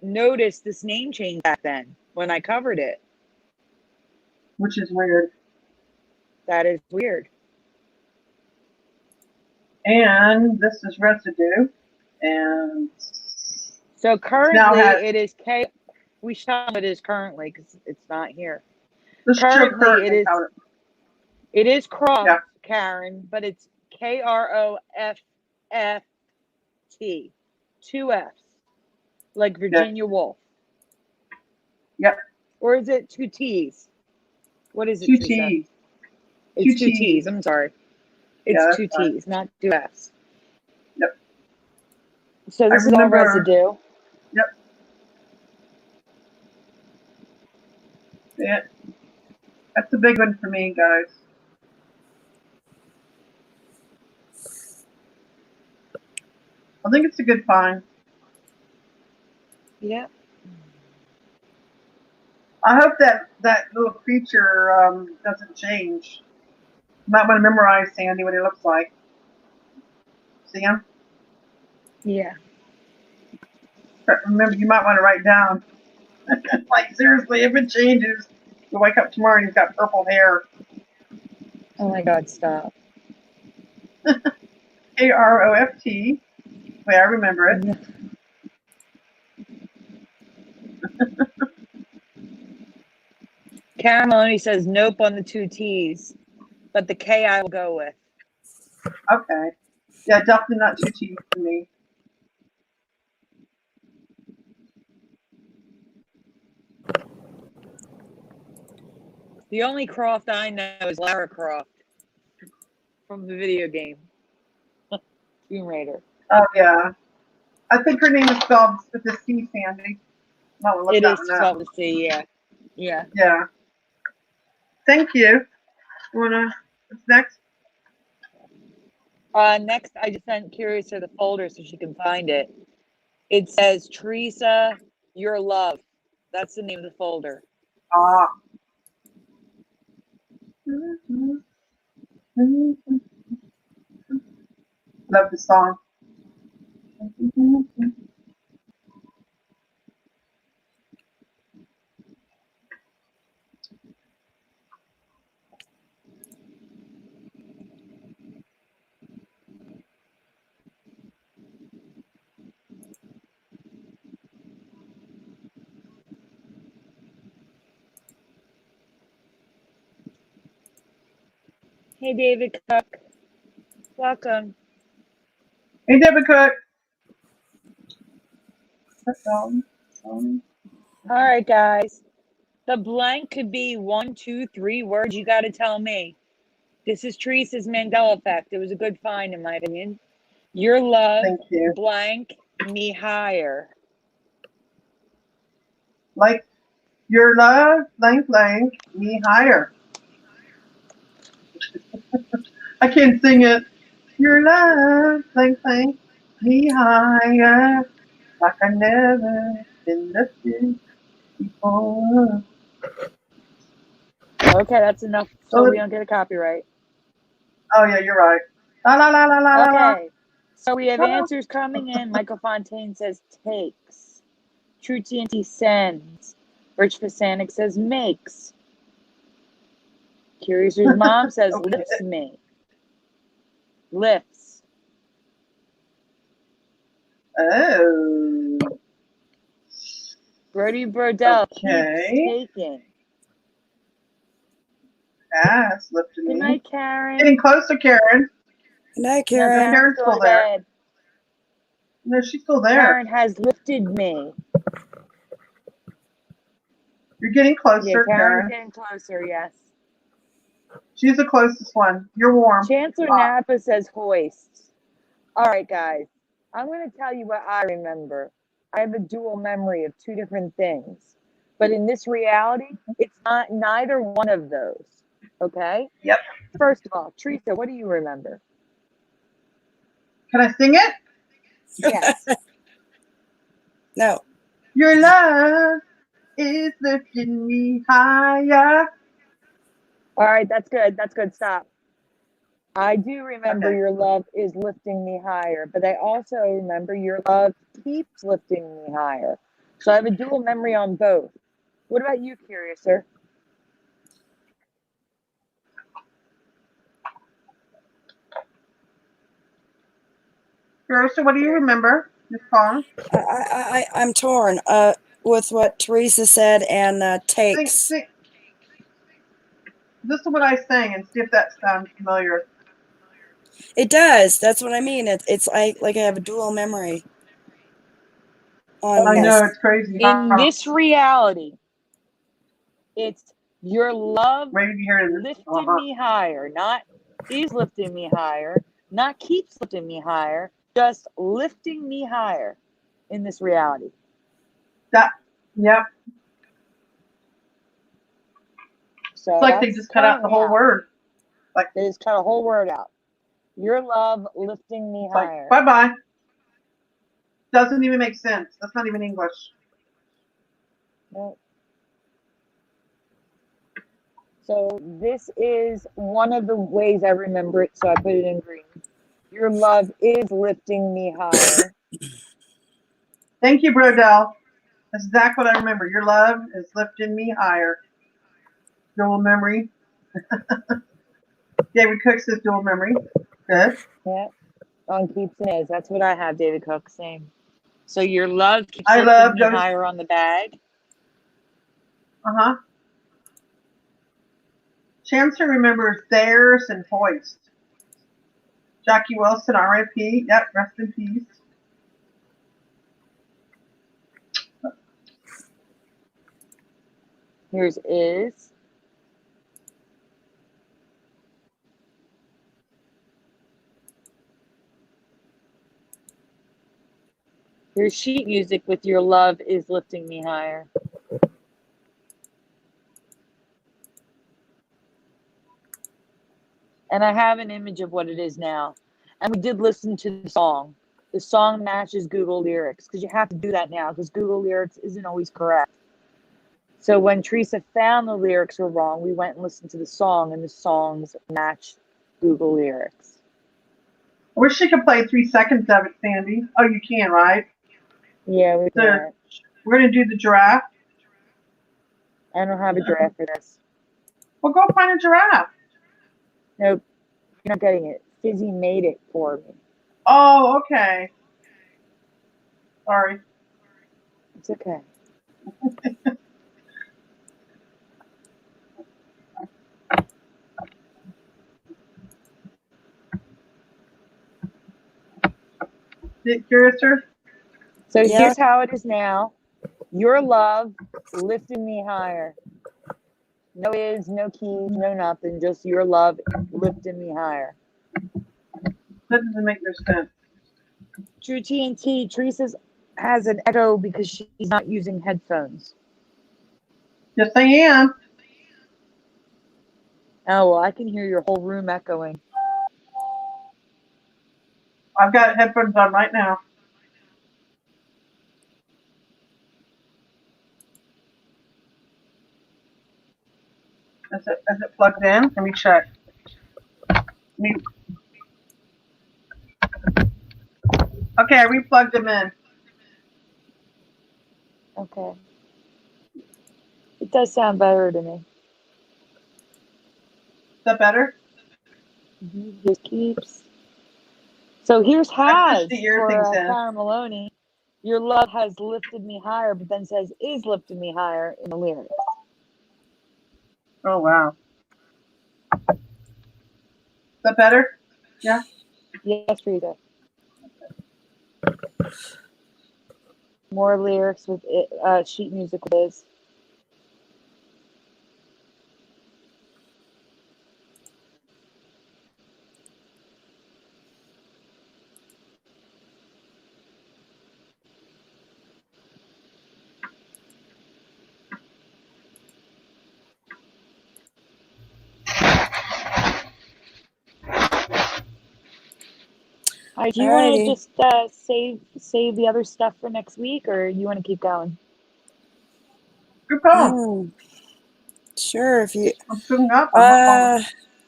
notice this name change back then when I covered it. Which is weird. That is weird. And this is Residue. And so currently it is K. We show it is currently because it's not here. Currently it is Croft, yeah. Karen, but it's K-R-O-F-F-T. 2 F's. Like Virginia Woolf. Yep. Or is it 2 T's? What is it? 2 T's. It's 2 T's. I'm sorry. It's 2 T's, not 2 F's. Yep. So this is all Residue. Yep. Yeah. That's a big one for me, guys. I think it's a good find. Yeah. I hope that little creature doesn't change. You might want to memorize, Sandy, what he looks like. See him? Yeah. But remember, you might want to write down. Like, seriously, if it changes, you'll wake up tomorrow and he's got purple hair. Oh my God, stop. K-R-O-F-T. The way I remember it. Yeah. Karen Maloney says nope on the 2 T's, but the K I will go with. Okay. Yeah, definitely not 2 T's for me. The only Croft I know is Lara Croft from the video game Tomb Raider. Oh, yeah. I think her name is spelled with a C, Sandy. It is spelled with C, yeah. Yeah. Yeah. Thank you. What's next? Next, I just sent Curious to the folder so she can find it. It says Teresa, Your Love. That's the name of the folder. Ah. Love the song. Hey, David Cook. Welcome. Hey, David Cook. All right, guys. The blank could be 1, 2, 3 words. You got to tell me. This is Teresa's Mandela Effect. It was a good find, in my opinion. Your love, Thank you. blank, me higher. Like your love, blank, blank, me higher. I can't sing it. Your love, blank, blank, me higher. Like I never been lifted before. Okay, that's enough so we don't get a copyright. Oh, yeah, you're right. La, la, la, la, la, la. Okay, so we have answers coming in. Michael Fontaine says takes. True TNT sends. Rich Fasanic says makes. Curious's mom says Okay. lifts me. Lifts. Oh. Brody Brodell Okay. keeps taking. Yeah, it's lifting Good me. night, Karen. Getting closer, Karen. Good night, No, Karen. Karen's still there. bed. No, she's still there. Karen has lifted me. You're getting closer, Yeah, Karen's Karen. getting closer, yes. She's the closest one. You're warm. Chancellor Napa says hoists. All right, guys. I'm going to tell you what I remember. I have a dual memory of two different things. But in this reality, it's not neither one of those. Okay? Yep. First of all, Teresa, what do you remember? Can I sing it? Yes. No. Your love is lifting me higher. All right, that's good. That's good. Stop. I do remember Okay. your love is lifting me higher, but I also remember your love keeps lifting me higher. So I have a dual memory on both. What about you, Curiouser? So what do you remember? This song? I'm torn with what Teresa said and takes. Sing. This is what I sang and see if that sounds familiar. It does. That's what I mean. It's like I have a dual memory. I know, it's crazy. In this reality, it's your love lifted me higher, not is lifting me higher, not keeps lifting me higher, just lifting me higher in this reality. Yep. So it's like they just cut out the whole word. Like they just cut a whole word out. Your love lifting me higher. Bye-bye. Doesn't even make sense. That's not even English. No. So this is one of the ways I remember it, so I put it in green. Your love is lifting me higher. Thank you, Brodell. That's exactly what I remember. Your love is lifting me higher. Dual memory. David Cook says dual memory. Good. Yeah. On keeps and is. That's what I have, David Cook. Same. So your love keeps lifting me higher on the bag. Uh-huh. Chancellor remembers Thurs and Hoist. Jackie Wilson, R.I.P. Yep, rest in peace. Here's is. Here's sheet music with your love is lifting me higher. And I have an image of what it is now. And we did listen to the song. The song matches Google lyrics because you have to do that now because Google lyrics isn't always correct. So when Teresa found the lyrics were wrong, we went and listened to the song and the songs matched Google lyrics. I wish she could play 3 seconds of it, Sandy. Oh, you can, right? Yeah, we can. We're going to do the giraffe. I don't have a giraffe for this. Well, go find a giraffe. Nope. You're not getting it. Fizzy made it for me. Oh, okay. Sorry. It's okay. Curiouser? So here's how it is now. Your love lifted me higher. No is, no keys, no nothing. Just your love lifted me higher. That doesn't make no sense. True TNT, Teresa has an echo because she's not using headphones. Yes, I am. Oh, well, I can hear your whole room echoing. I've got headphones on right now. Is it plugged in? Let me check. Okay, I replugged them in. Okay. It does sound better to me. Is that better? Just keeps. So here's Has the ear for things in. Cara Maloney. Your love has lifted me higher, but then says is lifted me higher in the lyrics. Oh, wow. Is that better? Yeah? Yes, Rita. More lyrics with it, sheet music is. All right, do you want to just save the other stuff for next week, or you want to keep going? Good call. Sure, if you. I'm sitting up.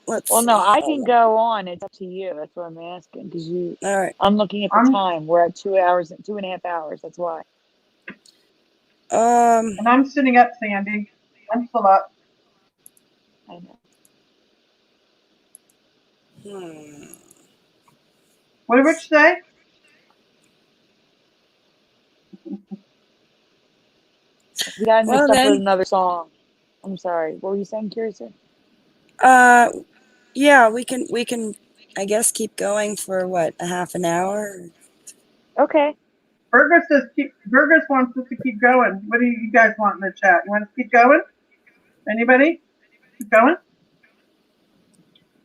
Let's Well, see. no, I can go on. It's up to you. That's what I'm asking because you. All right. I'm looking at the time. We're at 2 hours, 2.5 hours. That's why. And I'm sitting up, Sandy. I'm still up. I know. What did Rich say? We got mixed up with another song. I'm sorry. What were you saying, Curious? Yeah, we can. I guess keep going for what, a half an hour. Okay. Burgess wants us to keep going. What do you guys want in the chat? You want us to keep going? Anybody? Keep going?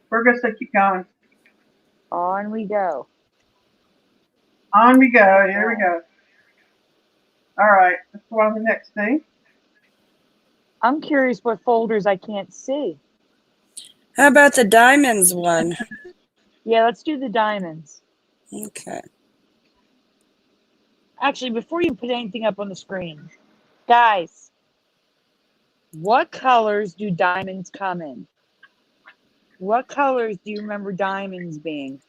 Burgess said keep going. On we go. On we go. Here we go. All right. Let's go on to the next thing. I'm curious what folders I can't see. How about the diamonds one? Yeah, let's do the diamonds. Okay. Actually, before you put anything up on the screen, guys, what colors do diamonds come in? What colors do you remember diamonds being?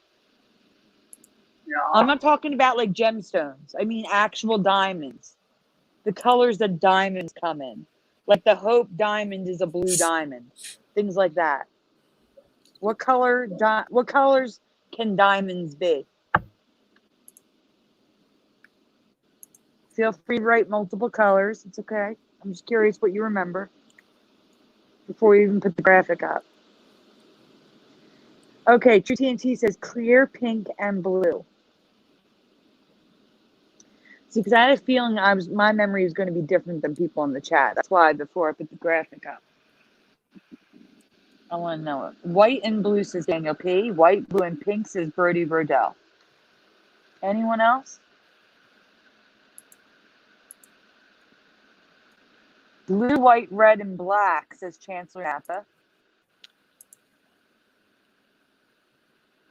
Yeah. I'm not talking about like gemstones. I mean actual diamonds. The colors that diamonds come in. Like the Hope diamond is a blue diamond. Things like that. What colors can diamonds be? Feel free to write multiple colors. It's okay. I'm just curious what you remember before we even put the graphic up. Okay, True TNT says clear, pink, and blue. See, because I had a feeling my memory is going to be different than people in the chat. That's why before I put the graphic up, I want to know it. White and blue says Daniel P. White, blue, and pink says Brody Burdell. Anyone else? Blue, white, red, and black says Chancellor Napa.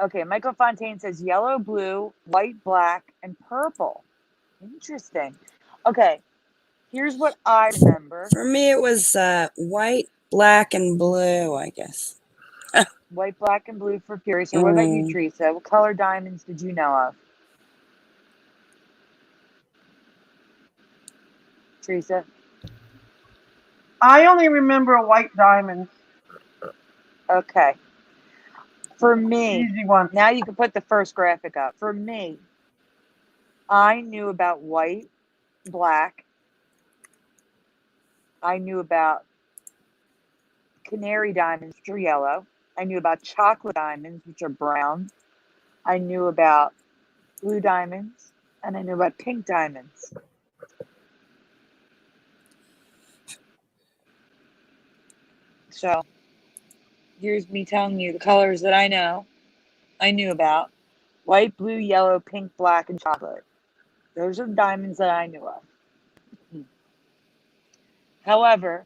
Okay, Michael Fontaine says yellow, blue, white, black, and purple. Interesting. Okay, here's what I remember. For me, it was white, black, and blue, I guess. White, black, and blue for Curious. What about you, Teresa? What color diamonds did you know of? Teresa? I only remember a white diamond. Okay. For me, easy one. Now you can put the first graphic up. For me, I knew about white, black. I knew about canary diamonds, which are yellow. I knew about chocolate diamonds, which are brown. I knew about blue diamonds, and I knew about pink diamonds. So here's me telling you the colors that I knew about. White, blue, yellow, pink, black, and chocolate. Those are the diamonds that I knew of. However,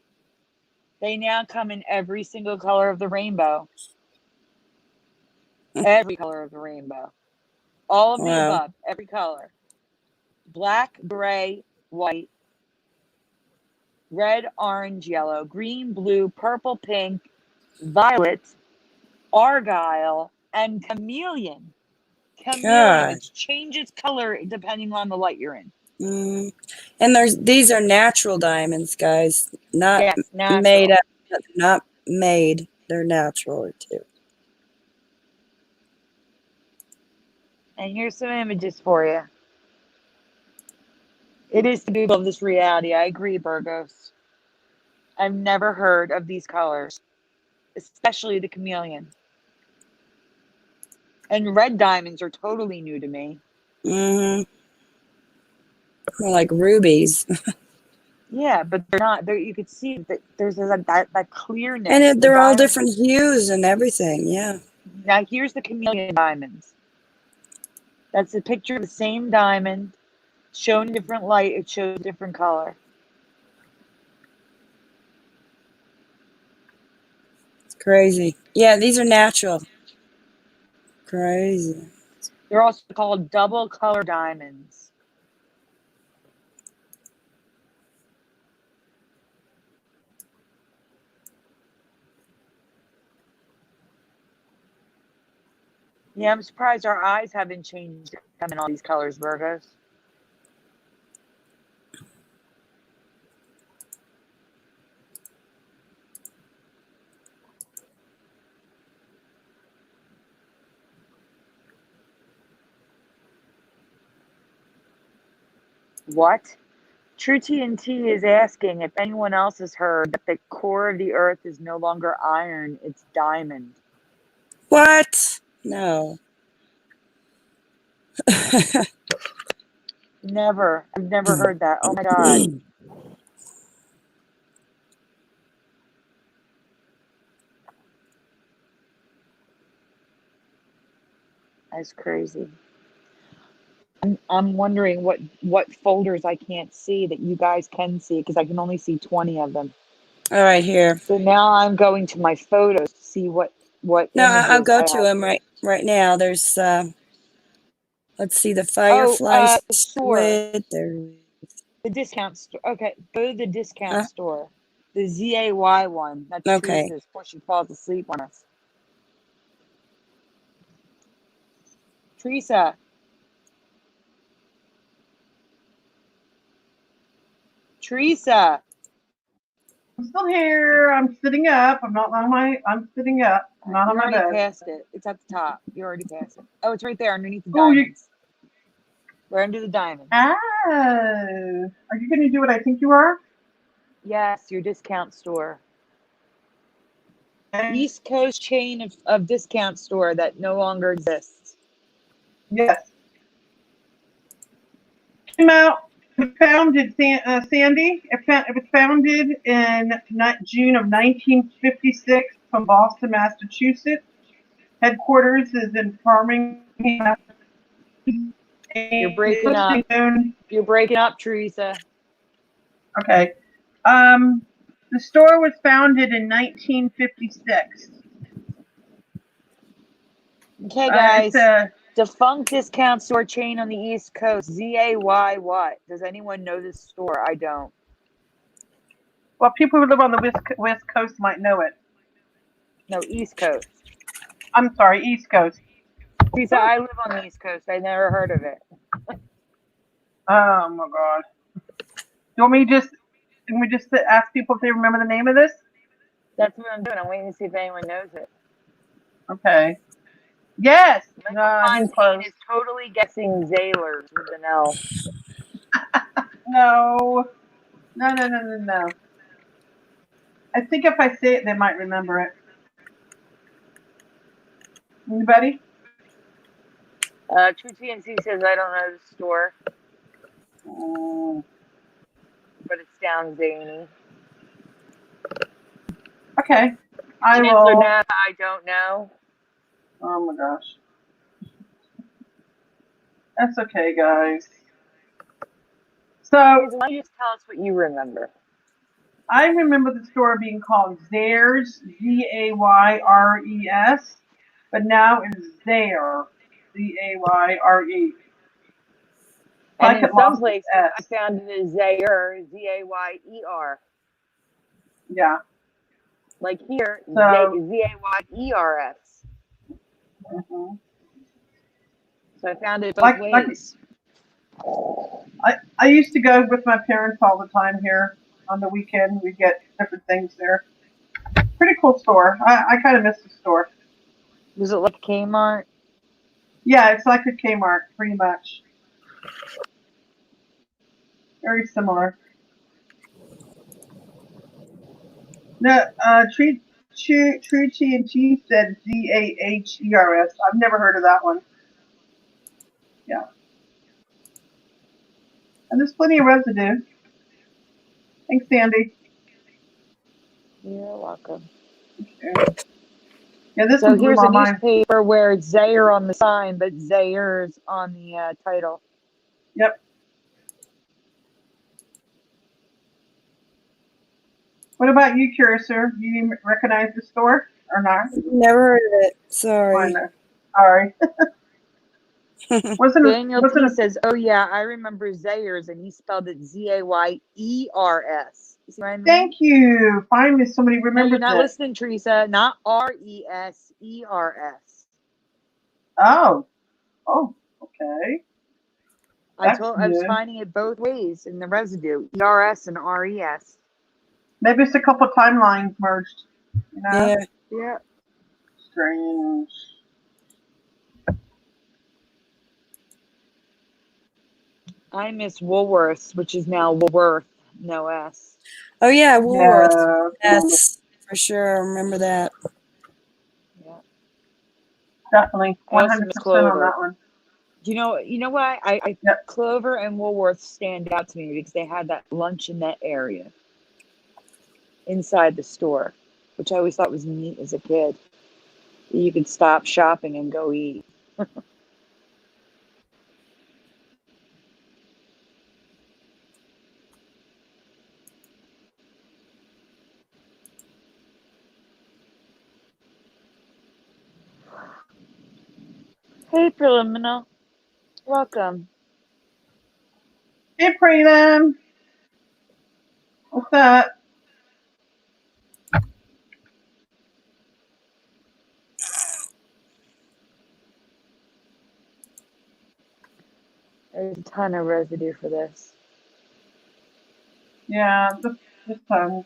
they now come in every single color of the rainbow. Every color of the rainbow. All of the above. Every color. Black, gray, white, red, orange, yellow, green, blue, purple, pink, violet, argyle, and chameleon. Chameleon. It changes color depending on the light you're in. And these are natural diamonds, guys. Not made up. Not made. They're natural too. And here's some images for you. It is the beauty of this reality. I agree, Burgos. I've never heard of these colors, especially the chameleon. And red diamonds are totally new to me. More like rubies. Yeah, but they're not. You could see that there's that clearness. And they're all different hues and everything, yeah. Now here's the chameleon diamonds. That's a picture of the same diamond, shown in different light. It shows a different color. It's crazy. Yeah, these are natural. Crazy. They're also called double color diamonds. Yeah, I'm surprised our eyes haven't changed to come in all these colors, Virgos. What? True TNT is asking if anyone else has heard that the core of the earth is no longer iron, it's diamond. What? No. Never. I've never heard that. Oh my God. That's crazy. I'm wondering what folders I can't see that you guys can see, because I can only see 20 of them. All right, here. So now I'm going to my photos to see what No, I'll go to them right now. There's let's see, the firefly squid. The discount store. Okay, go to the discount store. The ZAY one. That's okay. Teresa's before she falls asleep on us. Teresa. Teresa. I'm still here. I'm sitting up. I'm sitting up. I'm not on my bed. You already passed it. It's at the top. You already passed it. Oh, it's right there underneath the diamonds. We're under the diamonds. Oh. Are you going to do what I think you are? Yes, your discount store. East Coast chain of discount store that no longer exists. Yes. Came out, founded, Sandy. It was founded in June of 1956 from Boston, Massachusetts. Headquarters is in Farmington, Massachusetts. You're breaking up. You're breaking up, Teresa. Okay. The store was founded in 1956. Okay, guys. Defunct discount store chain on the East Coast. ZAY what? Does anyone know this store? I don't. Well, people who live on the West Coast might know it. No, East Coast. I'm sorry, East Coast. Teresa, I live on the East Coast. I never heard of it. Oh my God. Can we just ask people if they remember the name of this? That's what I'm doing. I'm waiting to see if anyone knows it. Okay. Yes. Michael Fontaine is totally guessing Zaylers with an L. No. I think if I say it, they might remember it. Anybody? True TNC says I don't know the store. But it sounds zany. Okay. I will. I don't know. Oh my gosh. That's okay, guys. So Why don't you just tell us what you remember? I remember the store being called Thurs, Zayres, but now it's Zaire, Zayre. And Like in it some lost its places, I S. found it as Zayer, Zayer. Yeah. Like here, So, Zayers. mhm. So I found it both ways. I used to go with my parents all the time here on the weekend. We get different things there. Pretty cool store. I kind of miss the store. Was it like Kmart? Yeah, it's like a Kmart, pretty much. Very similar. No, Trucci and Chief said Zahers. I've never heard of that one. Yeah. And there's plenty of residue. Thanks, Sandy. You're welcome. Okay. Yeah, this So one blew here's my a mind. newspaper where it's Zaire on the sign, but Zayer's on the title. Yep. What about you, Curiouser? Do you recognize the store or not? Never heard of it. Sorry. Sorry. Daniel Wasn't T a, says, "Oh yeah, I remember Zayers, and he spelled it Zayers. You see what I mean? Thank you. Finally, somebody No, remembers you're not it. listening, Teresa. Not Resers. Oh. Oh. Okay. I That's was new. finding it both ways in the residue, ERS and RES. Maybe it's a couple timelines merged. You know? Yeah. Yeah. Strange. I miss Woolworths, which is now Woolworth, no S. Oh yeah, Woolworth. Yeah. Yes, for sure. I remember that. Yeah. Definitely. I also miss 100% on Clover. that one. You know why? Yep. Clover and Woolworth stand out to me because they had that luncheonette area inside the store, which I always thought was neat as a kid. You could stop shopping and go eat. Hey, Preliminal. Welcome. Hey, Prelim. What's up? There's a ton of residue for this. Yeah, this time.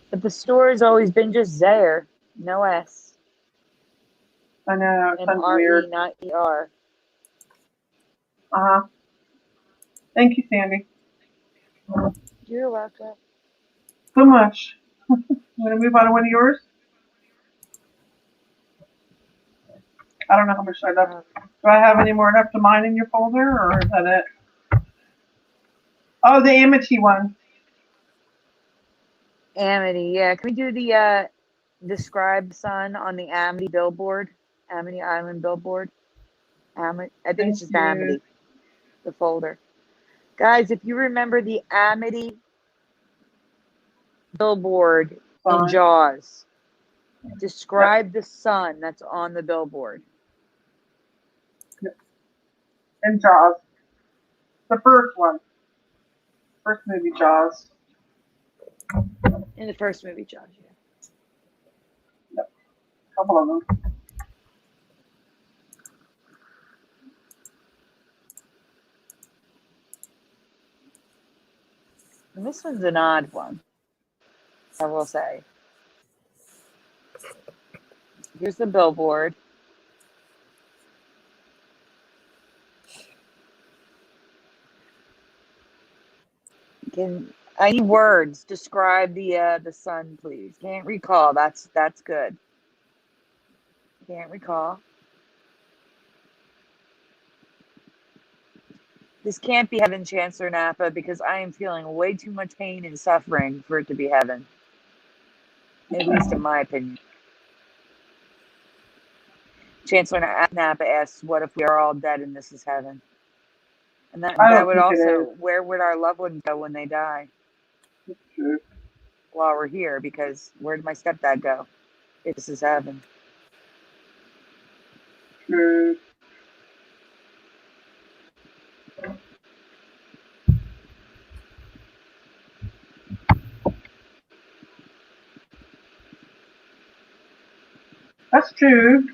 But the store has always been just Zaire, no S. I know, it And sounds RE, weird. not ER. Uh-huh. Thank you, Sandy. You're welcome. So much. You want to move on to one of yours? I don't know how much I left. Do I have any more left to mine in your folder, or is that it? Oh, the Amity one. Amity, yeah. Can we do the describe sun on the Amity billboard? Amity Island billboard? I think it's just Amity, the folder. Guys, if you remember the Amity billboard in Jaws, describe the sun that's on the billboard. In Jaws. The first one. First movie, Jaws. In the first movie, Jaws, yeah. Yep. A couple of them. And this one's an odd one, I will say. Here's the billboard. I need words. Describe the sun, please. Can't recall. That's good. Can't recall. This can't be heaven, Chancellor Napa, because I am feeling way too much pain and suffering for it to be heaven. At least in my opinion. Chancellor Napa asks, "What if we are all dead and this is heaven?" And that would also, where would our loved ones go when they die? That's true. While we're here, because where did my stepdad go? If this is heaven. True. That's true.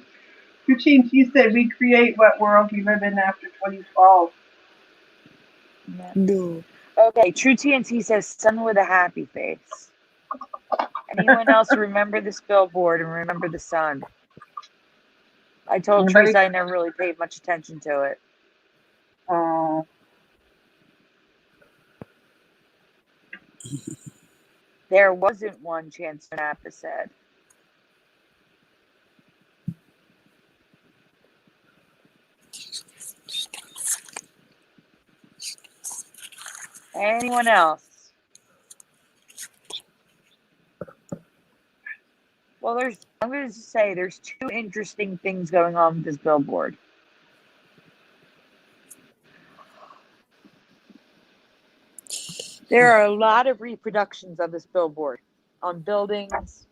He said we create what world we live in after 2012. No. Okay, True TNT says sun with a happy face. Anyone else remember this billboard and remember the sun? I told Teresa I never really paid much attention to it. Oh. There wasn't one, Chancellor Napa said. Anyone else? Well, I'm going to say there's two interesting things going on with this billboard. There are a lot of reproductions of this billboard on buildings.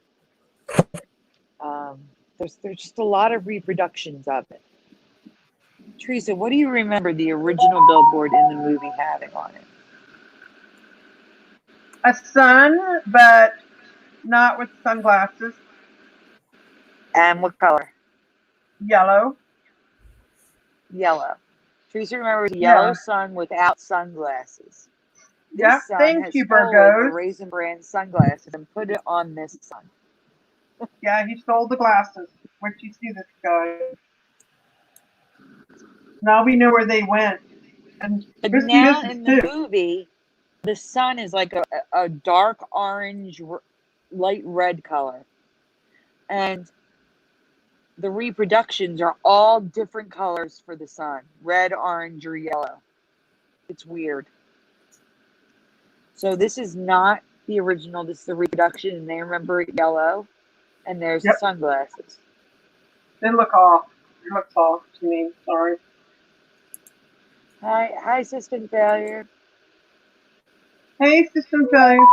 There's just a lot of reproductions of it. Teresa, what do you remember the original billboard in the movie having on it? A sun, but not with sunglasses. And what color? Yellow. Yellow. Teresa remembers a yellow sun without sunglasses. This sun has stolen the Raisin Brand sunglasses and put it on this sun. Yeah, he stole the glasses. Where'd you see this guy? Now we know where they went. And now in the movie, the sun is like a dark orange, light red color. And the reproductions are all different colors for the sun. Red, orange, or yellow. It's weird. So this is not the original. This is the reproduction. And they remember it yellow. And there's the sunglasses. They look off. It looks off to me. Sorry. Hi, system failure. Hey, system failure.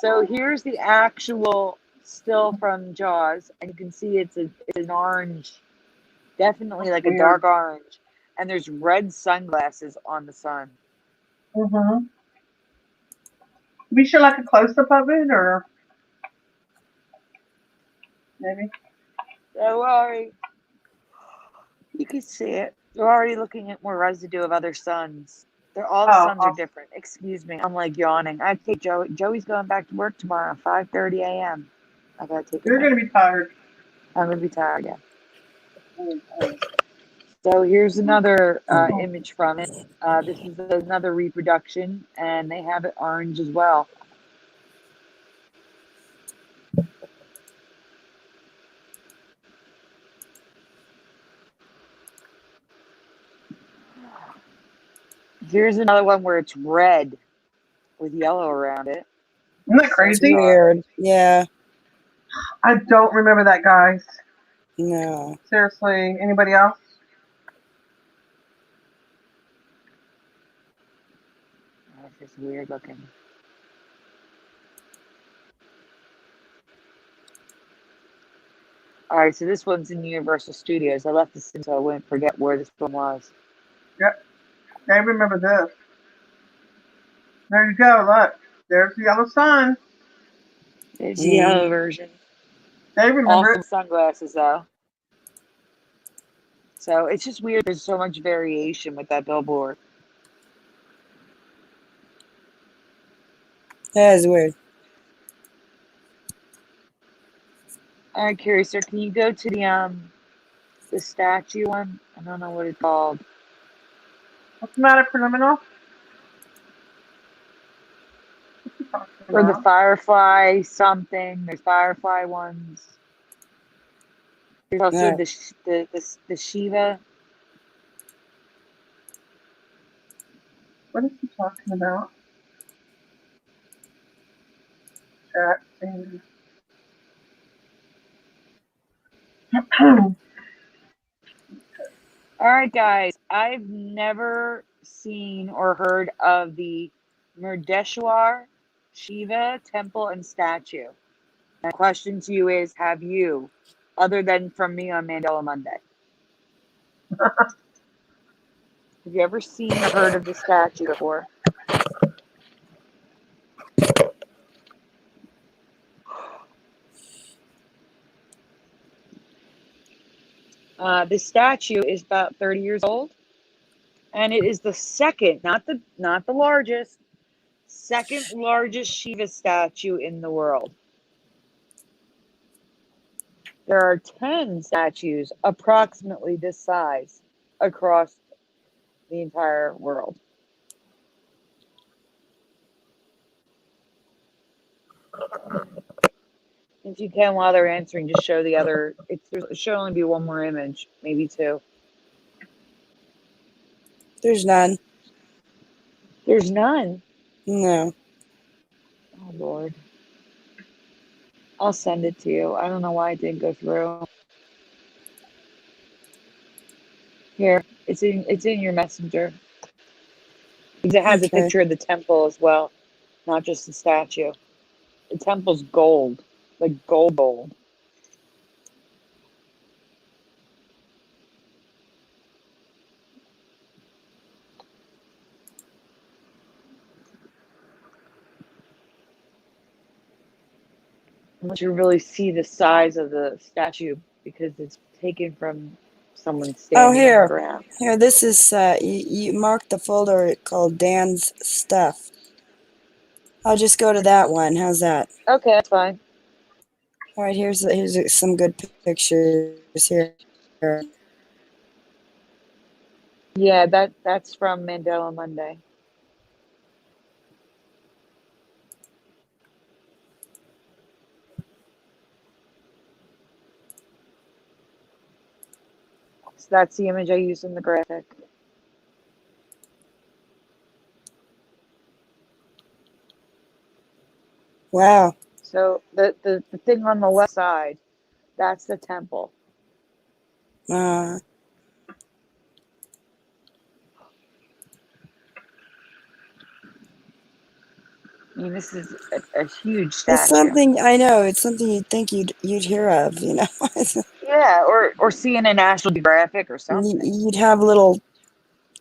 So here's the actual still from Jaws, and you can see it's an orange, definitely like a dark orange, and there's red sunglasses on the sun. Mm-hmm. We should like a close up of it, or maybe. So already, you can see it. We're already looking at more residue of other suns. All the suns are different. Excuse me, I'm like yawning. I take Joey. Joey's going back to work tomorrow, 5:30 a.m. I gotta take. You're gonna be tired. I'm gonna be tired, yeah. So here's another image from it. This is another reproduction, and they have it orange as well. Here's another one where it's red with yellow around it. Isn't that crazy? Weird. Yeah. I don't remember that, guys. No. Seriously, anybody else? That's just weird looking. All right, so this one's in Universal Studios. I left this in so I wouldn't forget where this one was. Yep. I remember this. There you go. Look. There's the yellow sun. There's the yellow version. They remember awesome sunglasses, though. So it's just weird. There's so much variation with that billboard. That is weird. All right, Curious, sir, can you go to the statue one? I don't know what it's called. What's the matter, Phenomenal? Or the Firefly something. There's Firefly ones. There's also the Shiva. What is he talking about? Chat thing. All right, guys. I've never seen or heard of the Murdeshwar Shiva temple and statue. My question to you is, have you, other than from me on Mandela Monday, have you ever seen or heard of the statue before? The statue is about 30 years old, and it is the second, not the largest, second largest Shiva statue in the world. There are 10 statues approximately this size across the entire world. If you can, while they're answering, just show the other. There should only be one more image, maybe two. There's none. There's none. No. Oh, Lord. I'll send it to you. I don't know why it didn't go through. Here, it's in your messenger. Because it has a Okay. picture of the temple as well, not just the statue. The temple's gold, like gold. Unless you really see the size of the statue because it's taken from someone standing Oh, on the here. ground. Here, this is, you marked the folder called Dan's Stuff. I'll just go to that one. How's that? Okay, that's fine. All right, here's some good pictures here. Yeah, that's from Mandela Monday. So that's the image I used in the graphic. Wow. So the thing on the left side, that's the temple. Uh, I mean, this is a huge statue. it's something, I know, it's something you'd think you'd hear of, you know. Yeah, or see in a National Geographic or something. You'd have little,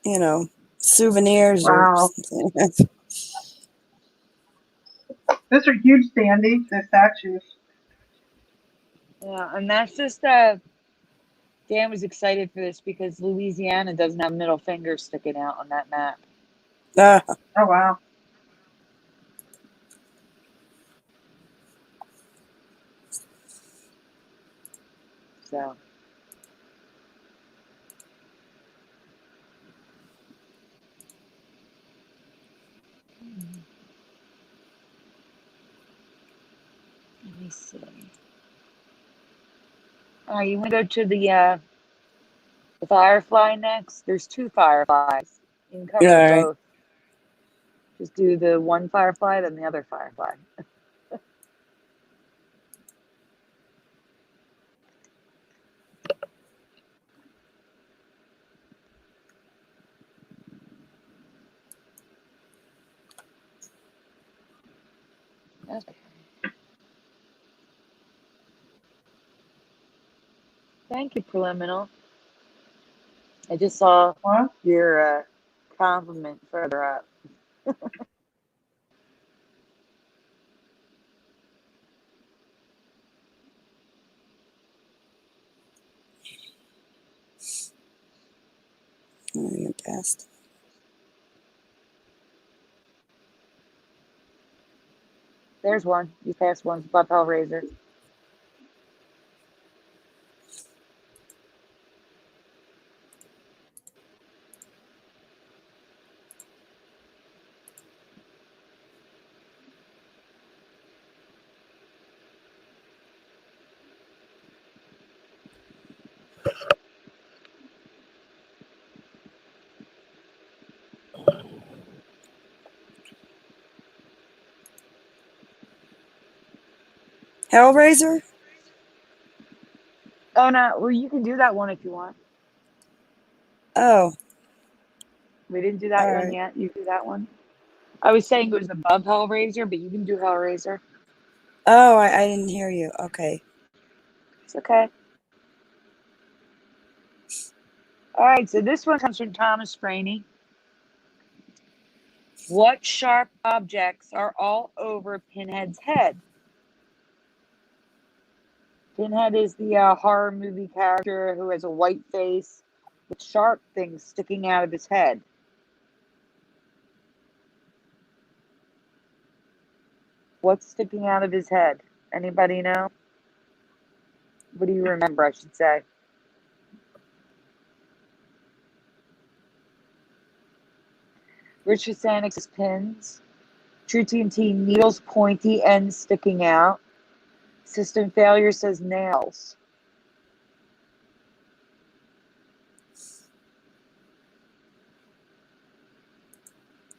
you know, souvenirs or Wow. something. Those are huge, Sandy, the statues. Yeah, and that's just Dan was excited for this because Louisiana doesn't have middle fingers sticking out on that map. Oh, wow. So let me see. Oh, you want to go to the firefly next? There's two fireflies. You can cover All right. both. Just do the one firefly, then the other firefly. Okay. Thank you, Preliminal. I just saw What? your compliment further up. In the past. There's one. You passed one. Bob Hellraiser. Hellraiser? Oh no, well you can do that one if you want. Oh, We didn't do that all one right. yet. You do that one. I was saying it was above Hellraiser, but you can do Hellraiser. Oh, I didn't hear you. Okay. It's okay. All right, so this one comes from Thomas Franey. What sharp objects are all over Pinhead's head? Pinhead is the horror movie character who has a white face with sharp things sticking out of his head. What's sticking out of his head? Anybody know? What do you remember, I should say? Richard Sanix says pins. True TNT, needles, pointy ends sticking out. System failure says nails.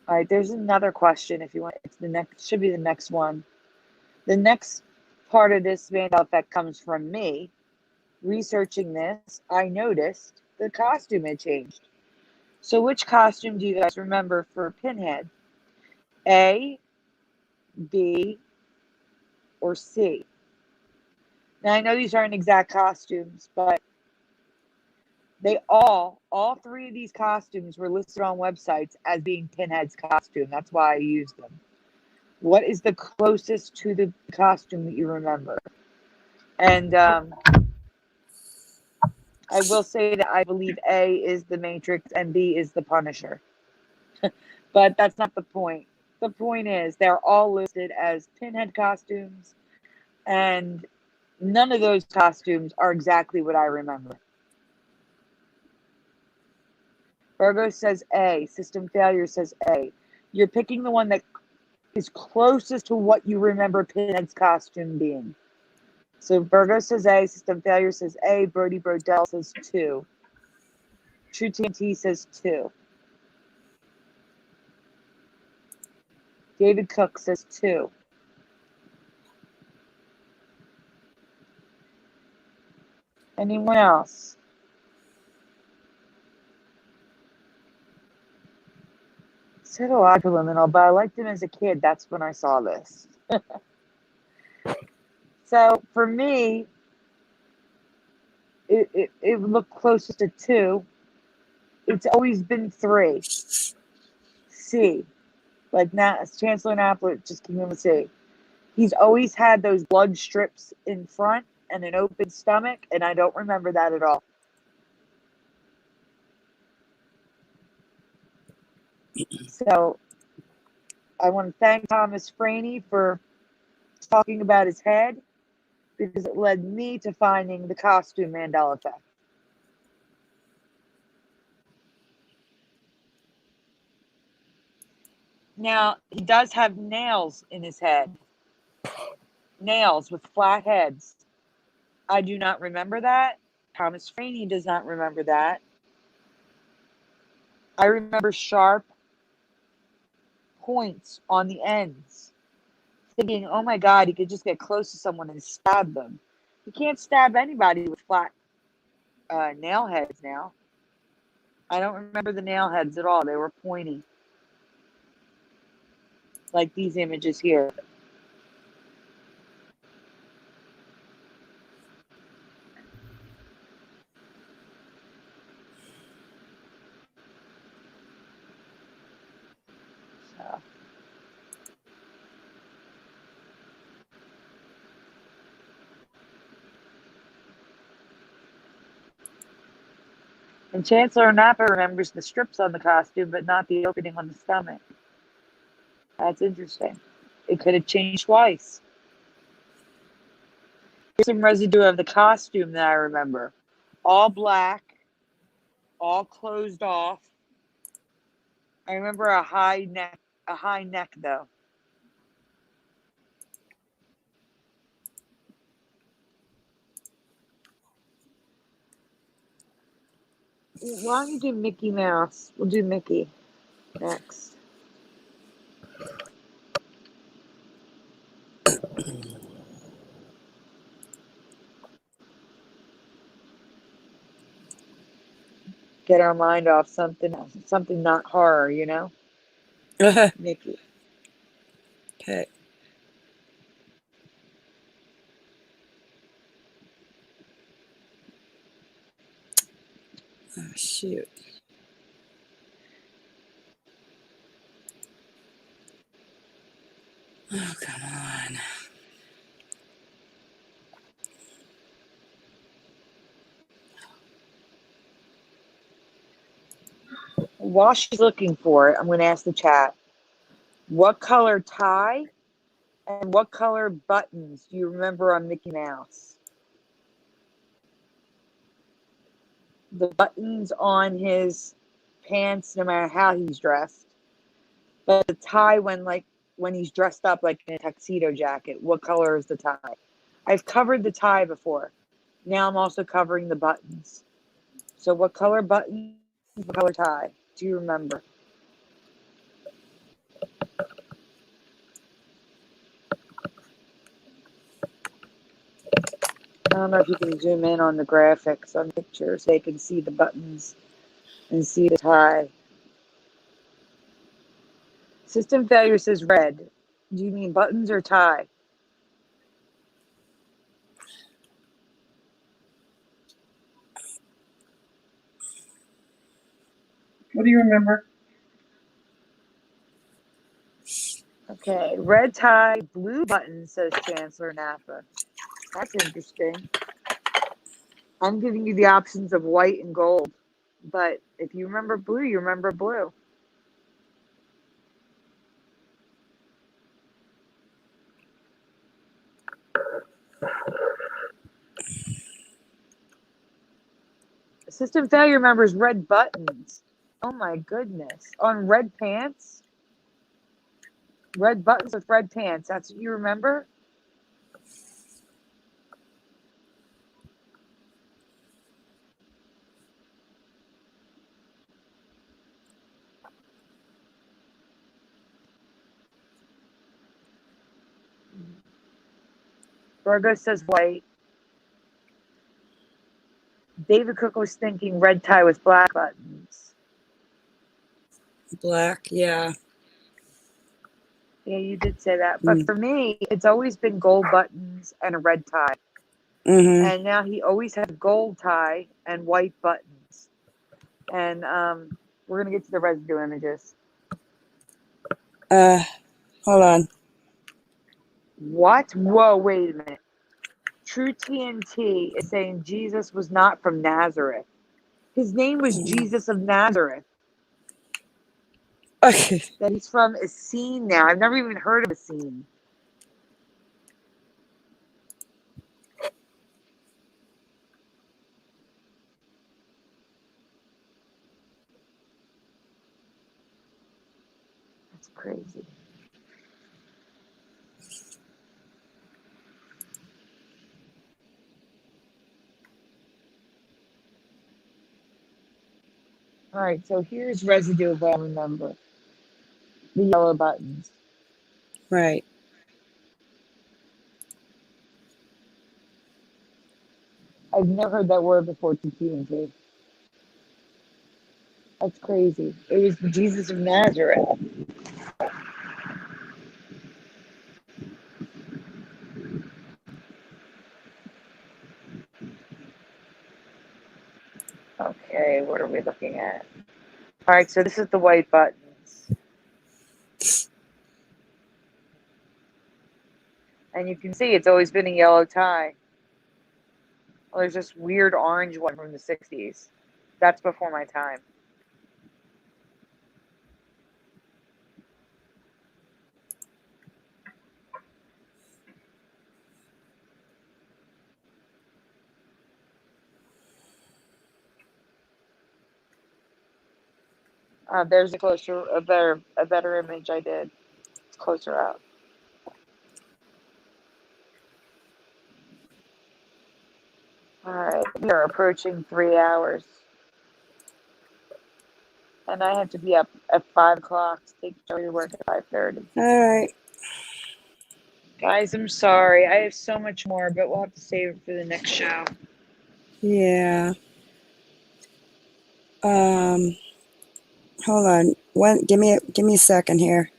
All right, there's another question if you want. It's the next, should be the next one. The next part of this Mandela effect comes from me. Researching this, I noticed the costume had changed. So which costume do you guys remember for Pinhead? A, B, or C? Now I know these aren't exact costumes, but they all three of these costumes were listed on websites as being Pinhead's costume. That's why I used them. What is the closest to the costume that you remember? And I will say that I believe A is the Matrix and B is the Punisher. But that's not the point. The point is they're all listed as Pinhead costumes, and none of those costumes are exactly what I remember. Virgo says A. System failure says A. You're picking the one that is closest to what you remember Pinhead's costume being. So Virgo says A. System failure says A. Brody Brodell says 2. True TNT says 2. David Cook says 2. Anyone else? Pseudoliminal, but I liked him as a kid. That's when I saw this. So for me, it looked closest to 2. It's always been 3. C. Like Chancellor Naplet just came in with C. He's always had those blood strips in front and an open stomach, and I don't remember that at all. So I want to thank Thomas Franey for talking about his head, because it led me to finding the costume Mandela effect. Now, he does have nails in his head. Nails with flat heads. I do not remember that. Thomas Franey does not remember that. I remember sharp points on the ends. Thinking, oh my God, he could just get close to someone and stab them. You can't stab anybody with flat nail heads now. I don't remember the nail heads at all. They were pointy. Like these images here. So. And Chancellor Napa remembers the strips on the costume, but not the opening on the stomach. That's interesting. It could have changed twice. Here's some residue of the costume that I remember. All black, all closed off. I remember a high neck though. Why don't you do Mickey Mouse? We'll do Mickey next. get our mind off something not horror, you know? Nikki. Okay. Oh, shoot. Oh, come on. While she's looking for it, I'm going to ask the chat, what color tie and what color buttons do you remember on Mickey Mouse? The buttons on his pants, no matter how he's dressed, but the tie when he's dressed up like in a tuxedo jacket, what color is the tie? I've covered the tie before. Now I'm also covering the buttons. So what color buttons, what color tie? Do you remember? I don't know if you can zoom in on the graphics on pictures so they can see the buttons and see the tie. System failure says red. Do you mean buttons or tie? What do you remember? Okay, red tie, blue button, says Chancellor Napa. That's interesting. I'm giving you the options of white and gold, but if you remember blue, you remember blue. System failure remembers red buttons. Oh my goodness. On red pants? Red buttons with red pants. That's what you remember? Virgo says white. David Cook was thinking red tie with black buttons. Black, yeah. Yeah, you did say that. But for me, it's always been gold buttons and a red tie. Mm-hmm. And now he always has gold tie and white buttons. And we're going to get to the residue images. Hold on. What? Whoa, wait a minute. True TNT is saying Jesus was not from Nazareth. His name was Jesus of Nazareth. Okay. That he's from Essene now. I've never even heard of Essene. That's crazy. All right, so here's residue of what I remember. The yellow buttons. Right. I've never heard that word before, TNT. That's crazy. It was the Jesus of Nazareth. Okay, what are we looking at? All right, so this is the white buttons. And you can see it's always been a yellow tie. Well, there's this weird orange one from the 60s. That's before my time. There's a better image I did. It's closer up. All right, we are approaching 3 hours. And I have to be up at 5 o'clock to take Joey to work at 5:30. All right. Guys, I'm sorry. I have so much more, but we'll have to save it for the next show. Yeah. Hold on. Give me a second here.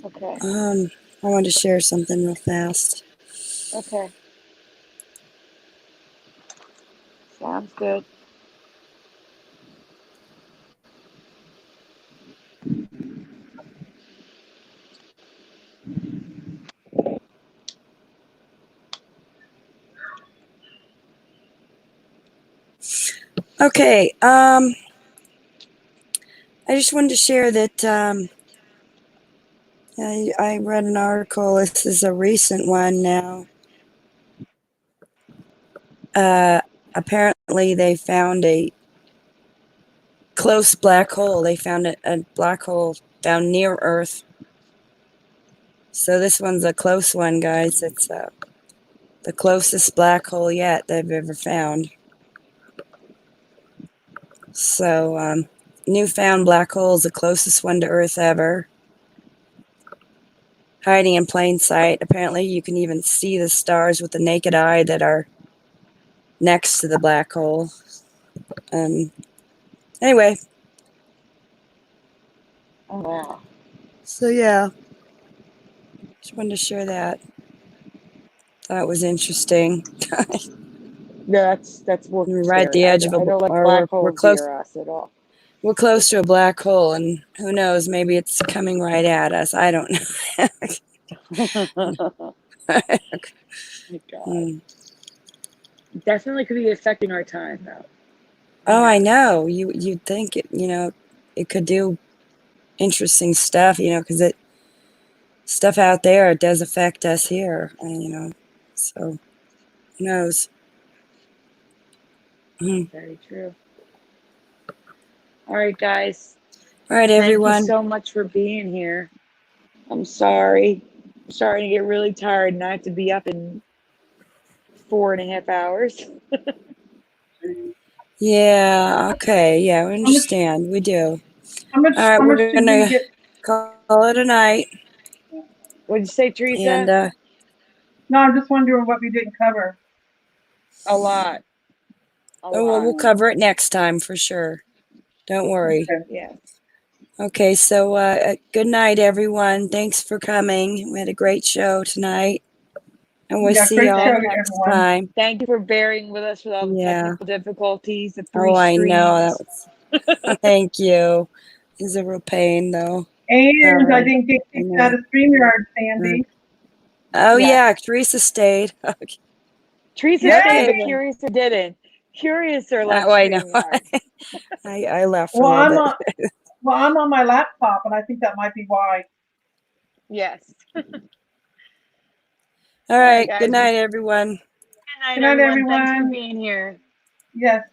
Okay. I wanted to share something real fast. Okay. Sounds good. Okay. I just wanted to share that I read an article. This is a recent one now. Apparently, they found a close black hole. They found a black hole found near Earth. So this one's a close one, guys. It's the closest black hole yet they've ever found. So, newfound black hole is the closest one to Earth ever. Hiding in plain sight. Apparently, you can even see the stars with the naked eye that are next to the black hole. Anyway. Oh, wow. So, yeah. Just wanted to share that. Thought it was interesting. No, that's more We're right at the edge of I don't let or black we're holes close. near us at all. We're close to a black hole, and who knows? Maybe it's coming right at us. I don't know. Oh my God. Definitely could be affecting our time, though. Oh, I know. You'd think it. It could do interesting stuff. Because stuff out there, it does affect us here. And so who knows? Very true. All right, guys. All right, everyone. Thank you so much for being here. I'm sorry. I'm starting to get really tired, and I have to be up in 4.5 hours. Yeah. Okay. Yeah, we understand. We do. How much? All right, How we're much did gonna you get? call it a night. What'd you say, Teresa? And No, I'm just wondering what we didn't cover. A lot. well, we'll cover it next time for sure. Don't worry. Okay. Yeah. Okay, so good night, everyone. Thanks for coming. We had a great show tonight. And we'll see Great y'all show, next everyone. time. Thank you for bearing with us with all the technical difficulties, the 3 Oh, I streams. know. Thank you. It's a real pain, though. And I didn't get kicked out of StreamYard, Sandy. Oh, yeah. Teresa stayed. Okay. Teresa stayed, but Curious didn't. Curious left I know. StreamYard. I left for a little bit. I'm on my laptop, and I think that might be why. Yes. All right. Good night, everyone. Good night, everyone. Thanks for everyone. being here. Yes.